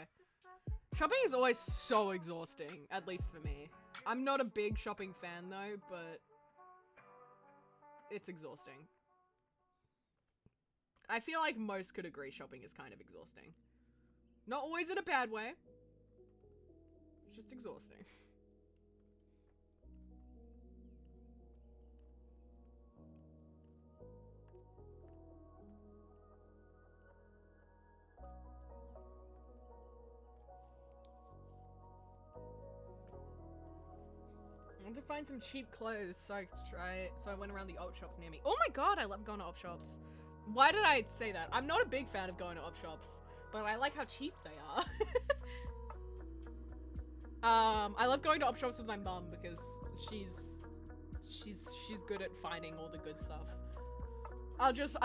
Shopping is always so exhausting, at least for me. I'm not a big shopping fan, though, but it's exhausting. I feel like most could agree shopping is kind of exhausting. Not always in a bad way. It's just exhausting. I want to find some cheap clothes, so I went around the op shops near me. Oh my god, I love going to op shops. Why did I say that? I'm not a big fan of going to op shops, but I like how cheap they are. I love going to op shops with my mum because she's good at finding all the good stuff. I'll just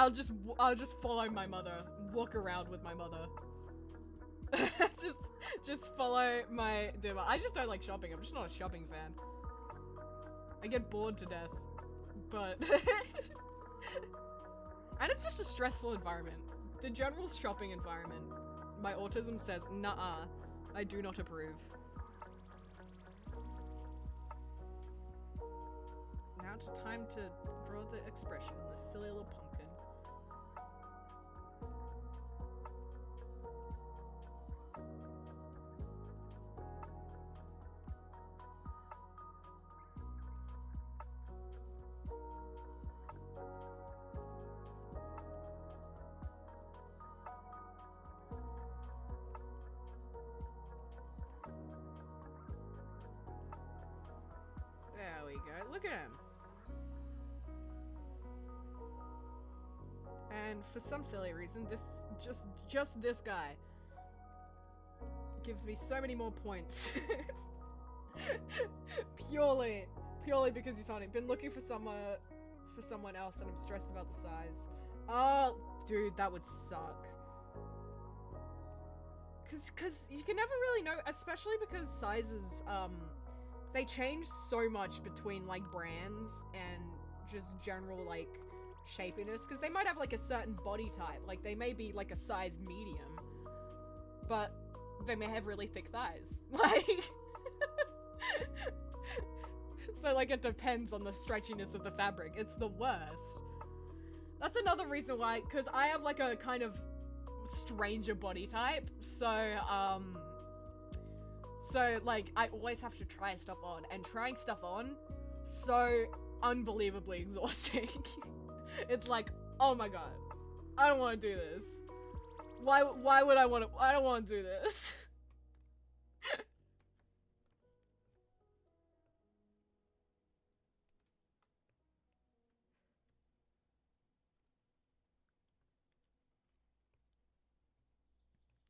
follow my mother, walk around with my mother. just follow my dimmer. I just don't like shopping. I'm just not a shopping fan. I get bored to death, but and it's just a stressful environment. The general shopping environment, my autism says, nah, I do not approve. Now it's time to draw the expression, the silly little pumpkin. There we go. Look at him. And for some silly reason, this just this guy gives me so many more points. purely because he's hunting. Been looking for someone else, and I'm stressed about the size. Oh, dude, that would suck. Cause you can never really know, especially because sizes they change so much between like brands and just general like shapiness, because they might have like a certain body type, like they may be like a size medium, but they may have really thick thighs, like so like it depends on the stretchiness of the fabric. It's the worst. That's another reason why, because I have like a kind of stranger body type, so like I always have to try stuff on, and trying stuff on so unbelievably exhausting. It's like, oh my god, I don't want to do this. Why would I want to? I don't want to do this.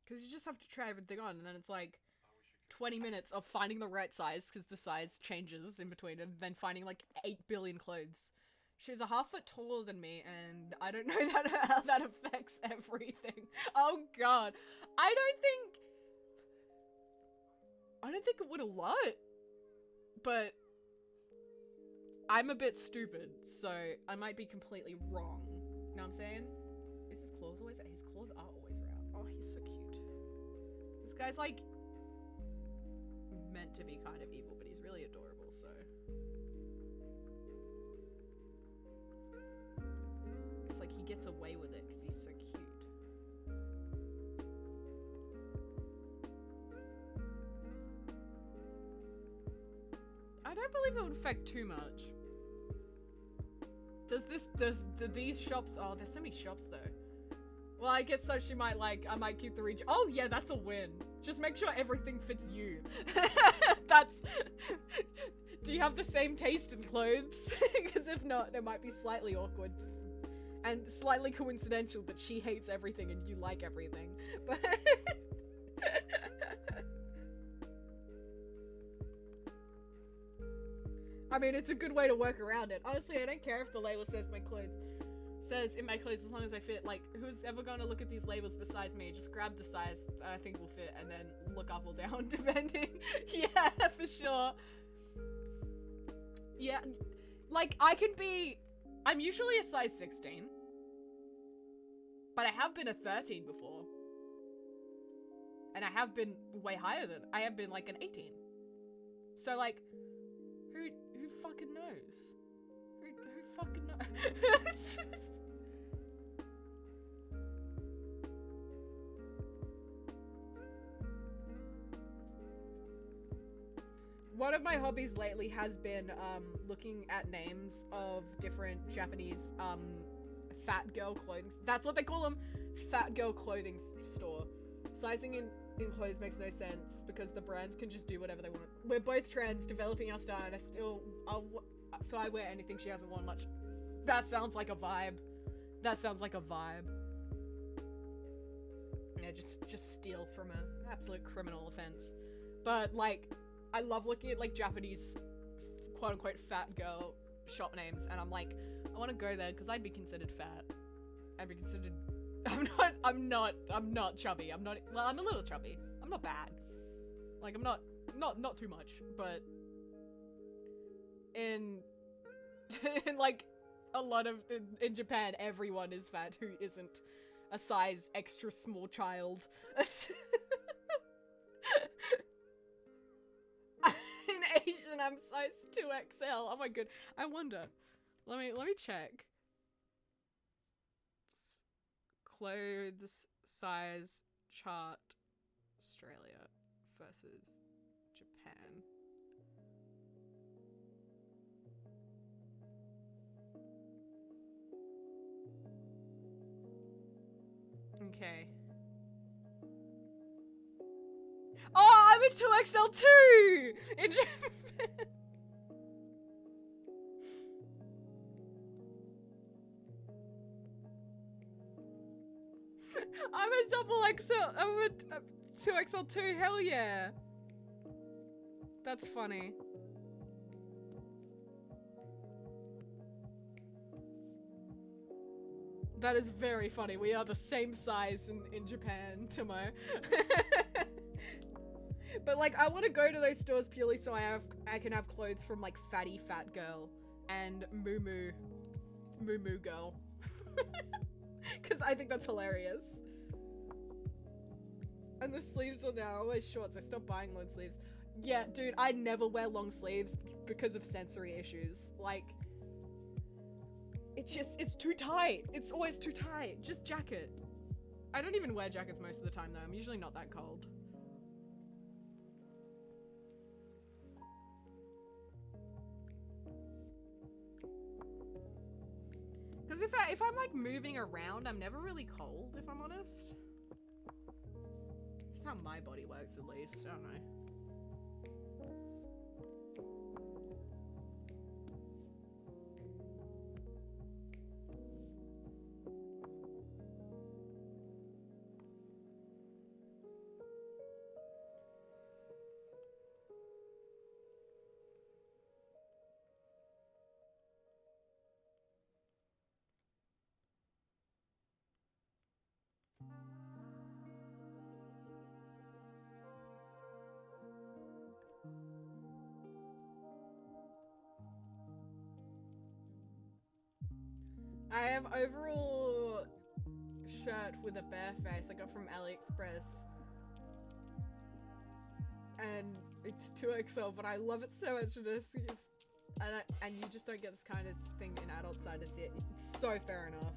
Because you just have to try everything on, and then it's like 20 minutes of finding the right size, because the size changes in between, and then finding like 8 billion clothes. She's a half foot taller than me, and I don't know how that affects everything. Oh god. I don't think it would a lot, but I'm a bit stupid, so I might be completely wrong. You know what I'm saying? Is his claws always out? His claws are always out. Oh, he's so cute. This guy's like meant to be kind of evil, but he's really adorable, so. It's like he gets away with it because he's so cute. I don't believe it would affect too much. Do these shops, oh, there's so many shops though. Well, I guess so she might I might keep the reach. Oh yeah, that's a win. Just make sure everything fits you. That's, do you have the same taste in clothes? Because if not, it might be slightly awkward. And slightly coincidental that she hates everything and you like everything. But I mean, it's a good way to work around it. Honestly, I don't care if the label says in my clothes as long as I fit. Like, who's ever gonna look at these labels besides me? Just grab the size that I think will fit and then look up or down depending. Yeah, for sure. Yeah, like I'm usually a size 16, but I have been a 13 before. And I have been way higher than, I have been like an 18. So like, who fucking knows? Who fucking knows? One of my hobbies lately has been looking at names of different Japanese fat girl clothing. That's what they call them, fat girl clothing store. Sizing in clothes makes no sense because the brands can just do whatever they want. We're both trans, developing our style, and so I wear anything she hasn't worn much. That sounds like a vibe. That sounds like a vibe. Yeah, just steal from an absolute criminal offense. But like, I love looking at like Japanese quote-unquote fat girl shop names, and I'm like, I want to go there because I'd be considered fat. I'd be considered, I'm not chubby. Well, I'm a little chubby. I'm not bad. Like, I'm not too much, but in like a lot of, in Japan, everyone is fat who isn't a size extra small child. In Asian, I'm size 2XL. Oh my god. I wonder. Let me check. Clothes size chart Australia versus Japan. Okay. Oh, I'm a 2XL too! In Japan. I'm a double XL. I'm a 2XL too. Hell yeah. That's funny. That is very funny. We are the same size in Japan, Timo. But like, I want to go to those stores purely so I can have clothes from like Fatty Fat Girl and Moo Moo Girl. Because I think that's hilarious. And the sleeves are now always shorts. I stopped buying long sleeves. Yeah, dude, I never wear long sleeves because of sensory issues. Like, it's too tight. It's always too tight. Just jacket. I don't even wear jackets most of the time though. I'm usually not that cold. Because if I'm like moving around, I'm never really cold, if I'm honest. Just how my body works, at least. I don't know. I have overall shirt with a bare face I got from AliExpress. And it's 2XL, but I love it so much. And you just don't get this kind of thing in adult sizes yet. It's so fair enough.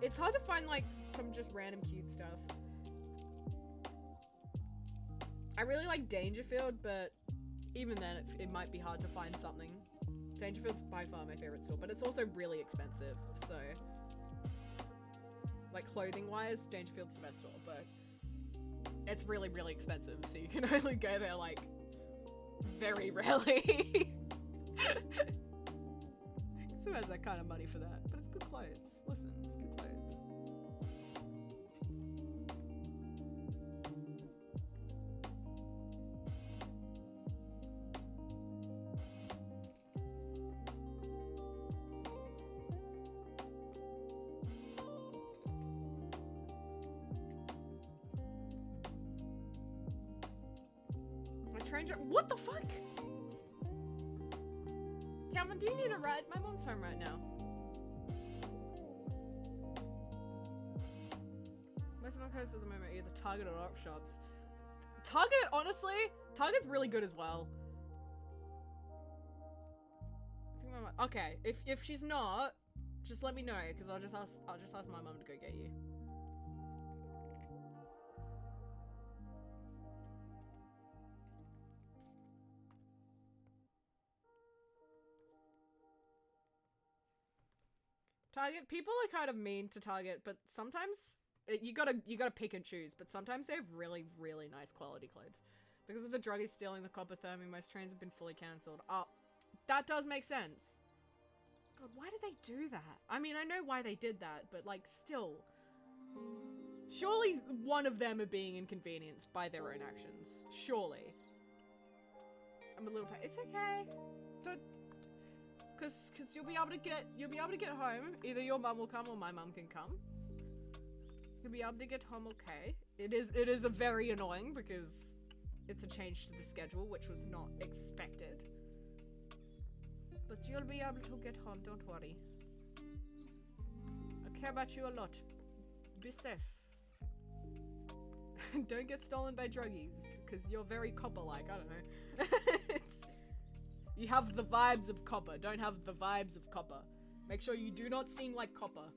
It's hard to find like some just random cute stuff. I really like Dangerfield, but even then it might be hard to find something. Dangerfield's by far my favorite store, but it's also really expensive, so like clothing wise, Dangerfield's the best store, but it's really, really expensive, so you can only go there like very rarely. Who has that kind of money for that? But it's good clothes. Listen, it's good clothes. What the fuck? Calvin, do you need a ride? My mom's home right now. Most of my clothes at the moment are either Target or op shops. Target, honestly, Target's really good as well. I think my mom, okay, if she's not, just let me know, because I'll just ask my mom to go get you. Target, people are kind of mean to Target, but sometimes you gotta pick and choose. But sometimes they have really, really nice quality clothes. Because of the druggies stealing the copper therming, most trains have been fully cancelled. Oh, that does make sense. God, why did they do that? I mean, I know why they did that, but like, still, surely one of them are being inconvenienced by their own actions. Surely. I'm a little. It's okay. Don't. Cause you'll be able to get home. Either your mum will come or my mum can come. You'll be able to get home okay. It is a very annoying because it's a change to the schedule, which was not expected. But you'll be able to get home, don't worry. I care about you a lot. Be safe. Don't get stolen by druggies, because you're very copper-like, I don't know. You have the vibes of copper. Don't have the vibes of copper. Make sure you do not seem like copper.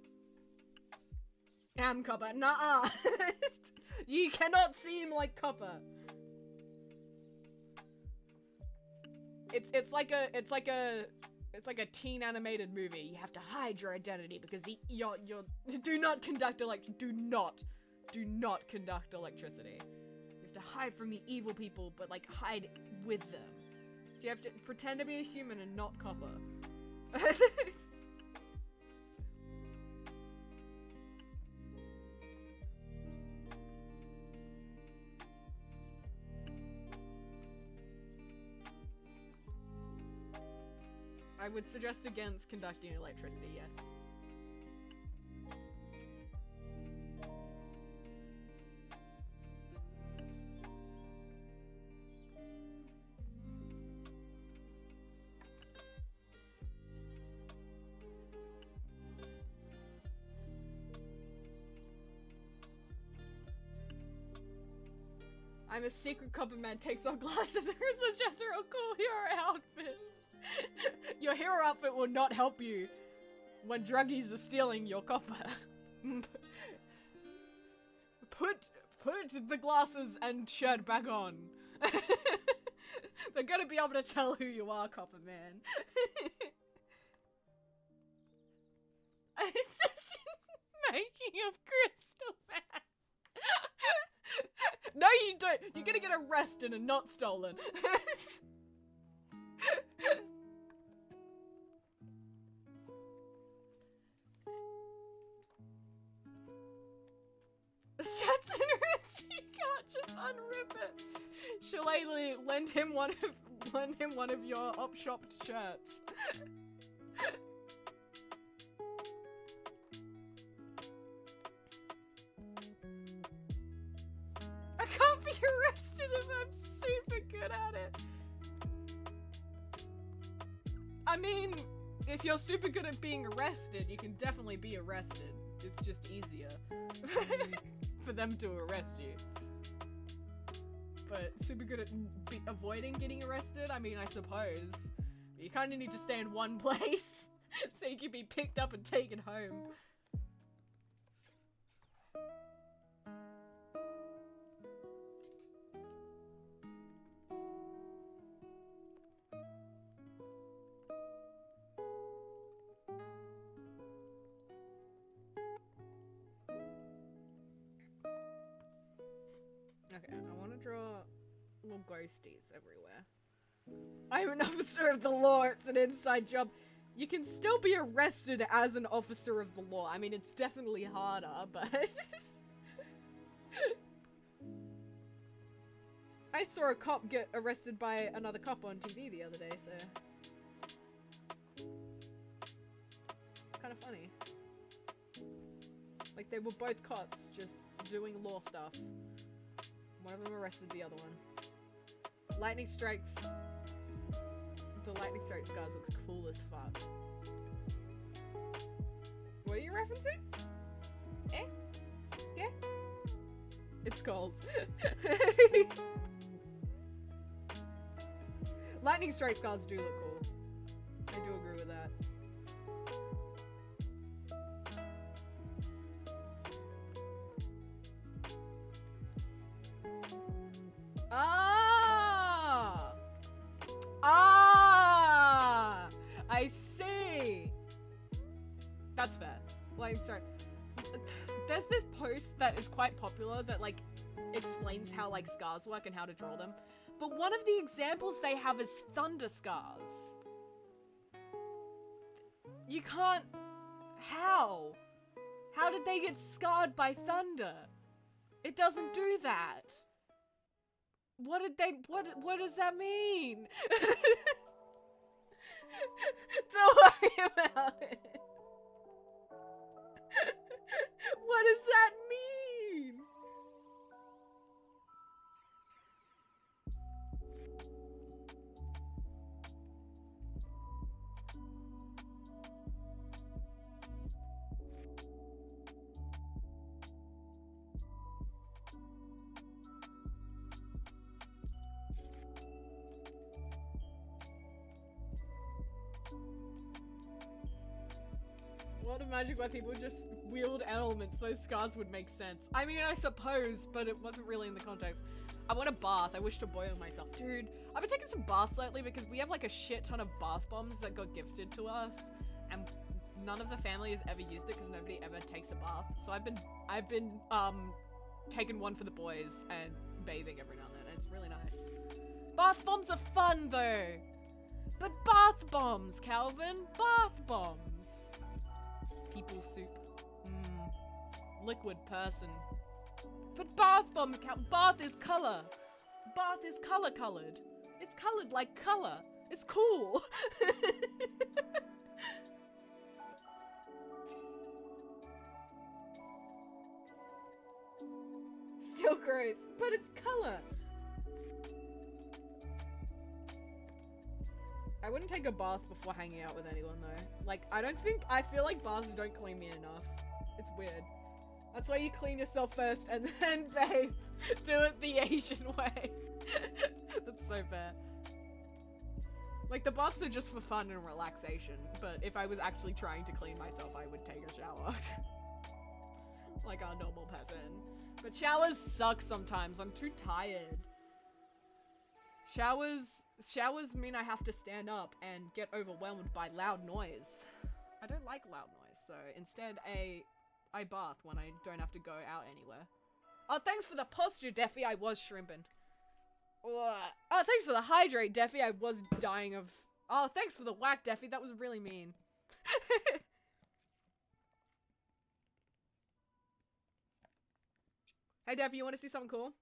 Am copper. Nuh-uh. You cannot seem like copper. It's like a teen animated movie. You have to hide your identity because your do not conduct conduct electricity. You have to hide from the evil people, but like hide with them. So you have to pretend to be a human and not copper. I would suggest against conducting electricity, yes. I'm a secret copper man, takes off glasses and is just a real cool hero outfit. Your hero outfit will not help you when druggies are stealing your copper. put the glasses and shirt back on. They're gonna be able to tell who you are, Copper Man. It's just making of Crystal Man. No, you don't. You're gonna get arrested and not stolen. That's interesting. You can't just unrip it. Shillelagh, lend him one of your up-shopped shirts. I can't be arrested if I'm super good at it. I mean, if you're super good at being arrested, you can definitely be arrested. It's just easier for them to arrest you. But super good at avoiding getting arrested? I mean, I suppose. But you kind of need to stay in one place so you can be picked up and taken home. Okay, I want to draw little ghosties everywhere. I'm an officer of the law, it's an inside job. You can still be arrested as an officer of the law. I mean, it's definitely harder, but... I saw a cop get arrested by another cop on TV the other day, so... kind of funny. Like, they were both cops, just doing law stuff. One of them arrested the other one. Lightning strikes. The lightning strike scars looks cool as fuck. What are you referencing? Eh? Yeah? It's cold. Lightning strike scars do look cool. I do agree with that. Ah! Ah! I see! That's fair. Like, sorry. There's this post that is quite popular that, like, explains how, like, scars work and how to draw them. But one of the examples they have is thunder scars. You can't... How? How did they get scarred by thunder? It doesn't do that. What did they, what does that mean? Don't worry about it. What does that mean? World of Magic where people just wield elements, those scars would make sense. I mean, I suppose, but it wasn't really in the context. I want a bath. I wish to boil myself. Dude, I've been taking some baths lately because we have like a shit ton of bath bombs that got gifted to us, and none of the family has ever used it because nobody ever takes a bath. So I've been taking one for the boys and bathing every now and then, and it's really nice. Bath bombs are fun though. But bath bombs, Calvin. Bath bombs. People soup. Liquid person. But bath bomb bath is color. Bath is color colored. It's colored like color. It's cool. Still gross, but it's color. I wouldn't take a bath before hanging out with anyone though. Like, I feel like baths don't clean me enough. It's weird. That's why you clean yourself first and then bathe. Do it the Asian way. That's so fair. Like, the baths are just for fun and relaxation, but if I was actually trying to clean myself, I would take a shower. like a normal person. But showers suck sometimes. I'm too tired. Showers mean I have to stand up and get overwhelmed by loud noise. I don't like loud noise, so instead I bath when I don't have to go out anywhere. Oh, thanks for the posture, Deffy. I was shrimping. Oh, thanks for the hydrate, Deffy. I was dying of... Oh, thanks for the whack, Deffy. That was really mean. Hey, Deffy, you want to see something cool?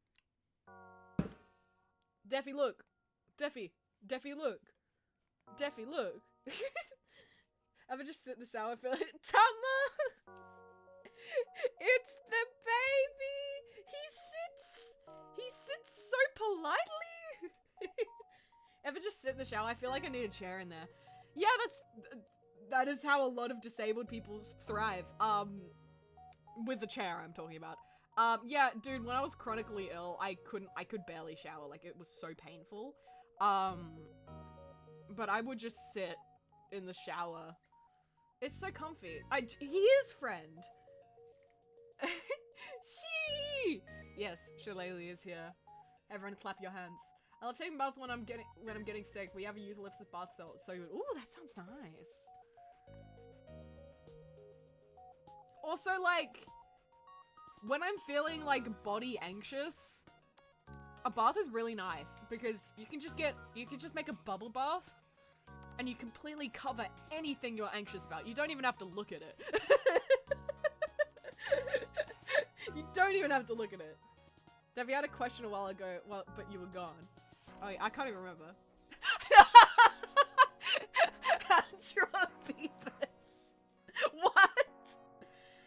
Deffy, look. Deffy, look. Deffy, look. Ever just sit in the shower and feel like, Tama! It's the baby! He sits so politely! Ever just sit in the shower? I feel like I need a chair in there. Yeah, that is how a lot of disabled people thrive. With the chair I'm talking about. Yeah, dude, when I was chronically ill, I could barely shower. Like, it was so painful. But I would just sit in the shower. It's so comfy. He is friend. She. Yes, Shillelagh is here. Everyone clap your hands. I love taking bath when I'm getting sick. We have a eucalyptus bath salt, so good. Ooh, that sounds nice. Also, like, when I'm feeling like body anxious, a bath is really nice because you can just make a bubble bath and you completely cover anything you're anxious about. You don't even have to look at it. You don't even have to look at it. Dev, you had a question a while ago, but you were gone. Oh, yeah, I can't even remember. What?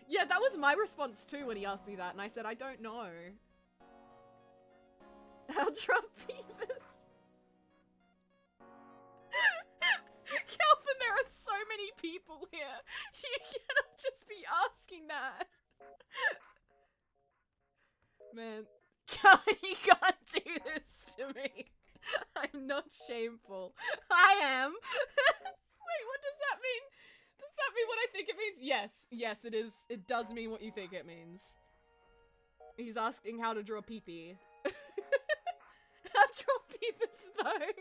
Yeah, that was my response too when he asked me that, and I said, I don't know. Calvin, there are so many people here. You cannot just be asking that. Man, Calvin, you can't do this to me. I'm not shameful. I am. Wait, what does that mean? Does that mean what I think it means? Yes. Yes, it is. It does mean what you think it means. He's asking how to draw pee-pee. How to draw peepers, though.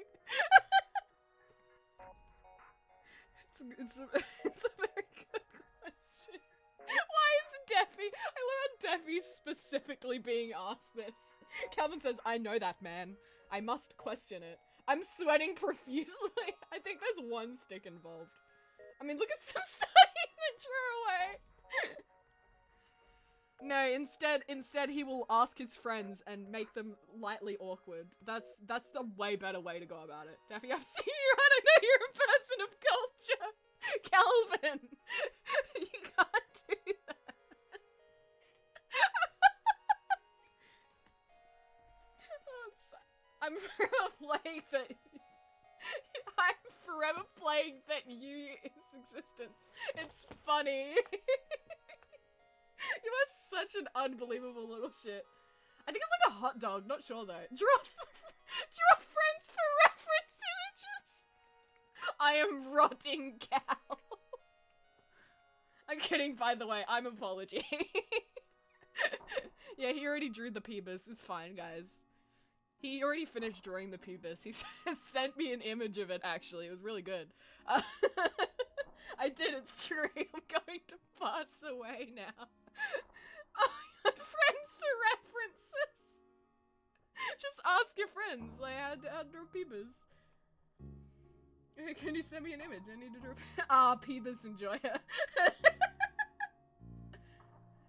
It's a very good question. Why is Deffy? I love how Deffy's specifically being asked this. Calvin says, I know that, man. I must question it. I'm sweating profusely. I think there's one stick involved. I mean, look at some study that drew away. No, instead he will ask his friends and make them lightly awkward. That's the way better way to go about it. Daffy, I've seen you run. I know you're a person of culture. Calvin, you can't do that. I'm forever plagued that its existence. It's funny. You are such an unbelievable little shit. I think it's like a hot dog, not sure though. Draw friends for reference images. I am rotting cow. I'm kidding, by the way. I'm apology. Yeah, he already drew the pubis. It's fine, guys. He already finished drawing the pubis. He sent me an image of it, actually. It was really good. I did, it's true. I'm going to pass away now. Oh my god, friends for references! Just ask your friends, like, how to draw pubis. Can you send me an image? I need to draw pubis enjoyer.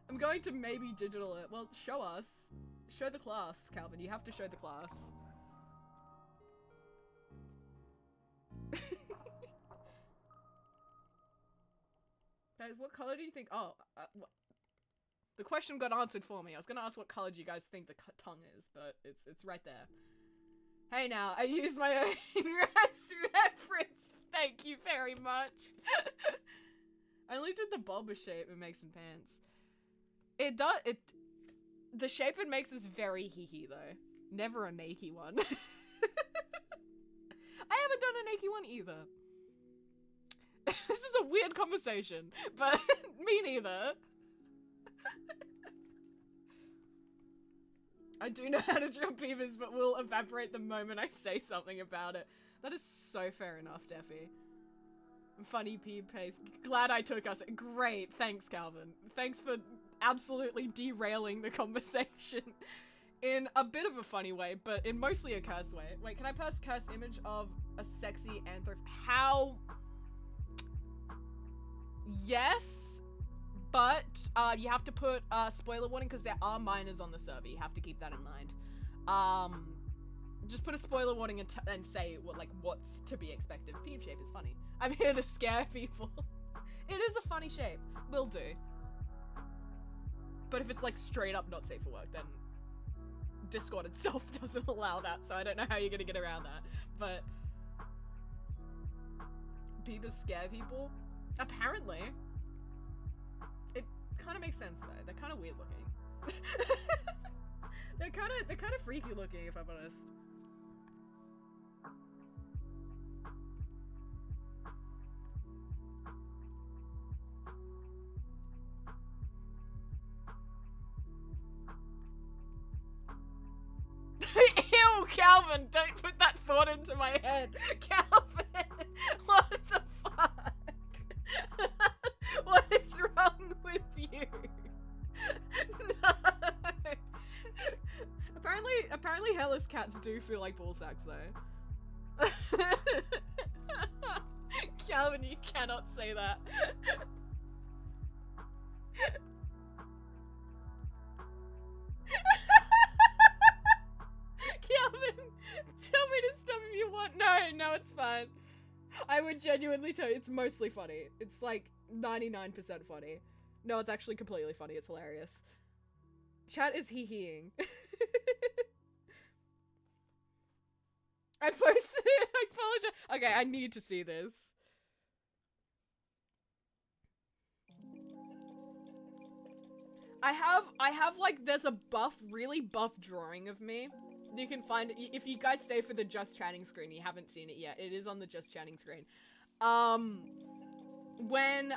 I'm going to maybe digital it. Well, show us. Show the class, Calvin. You have to show the class. Guys, what color do you think? Oh, the question got answered for me. I was gonna ask what color do you guys think the tongue is, but it's right there. Hey now, I used my own reference. Thank you very much. I only did the bulbous shape it makes in pants. The shape it makes is very hee-hee though. Never a naked one. I haven't done a naked one either. This is a weird conversation, but me neither. I do know how to draw beavers, but will evaporate the moment I say something about it. That is so fair enough, Deffy. Funny pea paste. Glad I took us. Great. Thanks, Calvin. Thanks for absolutely derailing the conversation in a bit of a funny way, but in mostly a curse way. Wait, can I post curse image of a sexy anthro? How? Yes, but you have to put spoiler warning because there are minors on the server. You have to keep that in mind. Just put a spoiler warning and say what's to be expected. Peep shape is funny. I'm here to scare people. It is a funny shape. Will do. But if it's like straight up not safe for work, then Discord itself doesn't allow that, so I don't know how you're gonna get around that. But beavers scare people? Apparently. It kind of makes sense though. They're kind of weird looking. they're kind of freaky looking, if I'm honest. Ew, Calvin, don't put that thought into my head. Calvin, what the fuck? What is wrong with you? No. Apparently Hellas cats do feel like ball sacks though. Calvin, you cannot say that. Calvin, tell me to stop if you want. No, it's fine. I would genuinely tell you, it's mostly funny. It's like 99% funny. No, it's actually completely funny. It's hilarious. Chat is hee-heeing. I posted it. I apologize. Okay, I need to see this. I have like, there's a really buff drawing of me. You can find it if you guys stay for the Just Chatting screen. You haven't seen it yet. It is on the Just Chatting screen. When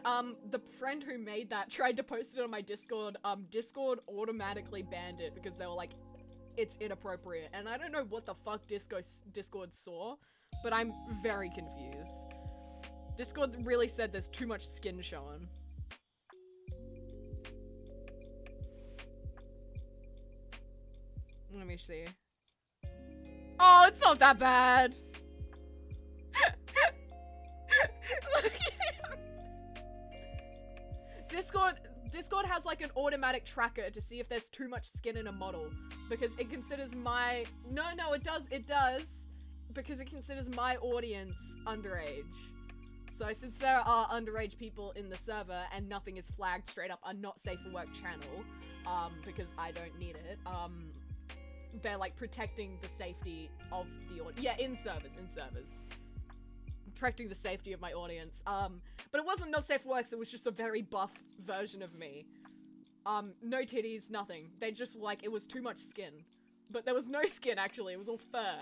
the friend who made that tried to post it on my Discord, Discord automatically banned it because they were like, it's inappropriate. And I don't know what the fuck Discord saw, but I'm very confused. Discord really said there's too much skin showing. Let me see. Oh, it's not that bad. Look at him. Discord has like an automatic tracker to see if there's too much skin in a model because it considers my it does because it considers my audience underage. So since there are underage people in the server and nothing is flagged straight up a not safe for work channel, because I don't need it, they're like protecting the safety of the audience. Yeah, in servers. Protecting the safety of my audience. But it wasn't not safe for work, so it was just a very buff version of me. No titties, nothing. They just like, it was too much skin. But there was no skin actually, it was all fur.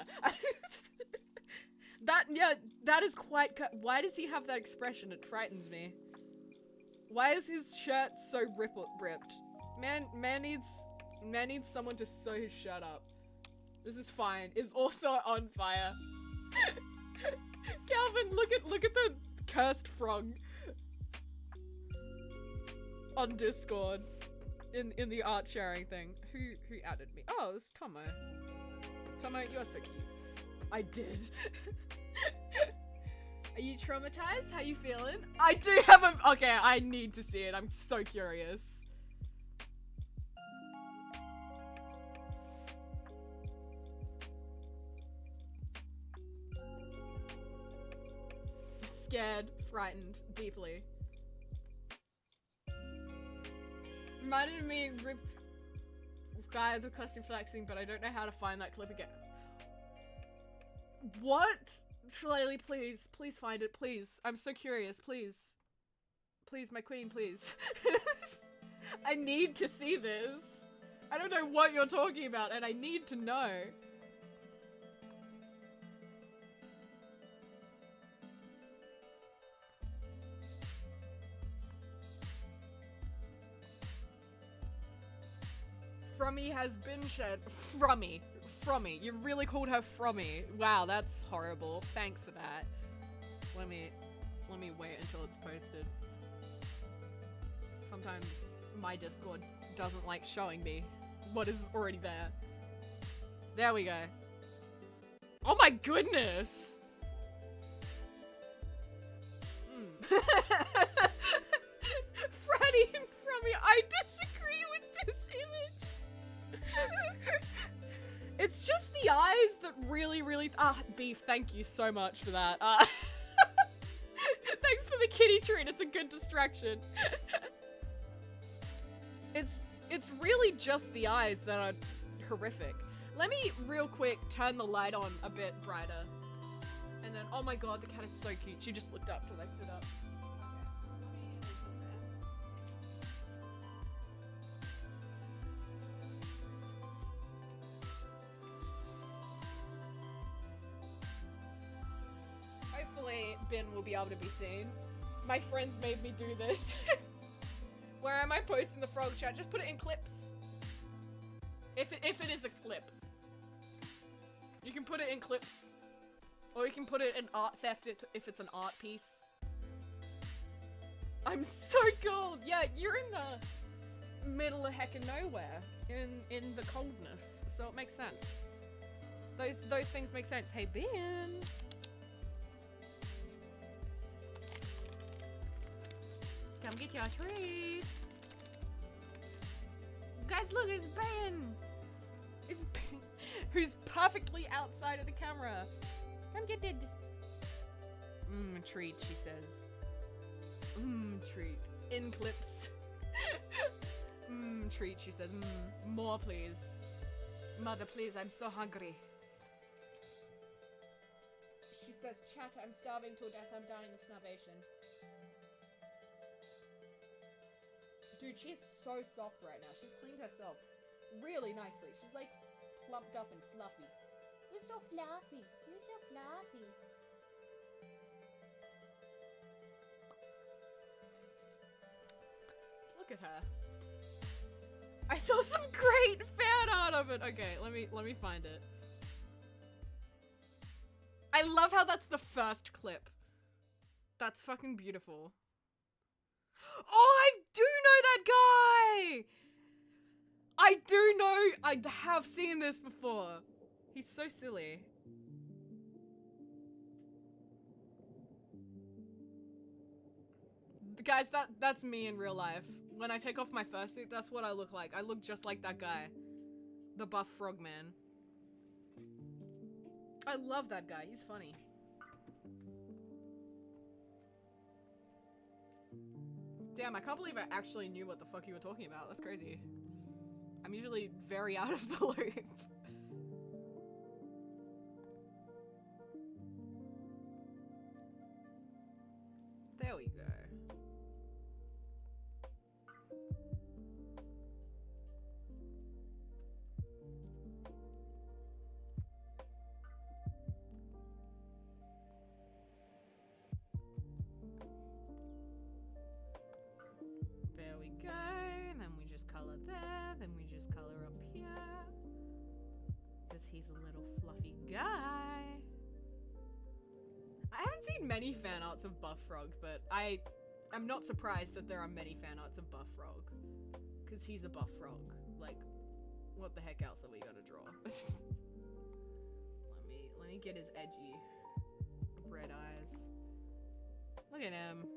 That is quite, why does he have that expression? It frightens me. Why is his shirt so ripped? Man needs someone to sew his shirt up. This is fine. Is also on fire. Calvin, look at the cursed frog on Discord in the art sharing thing. Who added me? Oh, it was Tomo. Tomo, you're so cute. I did. Are you traumatized? How you feeling? I do have a. Okay, I need to see it. I'm so curious. Scared, frightened, deeply. Reminded me of guy with the costume flexing, but I don't know how to find that clip again. What? Shillelagh, please find it, please. I'm so curious, please. Please, my queen, please. I need to see this. I don't know what you're talking about, and I need to know. Frummy has been shed. Frummy. You really called her Frummy. Wow, that's horrible. Thanks for that. Let me wait until it's posted. Sometimes my Discord doesn't like showing me what is already there. There we go. Oh my goodness! Freddy and Frummy, I disagree with this image. It's just the eyes that really, Beef, thank you so much for that. Thanks for the kitty treat, it's a good distraction. It's really just the eyes that are horrific. Let me real quick turn the light on a bit brighter. And then, oh my god, the cat is so cute. She just looked up because I stood up. Hopefully, Ben will be able to be seen. My friends made me do this. Where am I posting the frog chat? Just put it in clips. If it is a clip. You can put it in clips. Or you can put it in art theft if it's an art piece. I'm so cold! Yeah, you're in the middle of heckin' nowhere. In the coldness. So it makes sense. Those things make sense. Hey, Ben! Come get your treat! Guys, look, it's Ben! It's Ben, who's perfectly outside of the camera. Come get it. Treat, she says. Treat. In clips. Treat, she says. More, please. Mother, please, I'm so hungry. She says, chat, I'm starving to death, I'm dying of starvation. Dude, she's so soft right now. She's cleaned herself really nicely. She's like plumped up and fluffy. You're so fluffy. You're so fluffy. Look at her. I saw some great fan art of it. Okay, let me find it. I love how that's the first clip. That's fucking beautiful. Oh, I do know that guy! I do know, I have seen this before. He's so silly. Guys, that's me in real life. When I take off my fursuit, that's what I look like. I look just like that guy. The buff frogman. I love that guy, he's funny. Damn, I can't believe I actually knew what the fuck you were talking about. That's crazy. I'm usually very out of the loop. There we go. There we go, and then we just color there, then we just color up here. Because he's a little fluffy guy. I haven't seen many fan arts of Buff Frog, but I'm not surprised that there are many fan arts of Buff Frog. Because he's a Buff Frog. Like, what the heck else are we gonna draw? let me get his edgy red eyes. Look at him.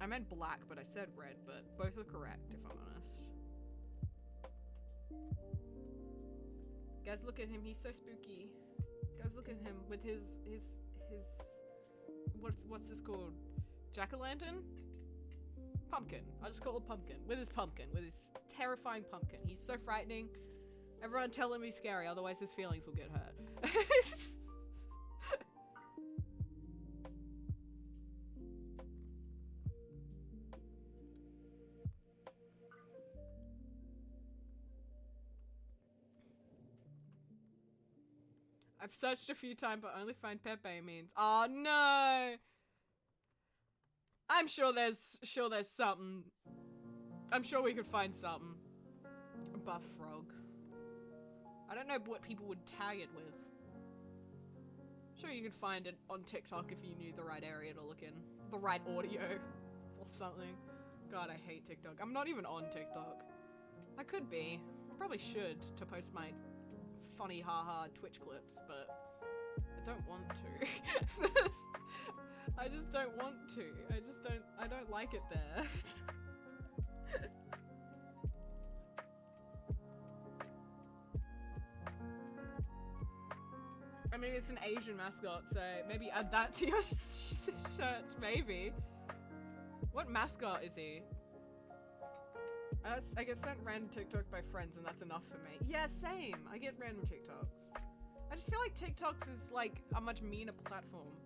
I meant black, but I said red, but both are correct, if I'm honest. Guys, look at him. He's so spooky. Guys, look at him with his what's this called? Jack-o'-lantern? Pumpkin. I'll just call it pumpkin. With his pumpkin. With his terrifying pumpkin. He's so frightening. Everyone tell him he's scary, otherwise his feelings will get hurt. I've searched a few times but only find Pepe means. Oh no! I'm sure there's something. I'm sure we could find something. Buff frog. I don't know what people would tag it with. Sure, you could find it on TikTok if you knew the right area to look in. The right audio or something. God, I hate TikTok. I'm not even on TikTok. I could be. I probably should to post my funny haha Twitch clips, but I don't want to. I just don't want to. I don't like it there. I mean, it's an Asian mascot, so maybe add that to your shirt, maybe. What mascot is he? I get sent random TikToks by friends, and that's enough for me. Yeah, same. I get random TikToks. I just feel like TikToks is like a much meaner platform.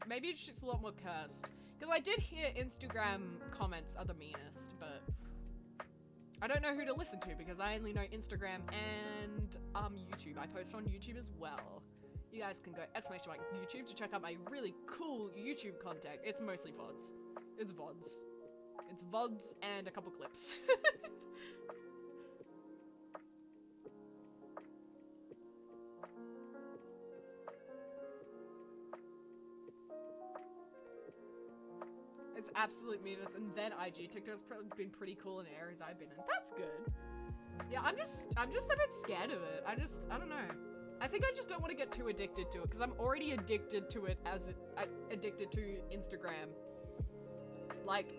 Maybe it's just a lot more cursed. Because I did hear Instagram comments are the meanest, but I don't know who to listen to because I only know Instagram and YouTube. I post on YouTube as well. You guys can go !YouTube to check out my really cool YouTube content. It's mostly VODs. It's VODs. It's VODs and a couple clips. It's absolute meanness, and then IG. TikTok's been pretty cool in the areas I've been in. That's good. Yeah, I'm just a bit scared of it. I don't know. I think I just don't want to get too addicted to it, because I'm already addicted to it addicted to Instagram. Like,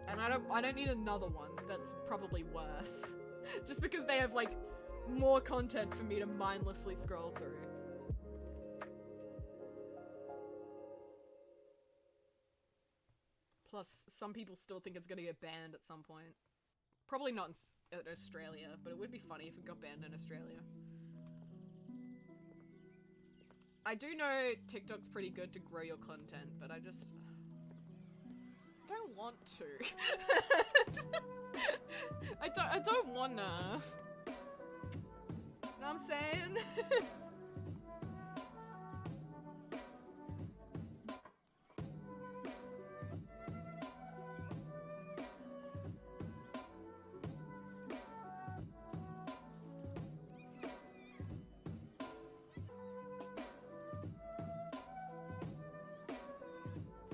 and I don't need another one that's probably worse. Just because they have, like, more content for me to mindlessly scroll through. Plus, some people still think it's gonna get banned at some point. Probably not in Australia, but it would be funny if it got banned in Australia. I do know TikTok's pretty good to grow your content, but I just don't want to. I don't wanna. Know what I'm saying?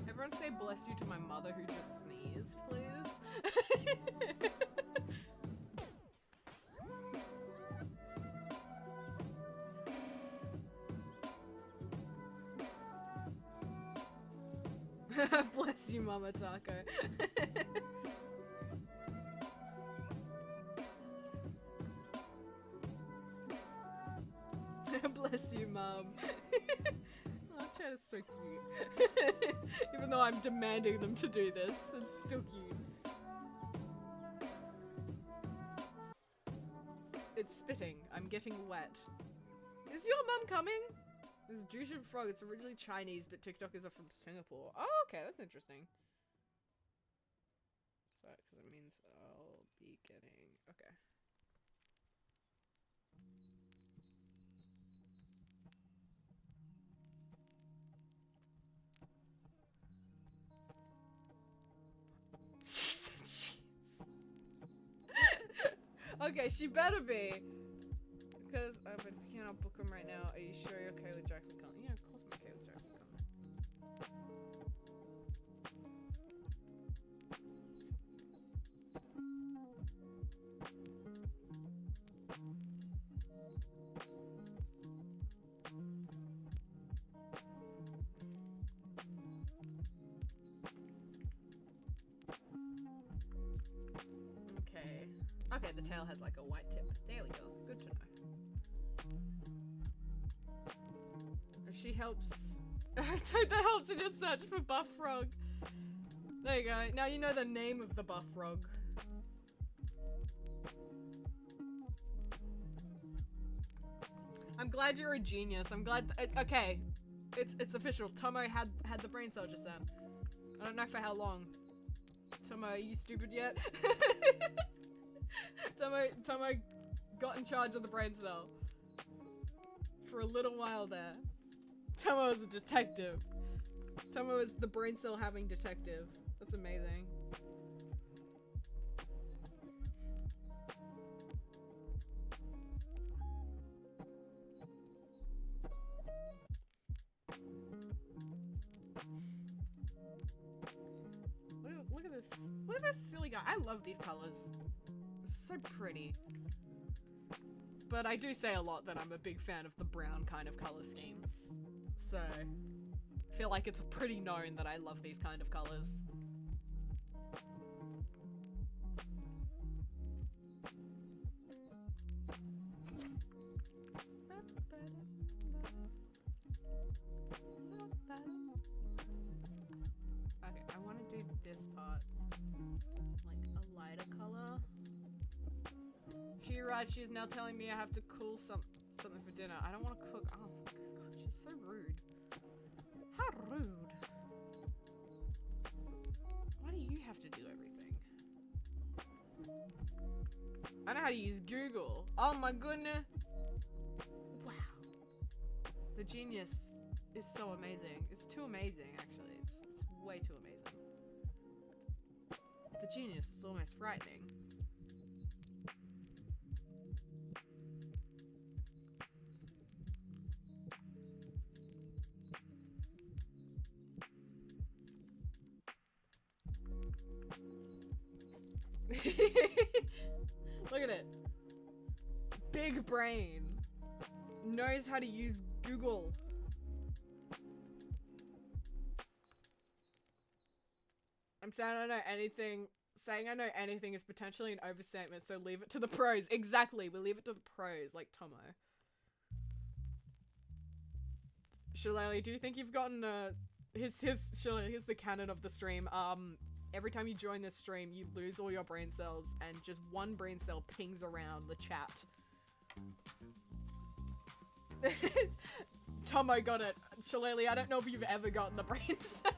Everyone say bless you to my mother who just sneezed, please. Bless you, Mama Taco. Bless you, Mom. Oh, chat is so cute. Even though I'm demanding them to do this, it's still cute. It's spitting. I'm getting wet. Is your mum coming? This is Jushin Frog. It's originally Chinese, but TikTokers are from Singapore. Oh, okay, that's interesting. So, because it means I'll be getting... Okay. She said cheese. Okay, she better be. Because, but if you cannot book him right now, are you sure you're okay with Jackson coming? Yeah, of course I'm okay with Jackson coming. Okay. Okay, the tail has like a white tip. There we go. Good to know. She helps. That helps in your search for Buff Frog. There you go. Now you know the name of the Buff Frog. I'm glad you're a genius. I'm glad. Okay, it's official. Tomo had the brain cell just then. I don't know for how long. Tomo, are you stupid yet? Tomo got in charge of the brain cell for a little while there. Tomo is a detective. Tomo is the brain cell having detective. That's amazing. silly guy. I love these colors. It's so pretty. But I do say a lot that I'm a big fan of the brown kind of color schemes. So, I feel like it's pretty known that I love these kind of colors. Okay, I want to do this part like a lighter color. She arrived. She is now telling me I have to cool something for dinner. I don't want to cook. Oh, God, she's so rude. How rude. Why do you have to do everything? I know how to use Google. Oh my goodness. Wow. The genius is so amazing. It's too amazing, actually. It's way too amazing. The genius is almost frightening. Look at it. Big brain. Knows how to use Google. I'm saying I don't know anything. Saying I know anything is potentially an overstatement, so leave it to the pros. Exactly, we leave it to the pros, like Tomo. Shillelagh, do you think you've gotten Shillelagh, here's the canon of the stream. Every time you join this stream, you lose all your brain cells, and just one brain cell pings around the chat. Tomo got it. Shillelagh, I don't know if you've ever gotten the brain cell.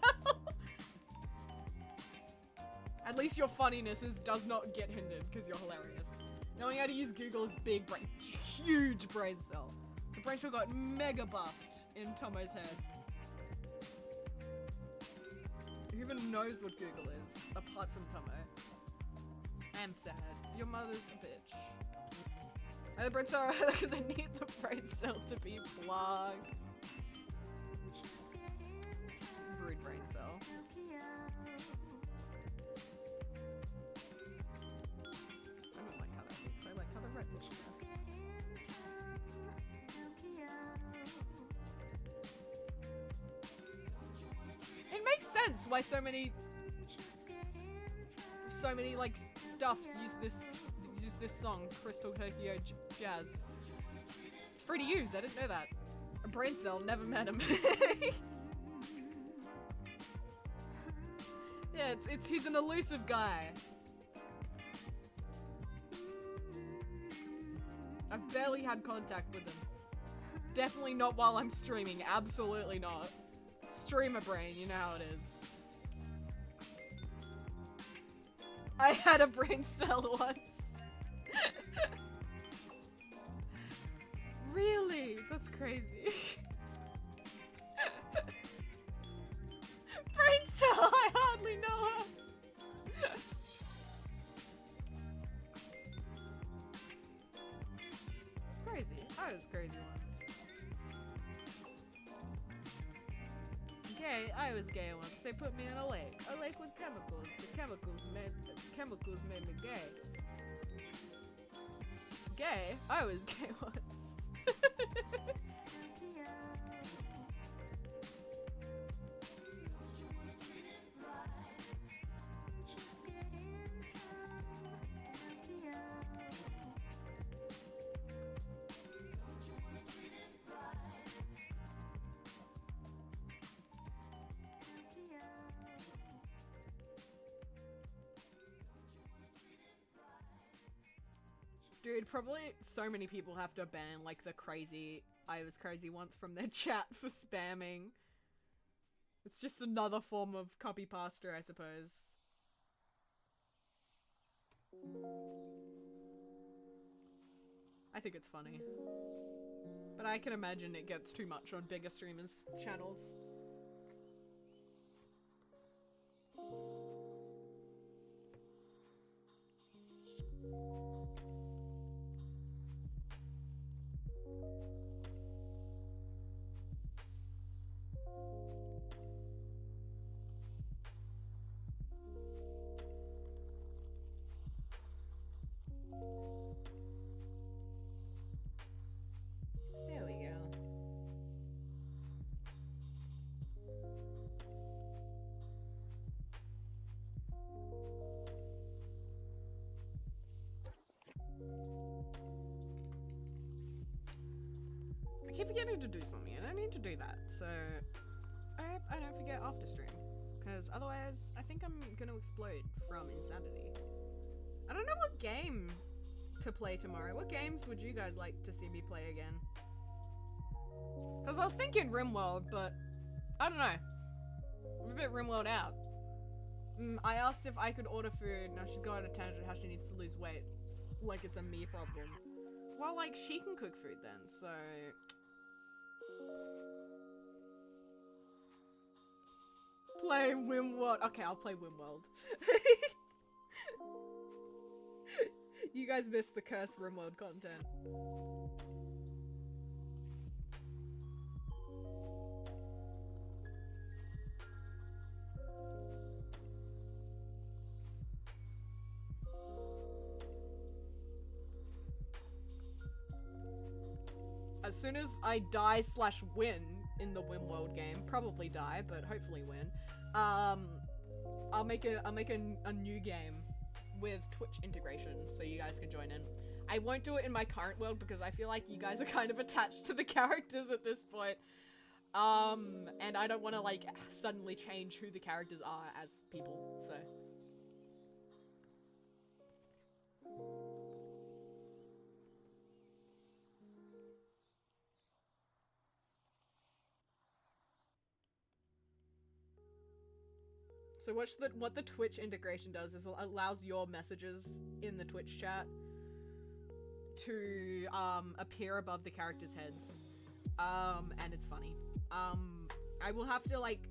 At least your funniness does not get hindered, because you're hilarious. Knowing how to use Google is big brain, huge brain cell. The brain cell got mega buffed in Tomo's head. Who even knows what Google is, apart from Tomo? I am sad. Your mother's a bitch. And the brain cell, because I need the brain cell to be blog. Rude brain cell. I don't like how that looks. I like how the red looks. It makes sense why so many like stuffs use this song, Crystal Tokyo Jazz. It's free to use. I didn't know that. A brain cell, never met him. Yeah, he's an elusive guy. I've barely had contact with him. Definitely not while I'm streaming. Absolutely not. Streamer brain, you know how it is. I had a brain cell once. Really? That's crazy. Brain cell, I hardly know her. Crazy. I was crazy once. Gay. I was gay once. They put me in a lake with chemicals. The chemicals made me gay. Gay? I was gay once. Dude, probably so many people have to ban, like, the crazy, I was crazy once from their chat for spamming. It's just another form of copy pasta, I suppose. I think it's funny. But I can imagine it gets too much on bigger streamers' channels. forgetting to do something, and I need to do that. So I hope I don't forget after stream, because otherwise I think I'm gonna explode from insanity. I don't know what game to play tomorrow. What games would you guys like to see me play again? Because I was thinking RimWorld, but I don't know. I'm a bit RimWorld out. I asked if I could order food. Now she's going on a tangent how she needs to lose weight. Like it's a me problem. Well, like, she can cook food then, so... Play WimWorld. Okay, I'll play WimWorld. You guys missed the cursed RimWorld content. As soon as I die/win in the WimWorld game, probably die, but hopefully win, I'll make a new game with Twitch integration so you guys can join in. I won't do it in my current world because I feel like you guys are kind of attached to the characters at this point. And I don't want to like suddenly change who the characters are as people, so. So what the Twitch integration does is it allows your messages in the Twitch chat to appear above the characters' heads. And it's funny. I will have to like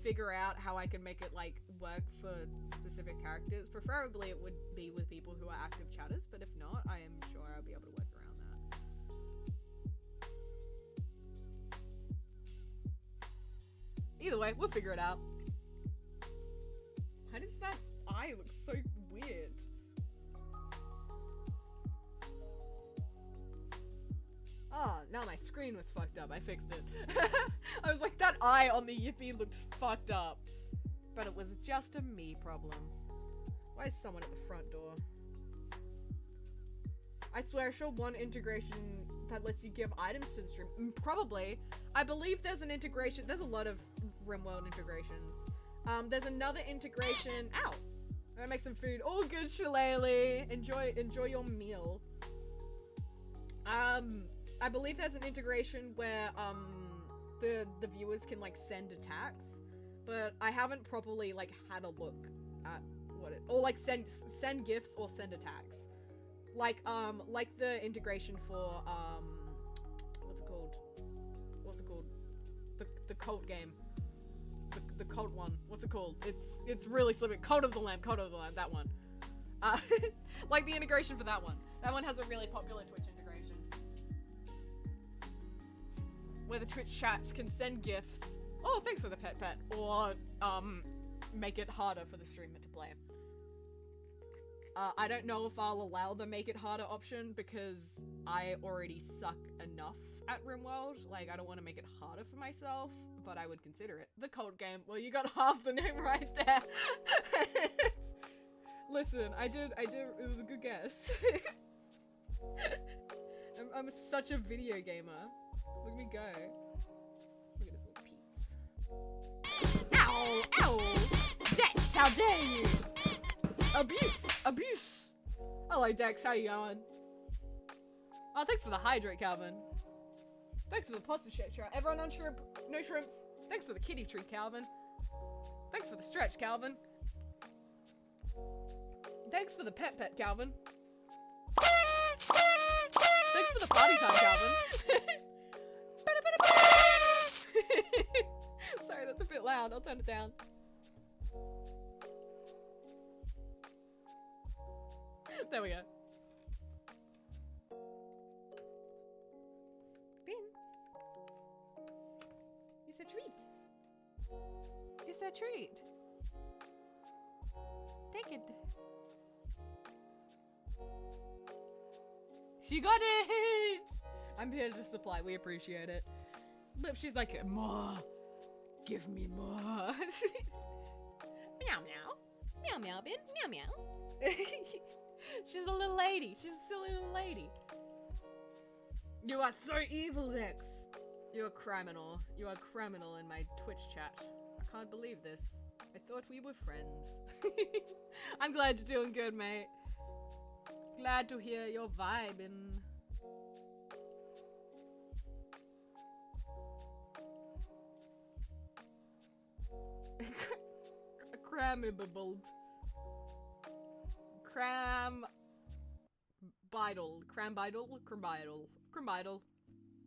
figure out how I can make it like work for specific characters. Preferably it would be with people who are active chatters, but if not, I am sure I'll be able to work around that. Either way, we'll figure it out. Why does that eye look so weird? Oh, now my screen was fucked up. I fixed it. I was like, that eye on the Yippee looked fucked up. But it was just a me problem. Why is someone at the front door? I swear, sure, one integration that lets you give items to the stream. Probably. I believe there's an integration. There's a lot of RimWorld integrations. There's another integration. Ow! I'm gonna make some food. Oh, good, Shillelagh. Enjoy your meal. I believe there's an integration where the viewers can like send attacks, but I haven't properly like had a look at what it, or like send gifts or send attacks. Like the integration for what's it called? The cult game. The cult one. What's it called? It's really slipping. Cult of the Lamb, that one. Like the integration for that one. That one has a really popular Twitch integration. Where the Twitch chats can send gifts. Oh, thanks for the pet. Or, make it harder for the streamer to play. I don't know if I'll allow the make it harder option because I already suck enough at RimWorld. Like, I don't want to make it harder for myself, but I would consider it. The cult game. Well, you got half the name right there. Listen, I did, it was a good guess. I'm such a video gamer. Look at me go. Look at his little peats. Ow! Ow! Dex, how dare you! Abuse! Hello, Dex, how you going? Oh, thanks for the hydrate, Calvin. Thanks for the pasta shit, everyone on shrimp, no shrimps. Thanks for the kitty treat, Calvin. Thanks for the stretch, Calvin. Thanks for the pet, Calvin. Thanks for the party time, Calvin. Sorry, that's a bit loud. I'll turn it down. There we go. Ben. It's a treat. It's a treat. Take it. She got it! I'm here to supply. We appreciate it. But she's like, more. Give me more. Meow meow. Meow meow, Ben. Meow meow. She's a little lady. She's a silly little lady. You are so evil, Dex. You're a criminal. You are a criminal in my Twitch chat. I can't believe this. I thought we were friends. I'm glad you're doing good, mate. Glad to hear you're vibing. Cramibbled. Crambidle.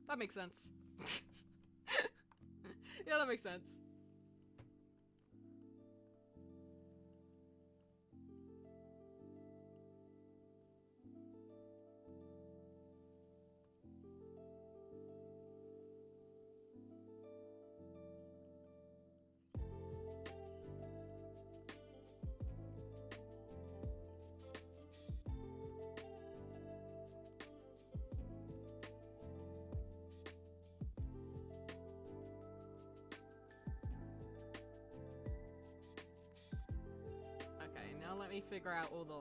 That makes sense. Yeah, that makes sense. Now let me figure out all the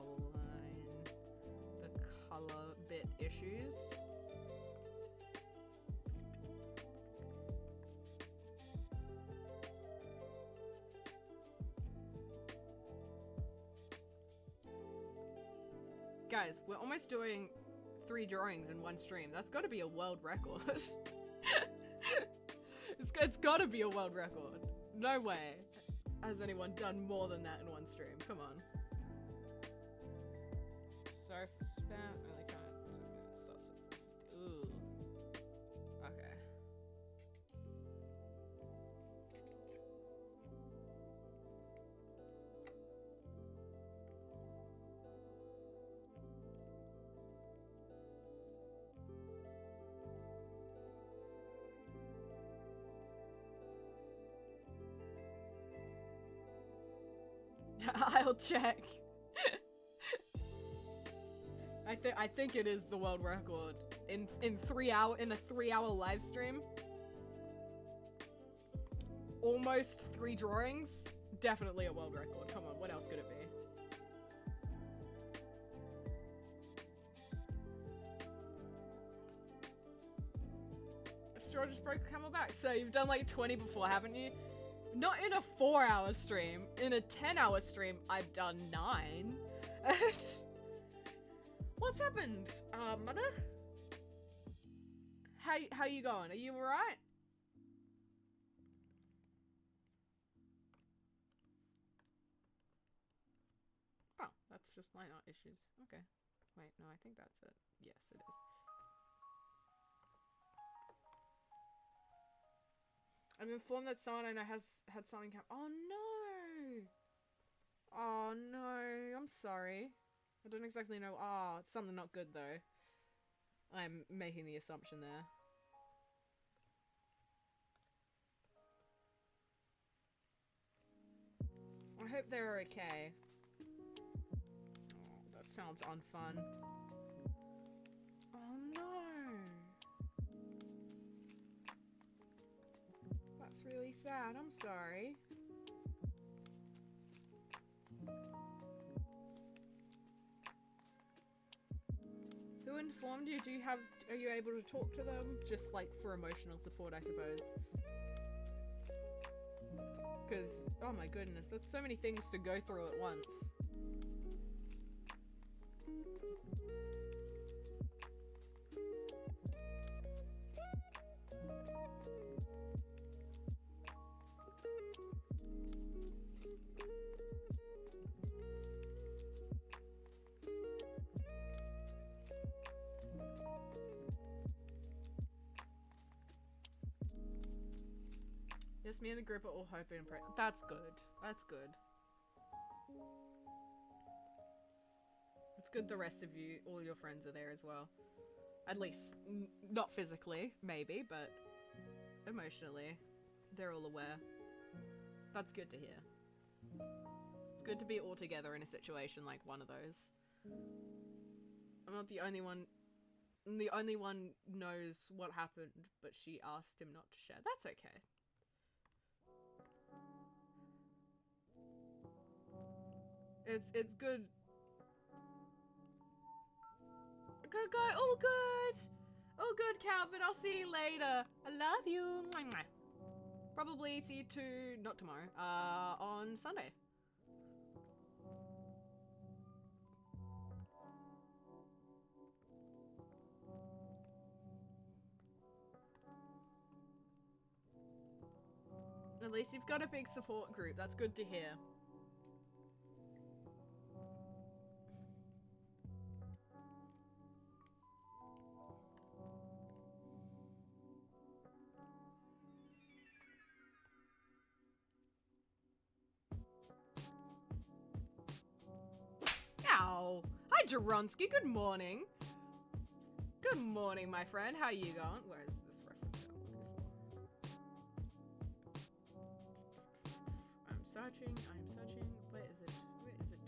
color bit issues. Guys, we're almost doing 3 drawings in one stream. That's got to be a world record. It's got to be a world record. No way has anyone done more than that in one stream. Come on. Sorry for spam. I can't. Ooh. Okay. I'll check. I think it is the world record in a 3-hour live stream. Almost 3 drawings. Definitely a world record. Come on, what else could it be? Straw just broke a camelback. So you've done like 20 before, haven't you? Not in a 4-hour stream. In a 10-hour stream, I've done 9. What's happened, mother? How you going? Are you alright? Oh, that's just line art issues. Okay. Wait, no, I think that's it. Yes, it is. I'm informed that someone I know has had something happen. Oh no! Oh no, I'm sorry. I don't exactly know. Oh, it's something not good though. I'm making the assumption there. I hope they're okay. Oh, that sounds unfun. Oh no! That's really sad. I'm sorry. Who informed you? Are you able to talk to them? Just like for emotional support, I suppose. Because, oh my goodness, that's so many things to go through at once. Yes, me and the group are all hoping and praying. That's good. That's good. It's good the rest of you, all your friends are there as well. At least, not physically, maybe, but emotionally. They're all aware. That's good to hear. It's good to be all together in a situation like one of those. I'm not the only one. The only one knows what happened, but she asked him not to share. That's okay. It's good. Good guy. All good. All all good, Calvin. I'll see you later. I love you. Mwah, mwah. Probably see you not tomorrow, on Sunday. At least you've got a big support group. That's good to hear. Ow. Hi, Jaronsky. Good morning. Good morning, my friend. How you going? Where is this reference I'm looking for? I'm searching. Where is it? Where is it?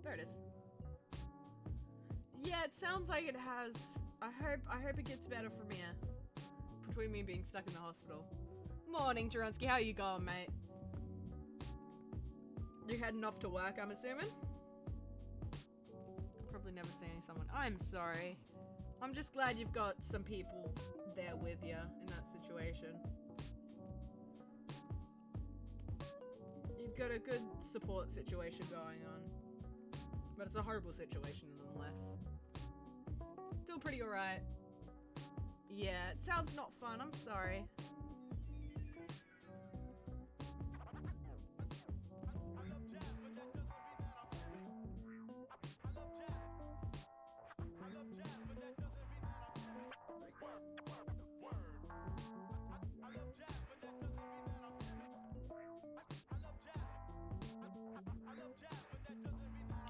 There it is. Yeah, it sounds like it has. I hope it gets better from here. Between me being stuck in the hospital. Morning, Jaronsky. How you going, mate? You heading off to work, I'm assuming? Probably never seeing someone. I'm sorry. I'm just glad you've got some people there with you in that situation. You've got a good support situation going on. But it's a horrible situation nonetheless. Still pretty alright. Yeah, it sounds not fun. I'm sorry.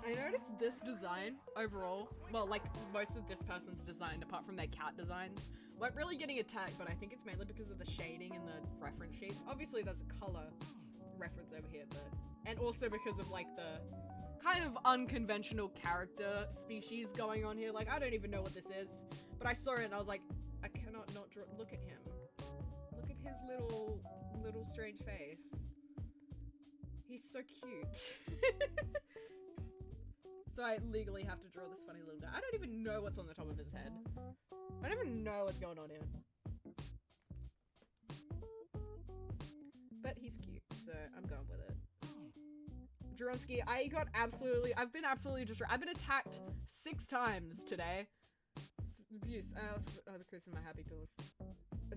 I noticed this design overall, well, like most of this person's design, apart from their cat designs, weren't really getting attacked, but I think it's mainly because of the shading in the reference sheets. Obviously there's a color reference over here, but, and also because of like the kind of unconventional character species going on here. Like, I don't even know what this is, but I saw it and I was like, I cannot not draw, look at him. Look at his little strange face. He's so cute. So I legally have to draw this funny little guy. I don't even know what's on the top of his head. I don't even know what's going on here. But he's cute, so I'm going with it. Jaronsky, I've been absolutely destroyed. I've been attacked 6 times today. It's abuse. The Chris and my happy pills.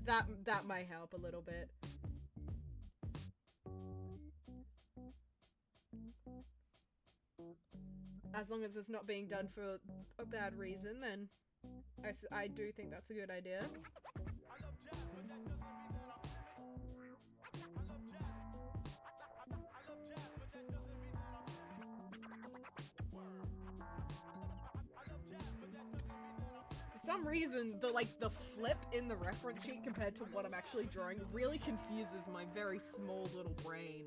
That might help a little bit. As long as it's not being done for a bad reason, then I do think that's a good idea. For some reason, the flip in the reference sheet compared to what I'm actually drawing really confuses my very small little brain.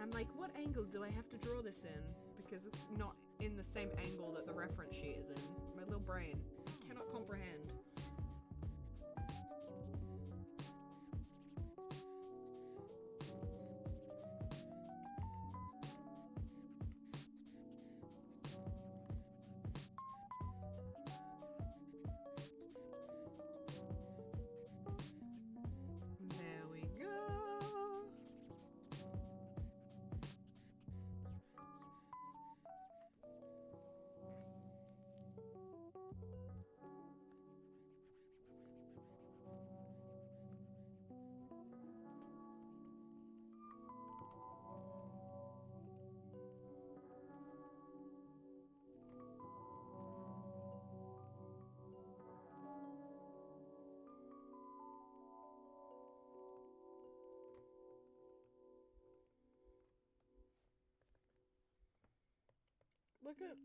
I'm like, what angle do I have to draw this in? Because it's not in the same angle that the reference sheet is in. My little brain cannot comprehend. There we go.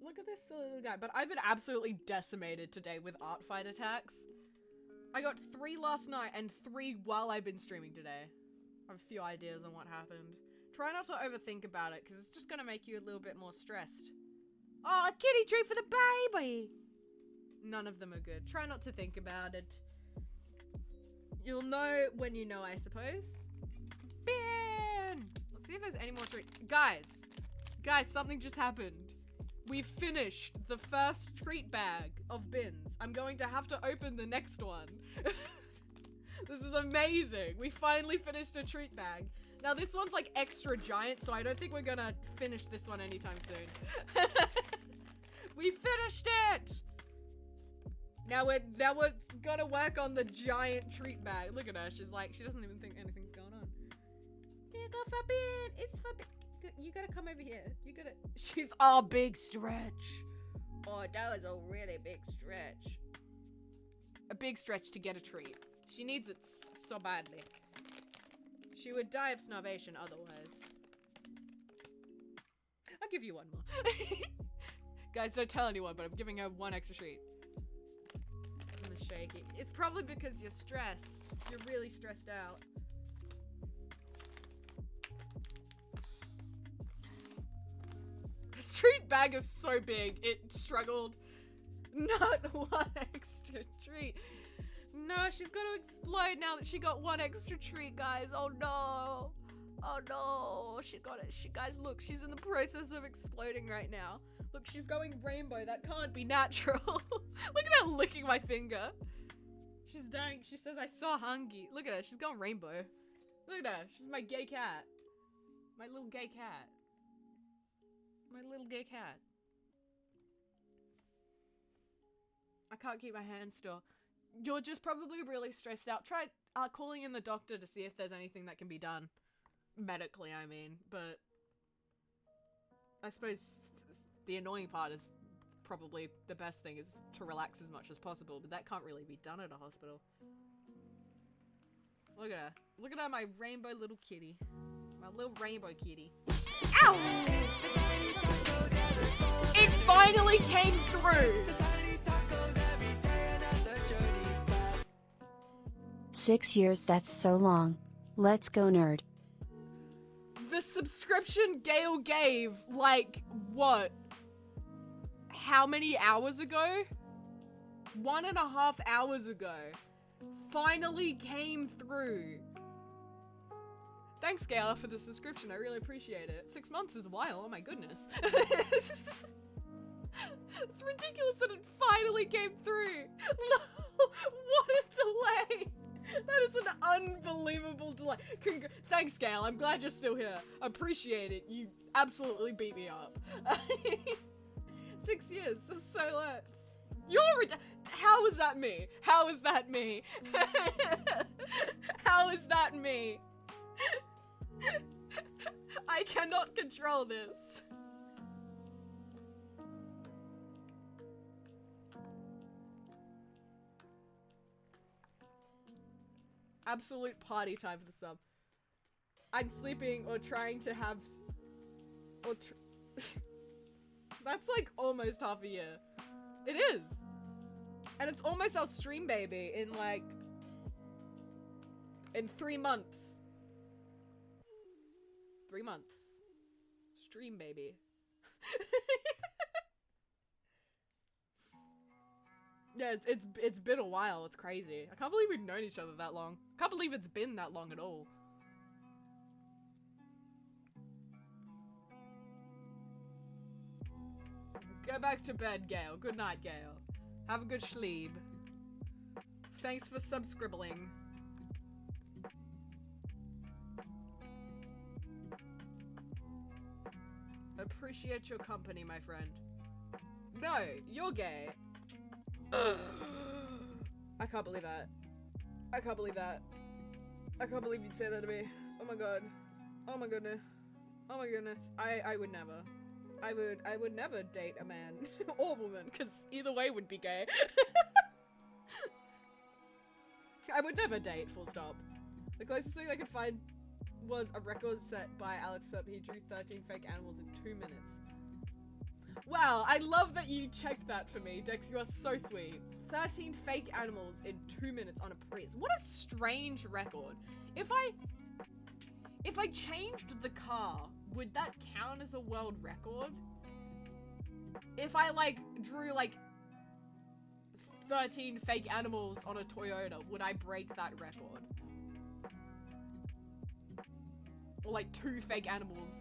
Look at this silly little guy. But I've been absolutely decimated today with art fight attacks. I got 3 last night and 3 while I've been streaming today. I have a few ideas on what happened. Try not to overthink about it, because it's just gonna make you a little bit more stressed. Oh, a kitty treat for the baby! None of them are good. Try not to think about it. You'll know when you know, I suppose. Ben! Let's see if there's any more treats. Guys, something just happened. We finished the first treat bag of bins. I'm going to have to open the next one. This is amazing. We finally finished a treat bag. Now this one's like extra giant, so I don't think we're gonna finish this one anytime soon. We finished it! Now we're gonna work on the giant treat bag. Look at her, she's like, she doesn't even think anything's going on. Here, go for bin, it's for bin. You gotta come over here. You gotta, she's a big stretch. Oh, that was a really big stretch. A big stretch to get a treat. She needs it so badly. She would die of starvation otherwise. I'll give you one more. Guys, don't tell anyone, but I'm giving her one extra treat. I'm gonna shake it. It's probably because you're stressed. You're really stressed out. This treat bag is so big, it struggled. Not one extra treat. No, she's gonna explode now that she got one extra treat, guys. Oh no. Oh no. She got it. Guys, look, she's in the process of exploding right now. Look, she's going rainbow. That can't be natural. Look at her licking my finger. She's dying. She says, I saw hungry. Look at her. She's going rainbow. Look at her. She's my gay cat. My little gay cat. My little gay cat. I can't keep my hands still. You're just probably really stressed out. Try calling in the doctor to see if there's anything that can be done. Medically, I mean. But I suppose the annoying part is probably the best thing is to relax as much as possible. But that can't really be done at a hospital. Look at her. Look at her, my rainbow little kitty. My little rainbow kitty. Ow! It finally came through! 6 years, that's so long. Let's go, nerd. The subscription Gail gave, like, what? How many hours ago? 1.5 hours ago. Finally came through. Thanks, Gail, for the subscription. I really appreciate it. 6 months is a while. Oh my goodness. It's ridiculous that it finally came through. What a delay. That is an unbelievable delay. Thanks, Gail. I'm glad you're still here. Appreciate it. You absolutely beat me up. 6 years. That's so nuts. You're how is that me? How is that me? How is that me? I cannot control this. Absolute party time for the sub. I'm sleeping or trying to have that's like almost half a year. It is. And it's almost our stream baby in like in 3 months. 3 months. Stream baby. Yeah, it's been a while. It's crazy. I can't believe we've known each other that long. I can't believe it's been that long at all. Go back to bed, Gail. Good night, Gail. Have a good sleep. Thanks for subscribbling. Appreciate your company, my friend. No, you're gay. I can't believe that. I can't believe that. I can't believe you'd say that to me. Oh my god. Oh my goodness. Oh my goodness. I would never. I would never date a man or woman, because either way would be gay. I would never date, full stop. The closest thing I could find was a record set by Alex Supp. He drew 13 fake animals in 2 minutes. Wow, I love that you checked that for me, Dex. You are so sweet. 13 fake animals in 2 minutes on a Prius. What a strange record. If I changed the car, would that count as a world record? If I like drew like 13 fake animals on a Toyota, would I break that record? Or like 2 fake animals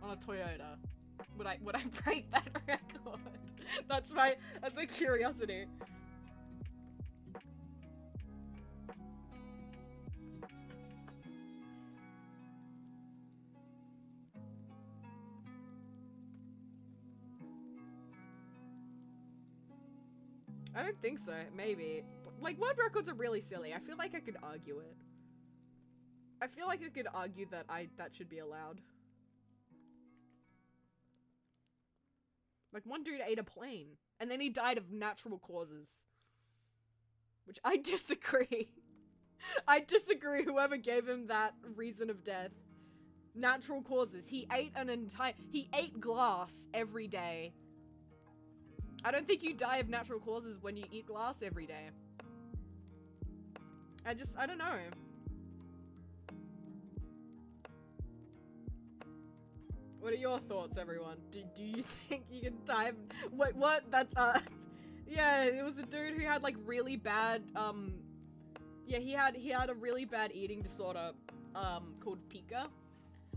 on a Toyota, would I break that record? That's my curiosity. I don't think so. Maybe. Like, world records are really silly. I feel like I could argue it. I feel like I could argue that that should be allowed. Like, one dude ate a plane, and then he died of natural causes. Which I disagree. I disagree whoever gave him that reason of death. Natural causes. He ate glass every day. I don't think you die of natural causes when you eat glass every day. I don't know. What are your thoughts, everyone? Do you think you can die of... Wait, what? That's, yeah, it was a dude who had, like, really bad, yeah, he had a really bad eating disorder, called pica.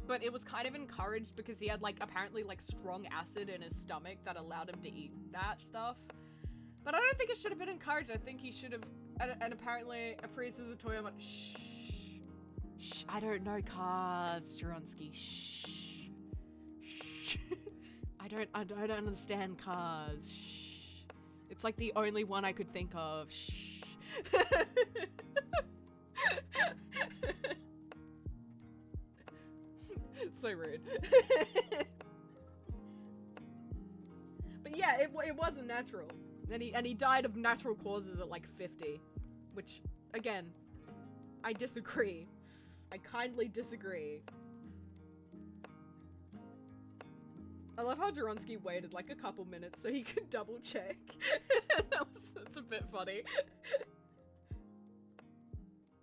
But it was kind of encouraged because he had, like, apparently, like, strong acid in his stomach that allowed him to eat that stuff. But I don't think it should have been encouraged. I think he should have... And apparently, a priest is a toy. I'm like, shh. Shh. I don't know cars, Stronsky. Shh. Shh. I don't understand cars. Shh. It's like the only one I could think of. Shh. So rude. But yeah, it wasn't natural. And he died of natural causes at like 50. Which, again, I disagree. I kindly disagree. I love how Duronsky waited like a couple minutes so he could double check. That's a bit funny.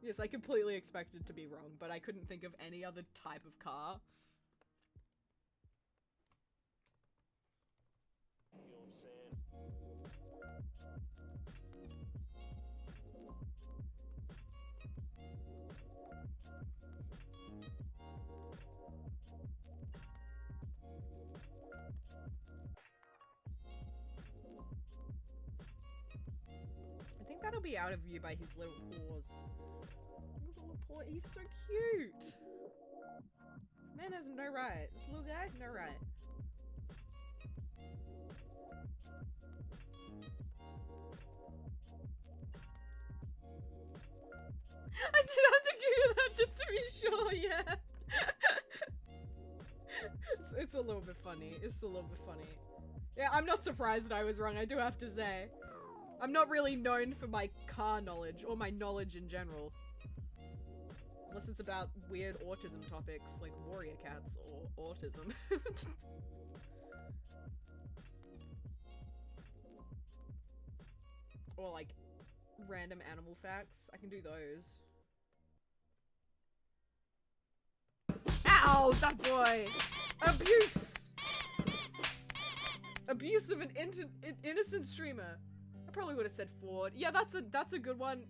Yes, I completely expected to be wrong, but I couldn't think of any other type of car. I think that'll be out of view by his little paws. Look at the little paw. He's so cute. Man has no right. This little guy, no right. I did have to Google that just to be sure, yeah. It's a little bit funny. It's a little bit funny. Yeah, I'm not surprised I was wrong, I do have to say. I'm not really known for my car knowledge, or my knowledge in general. Unless it's about weird autism topics, like warrior cats or autism. Or like, random animal facts. I can do those. Ow, that boy! Abuse! Abuse of an innocent streamer. I probably would have said Ford. Yeah, that's a good one.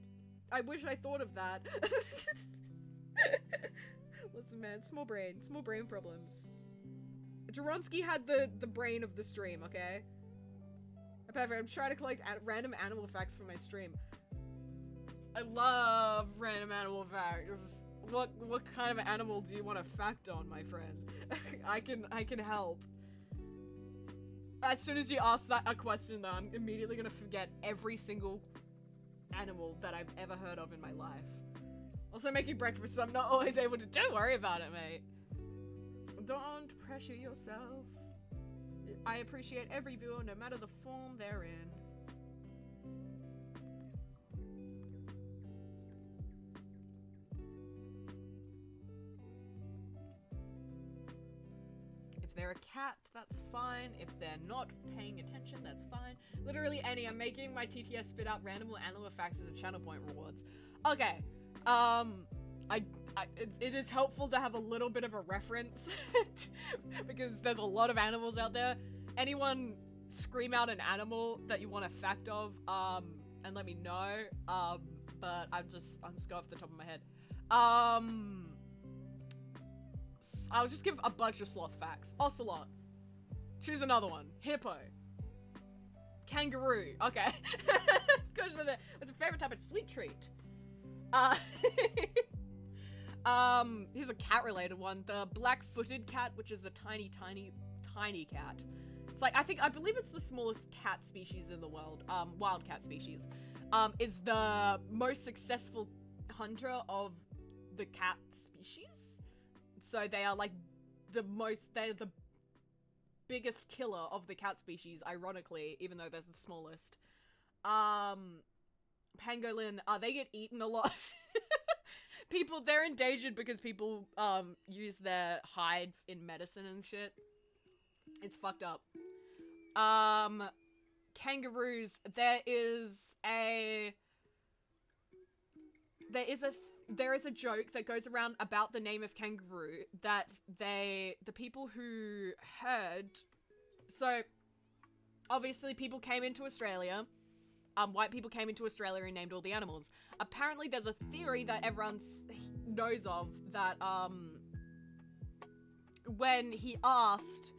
I wish I thought of that. Listen, man, small brain problems. Duronsky had the brain of the stream, okay? However, I'm trying to collect random animal facts for my stream. I love random animal facts. What kind of animal do you want to fact on, my friend? I can help. As soon as you ask a question, though, I'm immediately gonna forget every single animal that I've ever heard of in my life. Also, making breakfast, so I'm not always able to. Don't worry about it, mate. Don't pressure yourself. I appreciate every viewer, no matter the form they're in. If they're a cat, that's fine. If they're not paying attention, that's fine. Literally any. I'm making my TTS spit out random animal facts as a channel point rewards. Okay. It is helpful to have a little bit of a reference because there's a lot of animals out there. Anyone scream out an animal that you want a fact of, and let me know. But I'm just going off the top of my head. I'll just give a bunch of sloth facts. Ocelot. Choose another one. Hippo. Kangaroo. Okay. What's your favorite type of sweet treat? Here's a cat-related one. The black-footed cat, which is a tiny, tiny, tiny cat. It's like, I believe it's the smallest cat species in the world. Wild cat species. It's the most successful hunter of the cat species. So they are like they're the biggest killer of the cat species, ironically, even though they're the smallest. Pangolin, they get eaten a lot. They're endangered because people use their hide in medicine and shit. It's fucked up. Kangaroos, there is a joke that goes around about the name of kangaroo that the people who heard, so obviously people came into Australia, white people came into Australia and named all the animals. Apparently there's a theory that everyone knows of that when he asked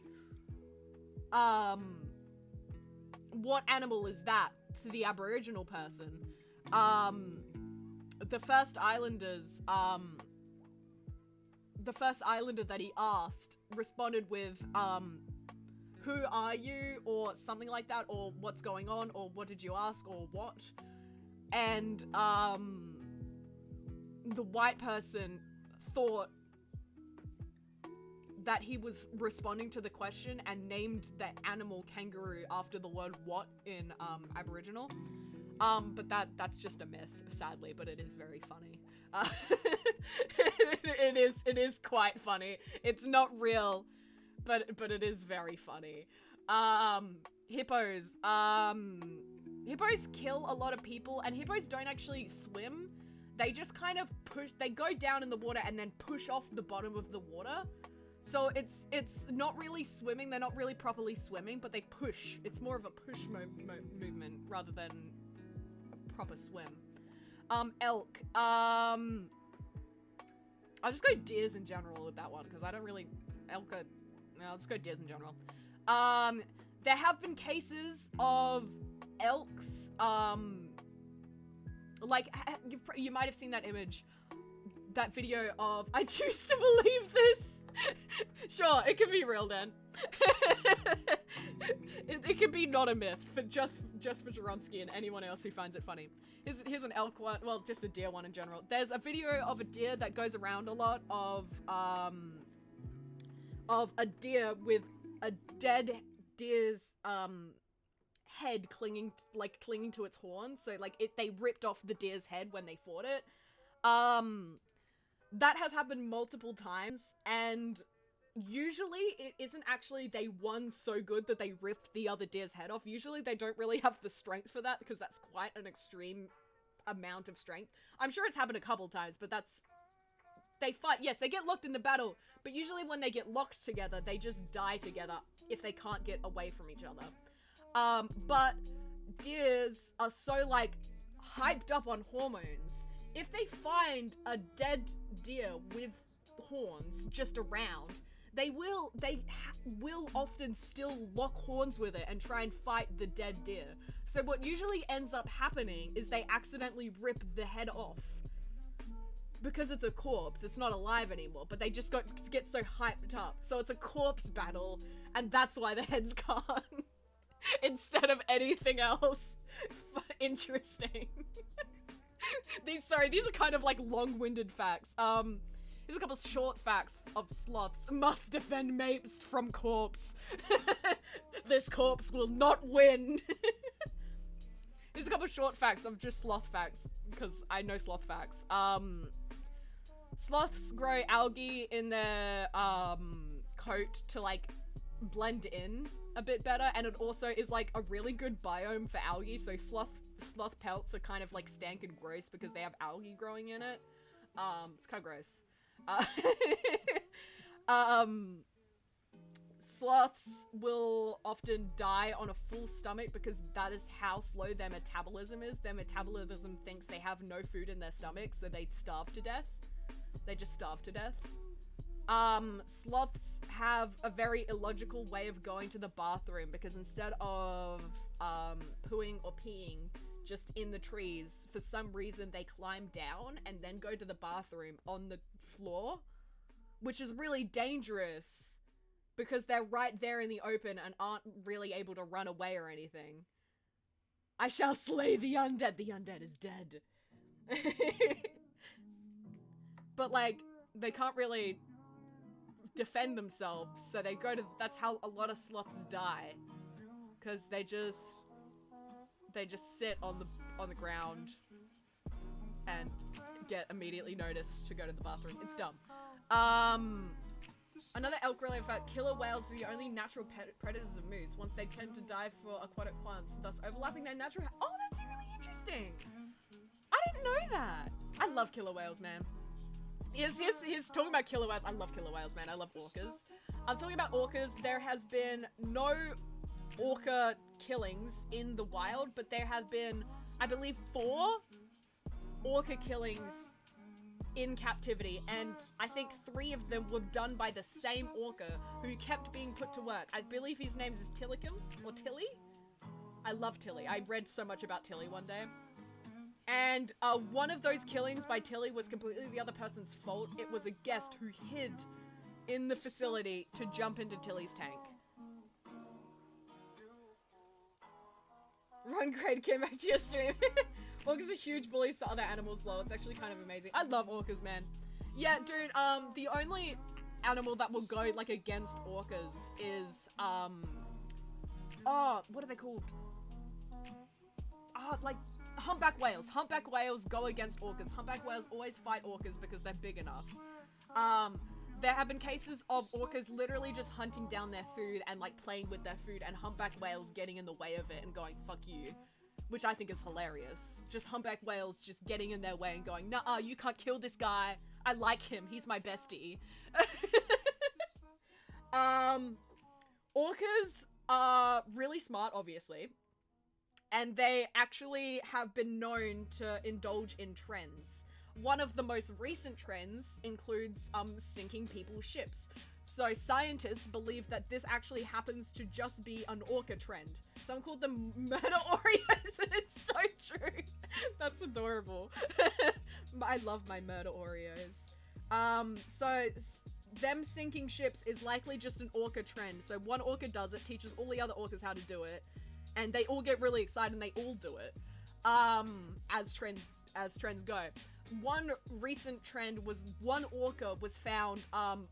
what animal is that to the Aboriginal person, the first islander that he asked responded with, who are you, or something like that, or what's going on, or what did you ask, or what? And, the white person thought that he was responding to the question and named the animal kangaroo after the word what in, Aboriginal. But that's just a myth, sadly, but it is very funny. It is quite funny. It's not real, but it is very funny. Hippos. Hippos kill a lot of people, and hippos don't actually swim. They just kind of they go down in the water and then push off the bottom of the water. So it's not really swimming, they're not really properly swimming, but they push. It's more of a push movement rather than proper swim. Elk. I'll just go deers in general with that one, because I don't really... I'll just go deers in general. There have been cases of elks, like, you might have seen that image, that video of, I choose to believe this. Sure, it can be real, Dan. It could be not a myth, for just for Jaronsky and anyone else who finds it funny. Here's an elk one, well, just a deer one in general. There's a video of a deer that goes around a lot of a deer with a dead deer's head clinging to its horn. So like they ripped off the deer's head when they fought it. That has happened multiple times, and usually it isn't actually they won so good that they ripped the other deer's head off. Usually they don't really have the strength for that, because that's quite an extreme amount of strength. I'm sure it's happened a couple times, but they fight. Yes, they get locked in the battle, but usually when they get locked together, they just die together if they can't get away from each other. But deers are so, like, hyped up on hormones. If they find a dead deer with horns just around, they will often still lock horns with it and try and fight the dead deer. So what usually ends up happening is they accidentally rip the head off. Because it's a corpse, it's not alive anymore, but they just get so hyped up. So it's a corpse battle, and that's why the head's gone. Instead of anything else interesting. These are kind of like long-winded facts. Here's a couple short facts of sloths. Must defend mates from corpse. This corpse will not win. Here's a couple short facts of just sloth facts, because I know sloth facts. Sloths grow algae in their coat to like blend in a bit better, and it also is like a really good biome for algae. So sloth pelts are kind of like stank and gross because they have algae growing in it. It's kind of gross. Sloths will often die on a full stomach because that is how slow their metabolism is. Their metabolism thinks they have no food in their stomach, so they starve to death. They just starve to death. sloths have a very illogical way of going to the bathroom because instead of pooing or peeing just in the trees, for some reason they climb down and then go to the bathroom on the floor, which is really dangerous because they're right there in the open and aren't really able to run away or anything. I shall slay the undead. The undead is dead. But like, they can't really defend themselves, so they go to, that's how a lot of sloths die, because they just sit on the ground and get immediately noticed to go to the bathroom. It's dumb. Another elk related fact, killer whales are the only natural predators of moose. Once they tend to dive for aquatic plants, thus overlapping their natural oh, that's really interesting. I didn't know that. I love killer whales, man. He's talking about killer whales. I love killer whales, man. I love orcas. I'm talking about orcas. There has been no orca killings in the wild, but there have been, I believe, 4 orca killings in captivity, and I think 3 of them were done by the same orca who kept being put to work. I believe his name is Tillicum, or Tilly? I love Tilly. I read so much about Tilly one day. And one of those killings by Tilly was completely the other person's fault. It was a guest who hid in the facility to jump into Tilly's tank. Run Grade came back to your stream. Orcas are huge bullies to other animals, lol. It's actually kind of amazing. I love orcas, man. Yeah, dude, the only animal that will go, like, against orcas is, oh, what are they called? Oh, like, humpback whales. Humpback whales go against orcas. Humpback whales always fight orcas because they're big enough. There have been cases of orcas literally just hunting down their food and, like, playing with their food, and humpback whales getting in the way of it and going, fuck you. Which I think is hilarious. Just humpback whales just getting in their way and going, nah, you can't kill this guy. I like him. He's my bestie. Orcas are really smart, obviously. And they actually have been known to indulge in trends. One of the most recent trends includes sinking people's ships. So scientists believe that this actually happens to just be an orca trend. Some call them murder Oreos, and it's so true. That's adorable. I love my murder Oreos. So them sinking ships is likely just an orca trend. So one orca does it, teaches all the other orcas how to do it, and they all get really excited and they all do it. As trends go. One recent trend was one orca was found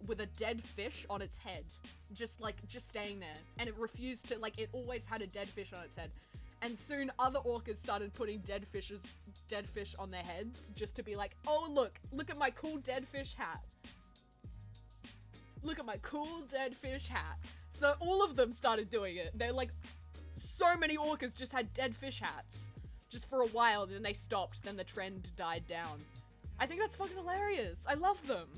with a dead fish on its head, just staying there, and it refused to, like, it always had a dead fish on its head, and soon other orcas started putting dead fish on their heads just to be like, oh look at my cool dead fish hat. Look at my cool dead fish hat. So all of them started doing it. They're like, so many orcas just had dead fish hats. Just for a while, then they stopped, then the trend died down. I think that's fucking hilarious. I love them.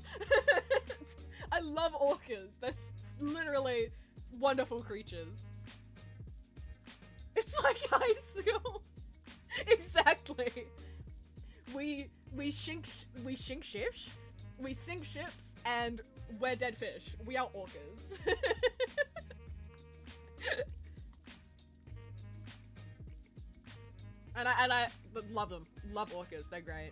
I love orcas. They're literally wonderful creatures. It's like high school. Exactly. We sink ships, and we're dead fish. We are orcas. And I love them. Love orcas. They're great.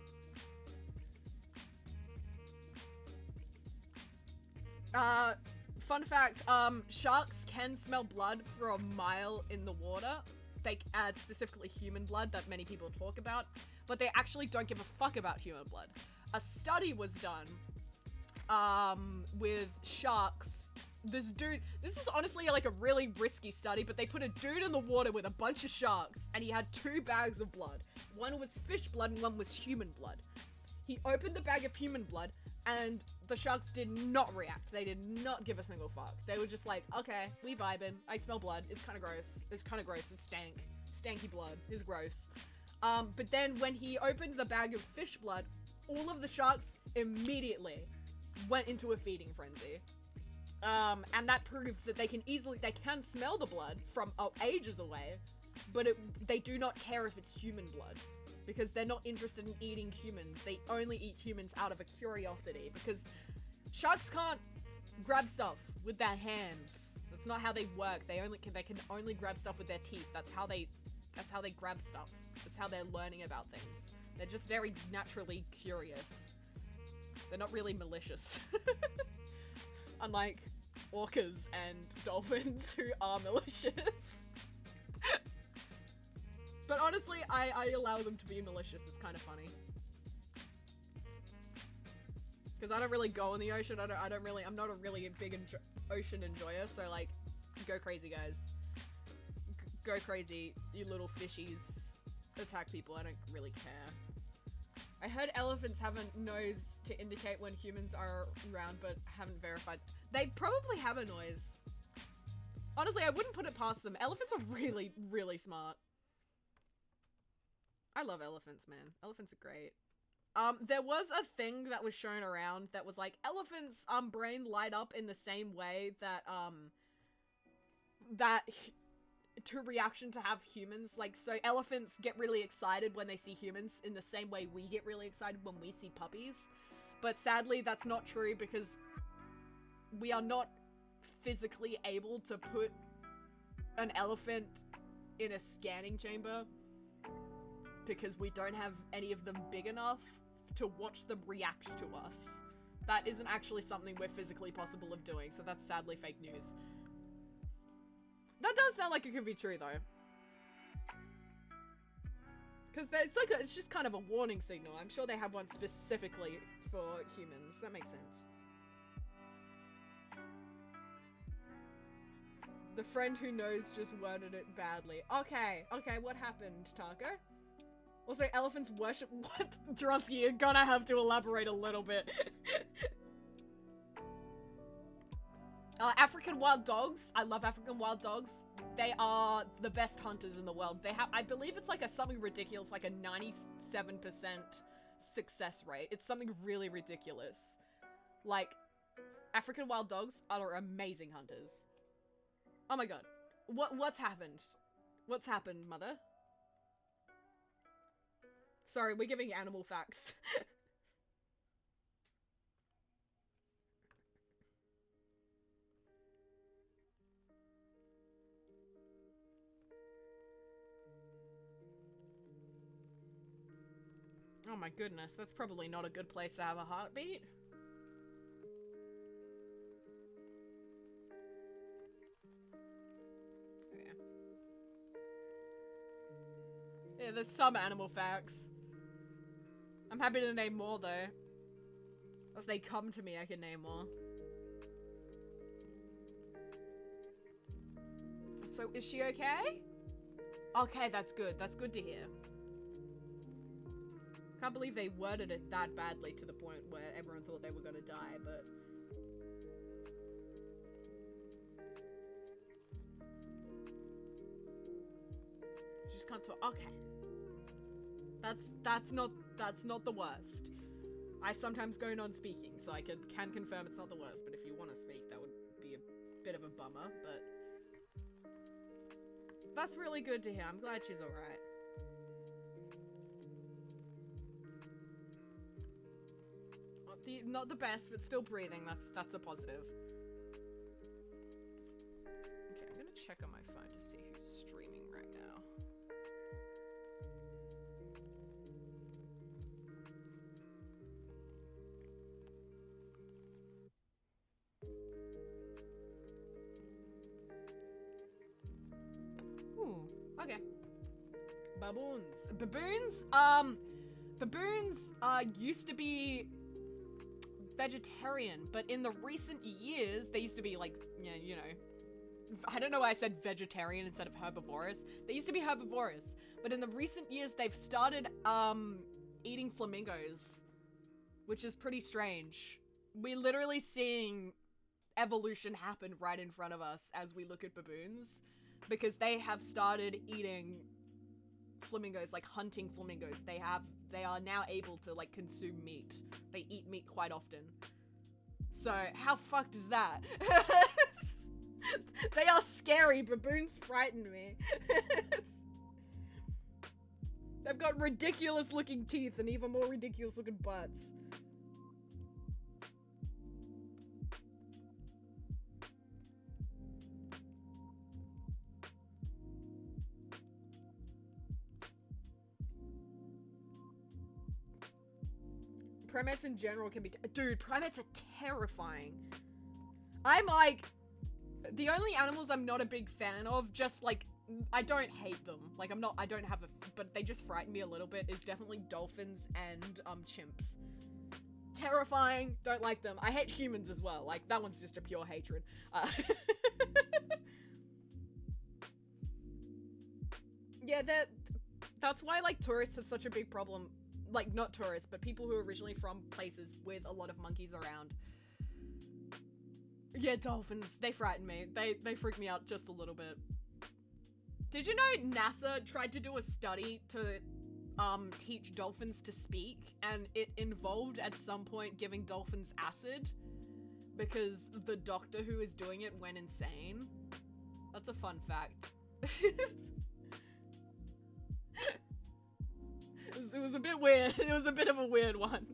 Fun fact, sharks can smell blood for a mile in the water. They add specifically human blood that many people talk about, but they actually don't give a fuck about human blood. A study was done, with sharks. This is honestly like a really risky study, but they put a dude in the water with a bunch of sharks, and he had 2 bags of blood. One was fish blood and one was human blood. He opened the bag of human blood, and the sharks did not react. They did not give a single fuck. They were just like, okay, we vibing. I smell blood. It's kind of gross. It's stank. Stanky blood. It's gross. But then when he opened the bag of fish blood, all of the sharks immediately went into a feeding frenzy. And that proved that they can smell the blood from ages away, but they do not care if it's human blood, because they're not interested in eating humans. They only eat humans out of a curiosity, because sharks can't grab stuff with their hands. That's not how they work. They can only grab stuff with their teeth. That's how they grab stuff. That's how they're learning about things. They're just very naturally curious. They're not really malicious. Unlike orcas and dolphins who are malicious. But honestly, I allow them to be malicious. It's kind of funny. Because I don't really go in the ocean. I'm not a really big ocean enjoyer. So like, go crazy, guys. Go crazy, you little fishies. Attack people, I don't really care. I heard elephants have a nose to indicate when humans are around, but haven't verified. They probably have a noise. Honestly, I wouldn't put it past them. Elephants are really, really smart. I love elephants, man. Elephants are great. There was a thing that was shown around that was like, elephants' brain light up in the same way that, to reaction to have humans. Like, so elephants get really excited when they see humans in the same way we get really excited when we see puppies. But sadly, that's not true because we are not physically able to put an elephant in a scanning chamber because we don't have any of them big enough to watch them react to us. That isn't actually something we're physically possible of doing, so that's sadly fake news. That does sound like it could be true, though. Because it's just kind of a warning signal. I'm sure they have one specifically for humans. That makes sense. The friend who knows just worded it badly. Okay, what happened, Taco? Also, elephants worship- what? Dronsky, you're gonna have to elaborate a little bit. African wild dogs. I love African wild dogs. They are the best hunters in the world. They have- I believe it's like something ridiculous, like a 97% success rate. It's something really ridiculous. Like, African wild dogs are amazing hunters. Oh my god. What's happened? What's happened, mother? Sorry, we're giving animal facts. Oh my goodness, that's probably not a good place to have a heartbeat. Yeah, there's some animal facts. I'm happy to name more, though. As they come to me, I can name more. So, is she okay? Okay, that's good. That's good to hear. Can't believe they worded it that badly to the point where everyone thought they were gonna die, but... She just can't talk. Okay. That's not the worst. I sometimes go non-speaking, so I can confirm it's not the worst, but if you want to speak, that would be a bit of a bummer, but... That's really good to hear. I'm glad she's alright. Not the best, but still breathing. That's a positive. Okay, I'm gonna check on my phone to see who's streaming right now. Ooh, okay. Baboons. Baboons used to be vegetarian, but in the recent years, they used to be like, you know, I don't know why I said vegetarian instead of herbivorous. They used to be herbivorous, but in the recent years, they've started, eating flamingos, which is pretty strange. We're literally seeing evolution happen right in front of us as we look at baboons, because they have started eating flamingos, like hunting flamingos. They are now able to like consume meat. They eat meat quite often. So how fucked is that? They are scary. Baboons frighten me. They've got ridiculous looking teeth and even more ridiculous looking butts. primates in general can be... Dude, primates are terrifying. I'm like... The only animals I'm not a big fan of, just like... I don't hate them. Like, I don't have a... But they just frighten me a little bit, is definitely dolphins and, chimps. Terrifying, don't like them. I hate humans as well. Like, that one's just a pure hatred. Yeah, that's why, like, tourists have such a big problem. Like, not tourists, but people who are originally from places with a lot of monkeys around. Yeah, dolphins, they frighten me. They freak me out just a little bit. Did you know NASA tried to do a study to teach dolphins to speak, and it involved at some point giving dolphins acid because the doctor who was doing it went insane? That's a fun fact. It was a bit weird. It was a bit of a weird one.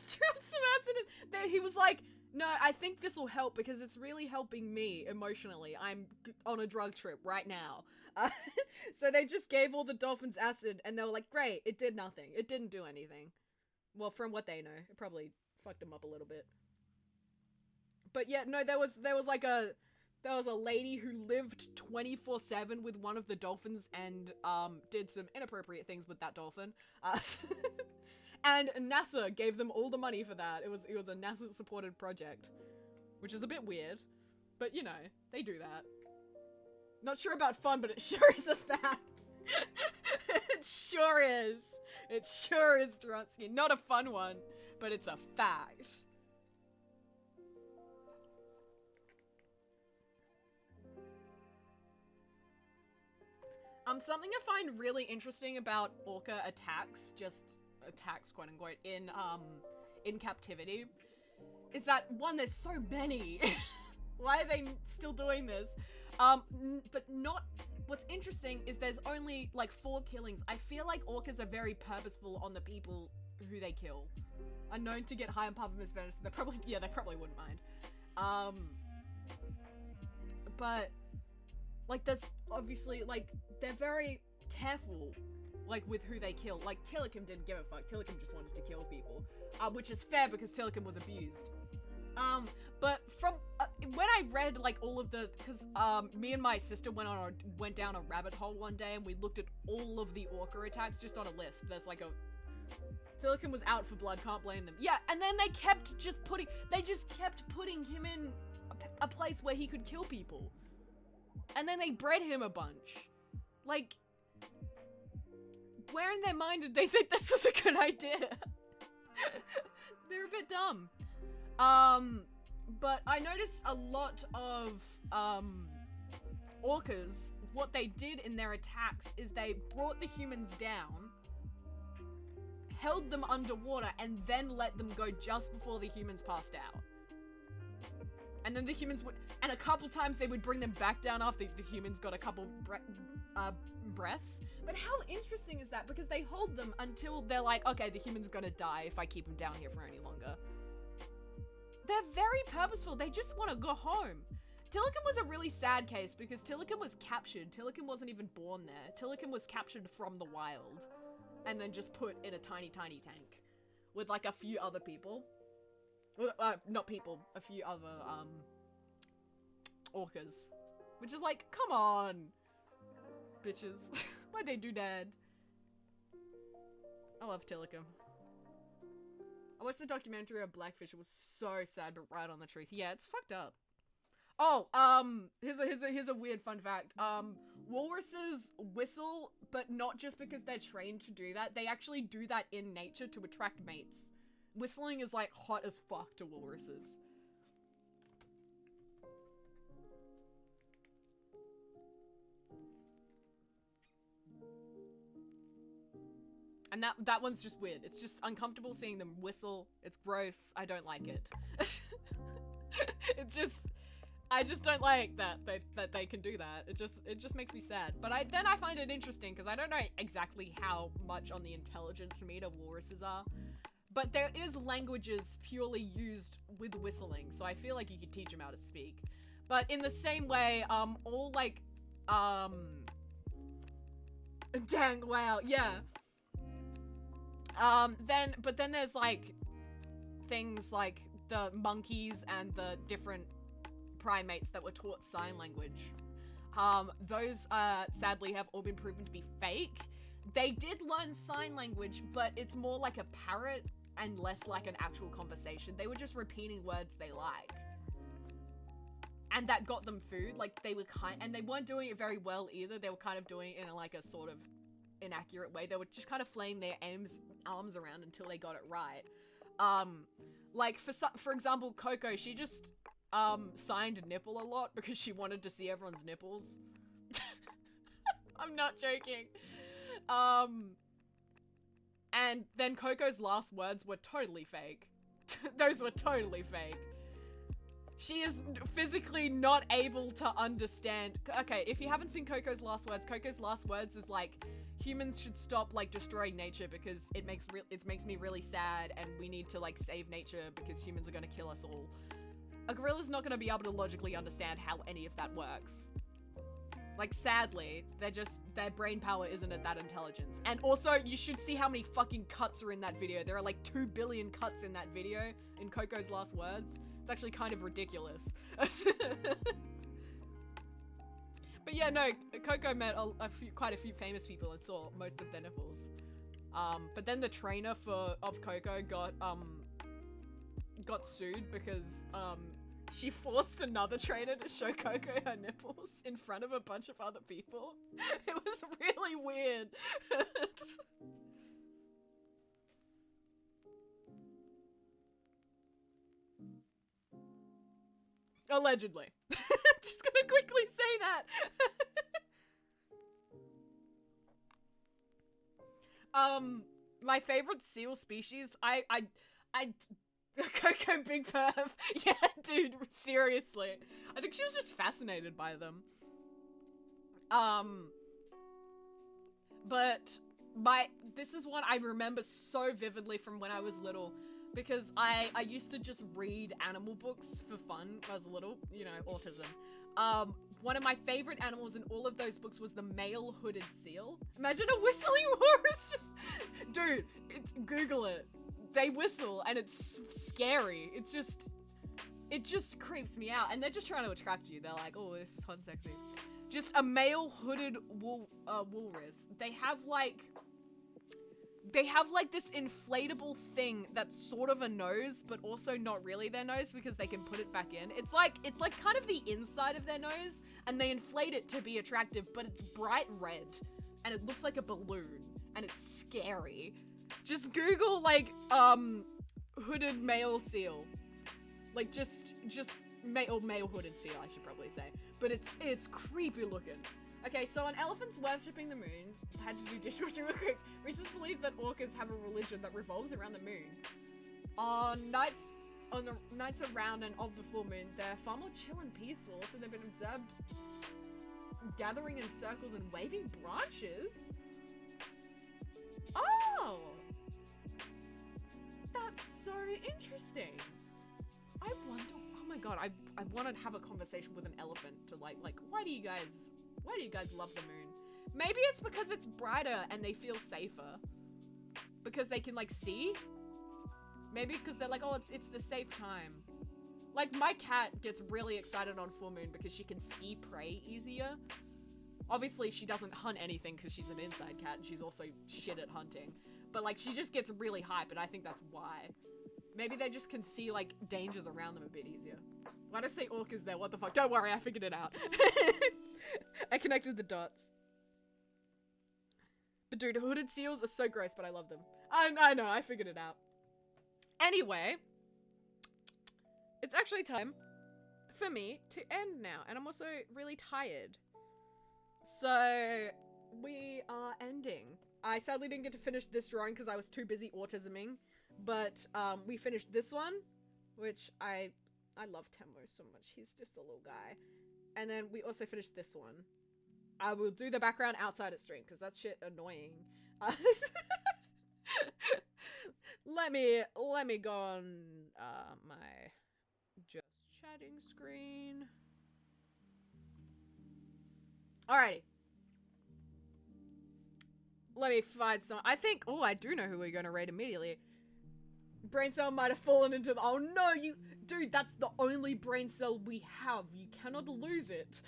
Strap some acid in there. He was like, no, I think this will help because it's really helping me emotionally. I'm on a drug trip right now. So they just gave all the dolphins acid and they were like, great, it did nothing. It didn't do anything. Well, from what they know, it probably fucked them up a little bit. But yeah, no, there was a lady who lived 24/7 with one of the dolphins and did some inappropriate things with that dolphin. And NASA gave them all the money for that. It was a NASA supported project, which is a bit weird, but you know, they do that. Not sure about fun, but it sure is a fact. It sure is. It sure is, Dronsky. Not a fun one, but it's a fact. Something I find really interesting about orca attacks, just attacks, quote unquote, in captivity, is that, one, there's so many. Why are they still doing this? But not, what's interesting is there's only like 4 killings. I feel like orcas are very purposeful on the people who they kill. Are known to get high on Papa Miss Venice, so they probably wouldn't mind. But like, there's obviously, like, they're very careful, like, with who they kill. Like, Tilikum didn't give a fuck. Tilikum just wanted to kill people. Which is fair because Tilikum was abused. But from, when I read, like, all of the, because, me and my sister went down a rabbit hole one day and we looked at all of the orca attacks just on a list. There's, like, Tilikum was out for blood, can't blame them. Yeah, and then they just kept putting him in a place where he could kill people. And then they bred him a bunch. Like, where in their mind did they think this was a good idea? They're a bit dumb. But I noticed a lot of, orcas, what they did in their attacks is they brought the humans down, held them underwater, and then let them go just before the humans passed out. And then the humans would, and a couple times they would bring them back down after the humans got a couple breaths. But how interesting is that? Because they hold them until they're like, okay, the human's gonna die if I keep him down here for any longer. They're very purposeful. They just want to go home. Tilikum was a really sad case because Tilikum was captured. Tilikum wasn't even born there. Tilikum was captured from the wild and then just put in a tiny, tiny tank with like a few other people. Not people, a few other, orcas. Which is like, come on, bitches. Why'd they do that? I love Tilikum. I watched a documentary of Blackfish. It was so sad, but right on the truth. Yeah, it's fucked up. Oh, here's a weird fun fact. Walruses whistle, but not just because they're trained to do that. They actually do that in nature to attract mates. Whistling is like hot as fuck to walruses. And that one's just weird. It's just uncomfortable seeing them whistle. It's gross. I don't like it. I just don't like that they can do that. It just makes me sad. But then I find it interesting because I don't know exactly how much on the intelligence meter walruses are. But there is languages purely used with whistling, so I feel like you could teach them how to speak. But in the same way, all like, dang, wow, yeah. But then there's like things like the monkeys and the different primates that were taught sign language. Those sadly have all been proven to be fake. They did learn sign language, but it's more like a parrot and less like an actual conversation. They were just repeating words they like. And that got them food. Like, they were and they weren't doing it very well either. They were kind of doing it in like a sort of inaccurate way. They were just kind of flaying their arms around until they got it right. Like for example, Coco, she just signed nipple a lot because she wanted to see everyone's nipples. I'm not joking. And then Coco's last words were totally fake. Those were totally fake. She is physically not able to understand. Okay, if you haven't seen Coco's last words is like, humans should stop like destroying nature because it makes me really sad, and we need to like save nature because humans are gonna kill us all. A gorilla's not gonna be able to logically understand how any of that works. Like, sadly, their brain power isn't at that intelligence. And also, you should see how many fucking cuts are in that video. There are like 2 billion cuts in that video, in Coco's last words. It's actually kind of ridiculous. But yeah, no, Coco met quite a few famous people and saw most of their nipples. But then the trainer of Coco got sued because she forced another trainer to show Coco her nipples in front of a bunch of other people. It was really weird. Allegedly. Just gonna quickly say that. My favorite seal species, Coco Big Perv. Yeah, dude, seriously. I think she was just fascinated by them. But this is one I remember so vividly from when I was little, because I used to just read animal books for fun when I was little, you know, autism. One of my favorite animals in all of those books was the male hooded seal. Imagine a whistling walrus just... Dude, Google it. They whistle and it's scary. It just creeps me out. And they're just trying to attract you. They're like, oh, this is hot and sexy. Just a male hooded walrus. They have like this inflatable thing that's sort of a nose, but also not really their nose because they can put it back in. It's like kind of the inside of their nose, and they inflate it to be attractive, but it's bright red, and it looks like a balloon, and it's scary. Just Google like hooded male seal, like just male hooded seal, I should probably say, but it's creepy looking. Okay, so an elephant's worshipping the moon. Had to do dishwashing real quick. Researchers believe that orcas have a religion that revolves around the moon. On the nights around and of the full moon, they're far more chill and peaceful, so they've been observed gathering in circles and waving branches. Oh! That's so interesting. I wonder, oh my god, I want to have a conversation with an elephant to like, why do you guys love the moon? Maybe it's because it's brighter and they feel safer. Because they can like see? Maybe because they're like, oh, it's the safe time. Like, my cat gets really excited on full moon because she can see prey easier. Obviously, she doesn't hunt anything because she's an inside cat and she's also shit at hunting. But like, she just gets really hype, and I think that's why. Maybe they just can see like dangers around them a bit easier. Why did I say orcas there? What the fuck? Don't worry, I figured it out. I connected the dots. But dude, hooded seals are so gross, but I love them. I know, I figured it out. Anyway, it's actually time for me to end now, and I'm also really tired. So, we are ending. I sadly didn't get to finish this drawing because I was too busy autisming, but we finished this one, which I love Tembo so much. He's just a little guy. And then we also finished this one. I will do the background outside of stream because that shit annoying. Let me go on my just chatting screen. Alrighty. Let me find some. I think. Oh, I do know who we're gonna raid immediately. Brain cell might have fallen into the. Oh no, you. Dude, that's the only brain cell we have. You cannot lose it.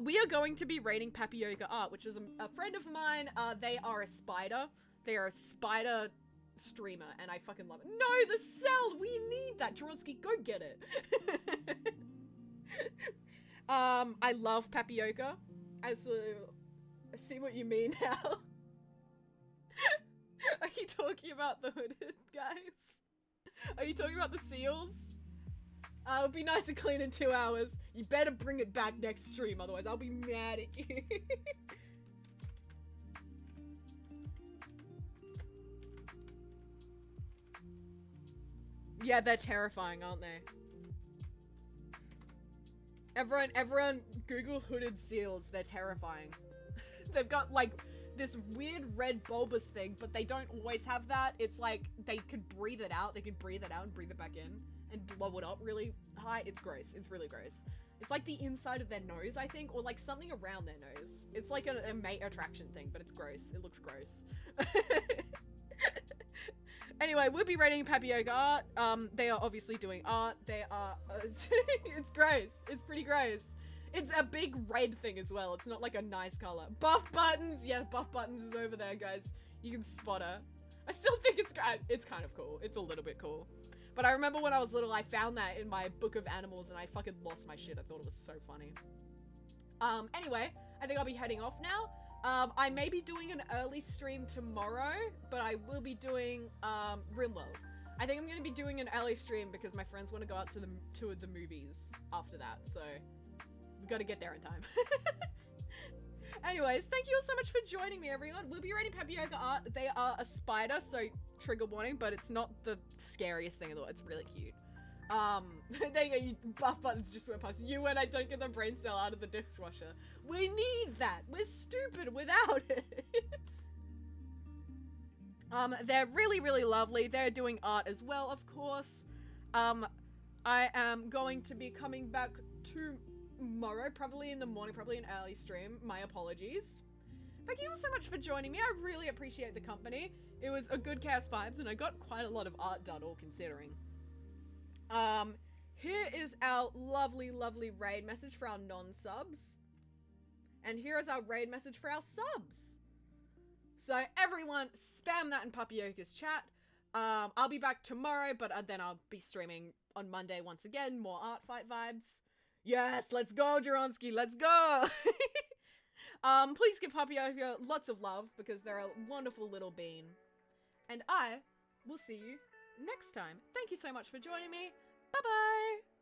We are going to be raiding Papioca Art, which is a friend of mine. They are a spider. They are a spider streamer, and I fucking love it. No, the cell! We need that! Dronsky, go get it! I love Papioca. Absolutely. I see what you mean now. Are you talking about the hooded guys? Are you talking about the seals? It'll be nice and clean in 2 hours. You better bring it back next stream, otherwise I'll be mad at you. Yeah, they're terrifying, aren't they? Everyone Google hooded seals. They're terrifying. They've got, like, this weird red bulbous thing, but they don't always have that. It's like, they could breathe it out. They could breathe it out and breathe it back in and blow it up really high. It's gross. It's really gross. It's like the inside of their nose, I think, or like something around their nose. It's like a mate attraction thing, but it's gross. It looks gross. Anyway, we'll be rating Papioca Art. They are obviously doing art. They are, it's gross. It's pretty gross. It's a big red thing as well. It's not like a nice color. Buff Buttons! Yeah, Buff Buttons is over there, guys. You can spot her. I still think it's kind of cool. It's a little bit cool. But I remember when I was little, I found that in my book of animals and I fucking lost my shit. I thought it was so funny. Anyway, I think I'll be heading off now. I may be doing an early stream tomorrow, but I will be doing, Rimworld. I think I'm going to be doing an early stream because my friends want to go out to the movies after that, so we got to get there in time. Anyways, thank you all so much for joining me, everyone. We'll be rating Papioca Art. They are a spider, so trigger warning, but it's not the scariest thing in the world. It's really cute. There you go, you Buff Buttons just went past. You and I don't get the brain cell out of the dishwasher. We need that. We're stupid without it. They're really, really lovely. They're doing art as well, of course. I am going to be coming back tomorrow, probably in the morning, probably an early stream. My apologies. Thank you all so much for joining me. I really appreciate the company. It was a good Chaos Vibes, and I got quite a lot of art done, all considering. Here is our lovely, lovely raid message for our non-subs. And here is our raid message for our subs. So everyone, spam that in Papioca's chat. I'll be back tomorrow, but then I'll be streaming on Monday once again. More art fight vibes. Yes, let's go, Duronsky, let's go! Please give Papioca lots of love, because they're a wonderful little bean. And I will see you next time. Thank you so much for joining me. Bye-bye!